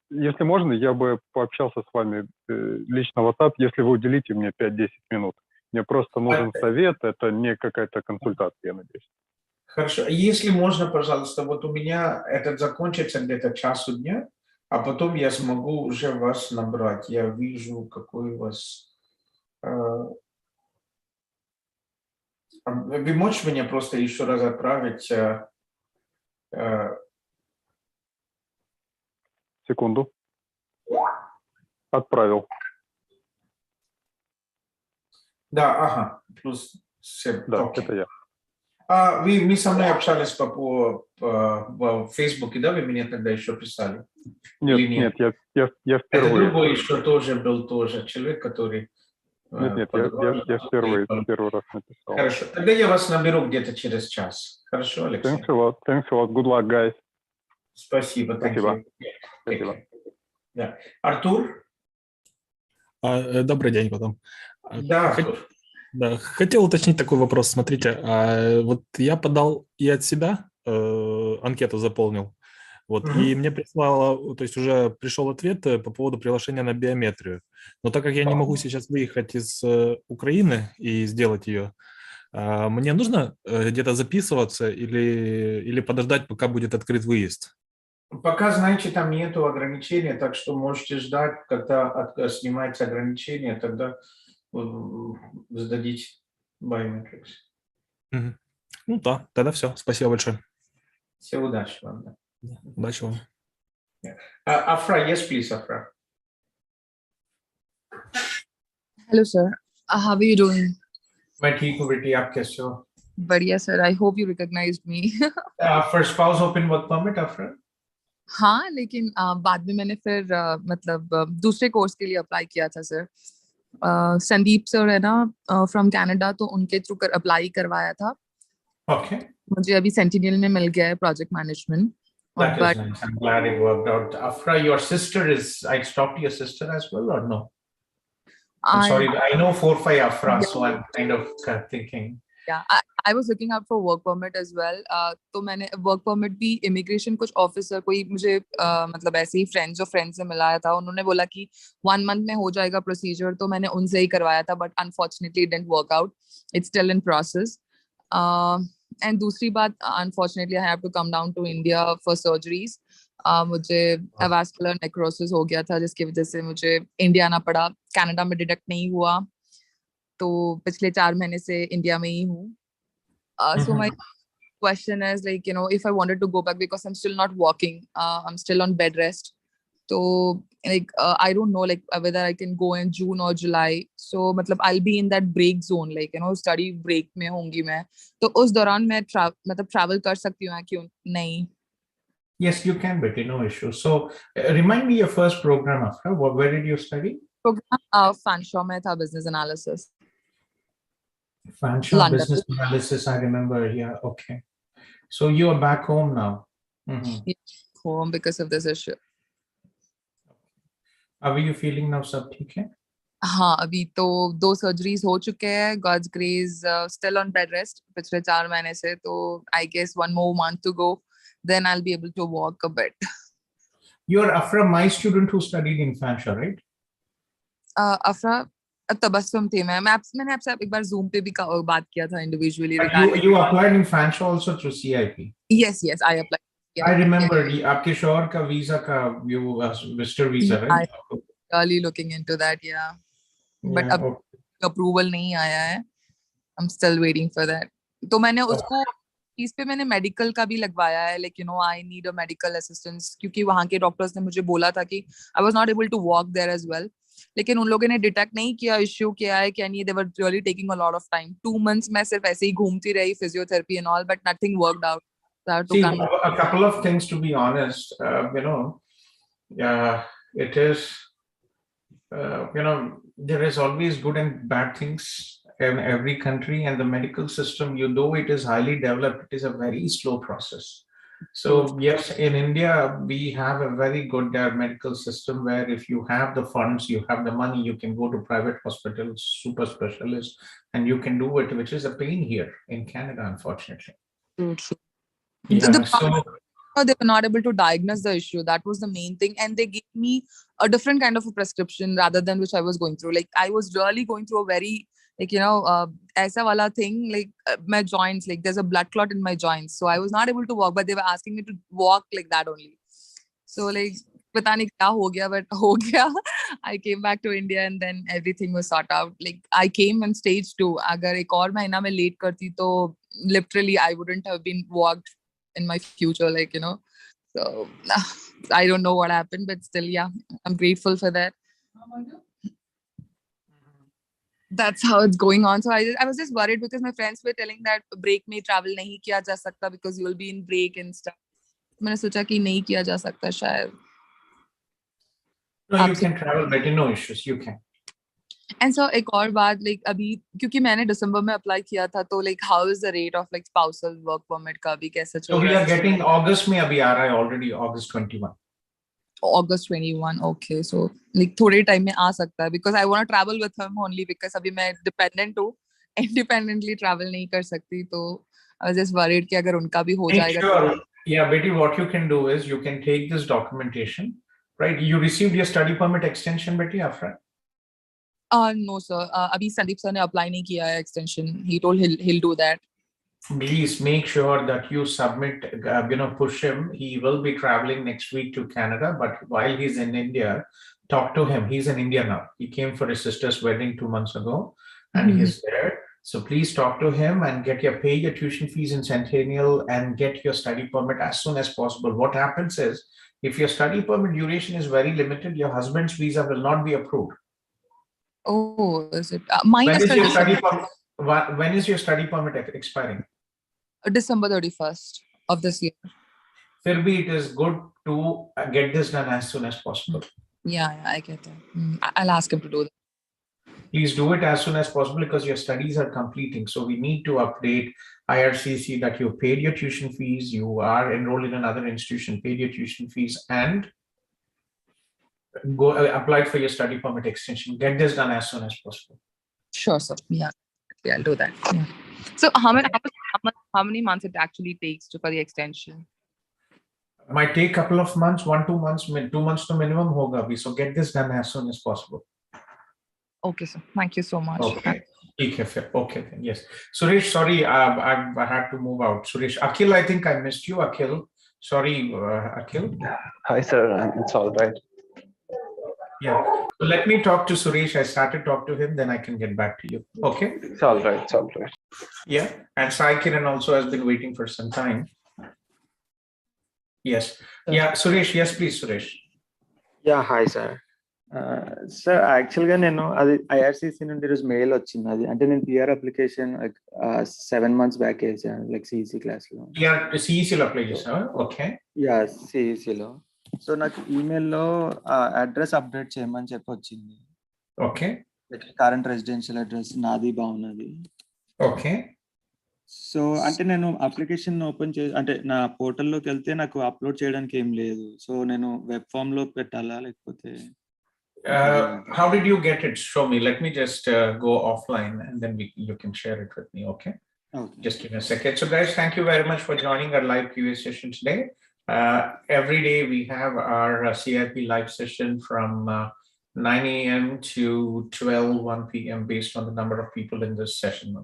Если можно, я бы пообщался с вами лично в WhatsApp, если вы уделите мне 5-10 минут. Мне просто нужен совет, это не какая-то консультация, я надеюсь. Хорошо. Если можно, пожалуйста, вот у меня этот закончится где-то часу дня, а потом я смогу уже вас набрать. Я вижу, какой у вас... Вы можете мне просто еще раз отправить... Секунду. Отправил. Да, ага. Плюс 7. Да, Окей. это я. Мы со мной общались по Фейсбуке, да, вы меня тогда еще писали? Нет, Или нет? я Это впервые. другой еще тоже был человек, который Нет, подавал. я первый раз написал. Хорошо, тогда я вас наберу где-то через час. Хорошо, Алексей? Thanks a lot. Good luck, guys. Спасибо, thank Спасибо. you. Спасибо. Да. Артур? Добрый день, потом. Да, Артур. Да, хотел уточнить такой вопрос. Смотрите, вот я подал и от себя анкету заполнил, вот, и мне прислало, то есть уже пришел ответ по поводу приглашения на биометрию. Но так как я не могу сейчас выехать из Украины и сделать ее, мне нужно где-то записываться или подождать, пока будет открыт выезд? Пока, знаете, там нету ограничения, так что можете ждать, когда снимается ограничение, тогда сдадите biometrics. Ну да, тогда все. Спасибо большое. Всего удачи вам. Да. Удачи вам. Afra, yes, please, Afra. Hello, sir. How are you doing? मैं ठीक हूँ बेटी, आप कैसे हो? बढ़िया, sir. I hope you recognized me. For spouse open work permit, Afra? हाँ, लेकिन बाद में मैंने फिर मतलब दूसरे कोर्स के लिए अप्लाई किया था, सर. संदीप सर है ना फ्रॉम कनाडा, तो उनके थ्रू अप्लाई करवाया था. Okay. मुझे अभी सेंटिनियल में मिल गया है project management. That is nice. I'm glad it worked out. Afra, your sister is, I talked to your sister as well or no? I'm sorry, I know 4-5 Afra, so I'm kind of thinking. Yeah, I was looking out for work permit as well. तो मैंने work permit भी immigration कुछ officer कोई मुझे मतलब ऐसे ही friends से मिलाया था. उन्होंने बोला कि 1 month में हो जाएगा procedure, तो मैंने उनसे ही करवाया था, but unfortunately it didn't work out. It's still in process. And दूसरी बात, unfortunately I have to come down to India for surgeries. मुझे avascular necrosis हो गया था, जिसकी वजह से मुझे इंडिया आना पड़ा. कनाडा में डिटेक्ट नहीं हुआ, तो पिछले 4 महीने से इंडिया में ही हूँ. So my question is, like, you know, if I wanted to go back, because I'm still not walking, I'm still on bed rest. So like I don't know like whether I can go in June or July. So मतलब I'll be in that break zone, like, you know, study break में होंगी मैं. तो उस दौरान मैं मतलब travel कर सकती हूँ क्यों नहीं? Yes, you can, but no issue. So remind me your first program, Afra. Where did you study? Program Fanshawe में था, business analysis. Fanshawe business analysis, I remember. Yeah, okay. So you are back home now. Home because of this issue. How are you feeling now? सब ठीक है? हाँ, अभी तो 2 surgeries हो चुके हैं. God's grace, still on bed rest पिछले 4 महीने से. तो I guess 1 more month to go, then I'll be able to walk a bit. You're Afra, my student who studied in Fanshawe, right? Afra, Tabassum थी मैंने आपसे एक बार Zoom पे भी बात किया था individually. You applied in Fanshawe also through CIP? Yes, I applied. I remember आपके शौहर का visa का visitor visa, right? I'm really looking into that, yeah. But अब approval नहीं आया है. I'm still waiting for that. तो मैंने उसको इस पे मैंने medical का भी लगवाया है, like, you know, I need a medical assistance, क्योंकि वहाँ के doctors ने मुझे बोला था कि I was not able to walk there as well. लेकिन उन लोगों ने डिटेक्ट नहीं किया इश्यू क्या है क्या नहीं. They were really taking a lot of time. 2 months मैं सिर्फ ऐसे ही घूमती रही, physiotherapy and all, but nothing worked out. See, a couple of things, to be honest, you know, it is, you know, there is always good and bad things in every country, and the medical system, you know, it is highly developed, it is a very slow process. So yes, in India, we have a very good medical system where if you have the funds, you have the money, you can go to private hospitals, super specialists, and you can do it, which is a pain here in Canada, unfortunately. Yeah, they were not able to diagnose the issue. That was the main thing. And they gave me a different kind of a prescription rather than which I was going through. Like, I was really going through a very, like, you know, aisa wala thing, like my joints, like there's a blood clot in my joints. So I was not able to walk, but they were asking me to walk like that only. So like, pata nahi kya ho gaya, but ho gaya. I came back to India and then everything was sorted out. Like, I came on stage 2. Agar ek aur mahina mein late karti, to literally I wouldn't have been walked in my future, like, you know. So I don't know what happened, but still, yeah, I'm grateful for that. that's how it's going on. So I was just worried because my friends were telling that break में travel नहीं किया जा सकता because you will be in break and stuff. मैंने सोचा कि नहीं किया जा सकता शायद. No, you can travel, but no issues. You can. And so एक और बात like अभी क्योंकि मैंने दिसंबर में apply किया था तो like how is the rate of like spousal work permit का अभी कैसा चल So we रहा are है? getting August में अभी आ रहा है already August 21. August 21. Okay, so like थोड़े time में आ सकता है because I want to travel with him only because अभी मैं dependent हूँ, independently travel नहीं कर सकती तो I was just worried कि अगर उनका भी हो Make जाएगा. sure, yeah, Betty, what you can do is you can take this documentation, right? You received your study permit extension, Betty, after? No sir, अभी संदीप sir ने apply नहीं किया है extension. He told he'll do that. Please make sure that you submit, push him. He will be traveling next week to Canada, but while he's in India, talk to him. He's in India now. He came for his sister's wedding 2 months ago and he's there. So please talk to him and pay your tuition fees in Centennial and get your study permit as soon as possible. What happens is, if your study permit duration is very limited, your husband's visa will not be approved. Oh, is it? Mine When is is till your study December. permit? When is your study permit expiring? December 31st of this year. फिर भी it is good to get this done as soon as possible. Yeah, I get that. I'll ask him to do that. Please do it as soon as possible because your studies are completing. So we need to update IRCC that you paid your tuition fees, you are enrolled in another institution, paid your tuition fees, and go applied for your study permit extension. Get this done as soon as possible. Sure, sir. Yeah, I'll do that. Yeah. So how many months it actually takes for the extension? Might take a couple of months, 2 months, 2 months to minimum hoga bhi. So get this done as soon as possible. Okay, sir. Thank you so much. Okay. Okay, then. Yes. Suresh, sorry, I had to move out. Suresh, Akhil, I think I missed you. Akhil, sorry, Akhil. Hi, sir. It's all right. Yeah. So let me talk to Suresh. I started talk to him, then I can get back to you. Okay. It's all right. It's all right. Yeah. And Sai Kiran also has been waiting for some time. Yes. Yeah. Suresh. Yes, please, Suresh. Yeah, hi, sir. Sir యాక్చువల్గా నేను అది IRCC నుండి ఈరోజు mail వచ్చింది. అది అంటే నేను PR application 7 months back వేసాను, లైక్ సిఈసి క్లాస్లో. సిఈసిలో అప్లై చేసావా? ఓకే. యా, సిఈసిలో. సో నాకు ఈమెయిల్లో అడ్రస్ అప్డేట్ చేయమని చెప్పి వచ్చింది. ఓకే. కరెంట్ రెసిడెన్షియల్ అడ్రస్ నాది బాగున్నది. ఓకే. సో అంటే నేను అప్లికేషన్ ఓపెన్ అంటే నా పోర్టల్లోకి వెళ్తే నాకు అప్లోడ్ చేయడానికి ఏం లేదు. సో నేను వెబ్ ఫామ్ లో పెట్టాలా లేకపోతే how did you get it? Show me. Let me just go offline and then you can share it with me. Okay. Just give me a second. So guys, thank you very much for joining our live QA session today. Every day we have our CIP live session from 9 a.m. to 1 p.m. based on the number of people in this session.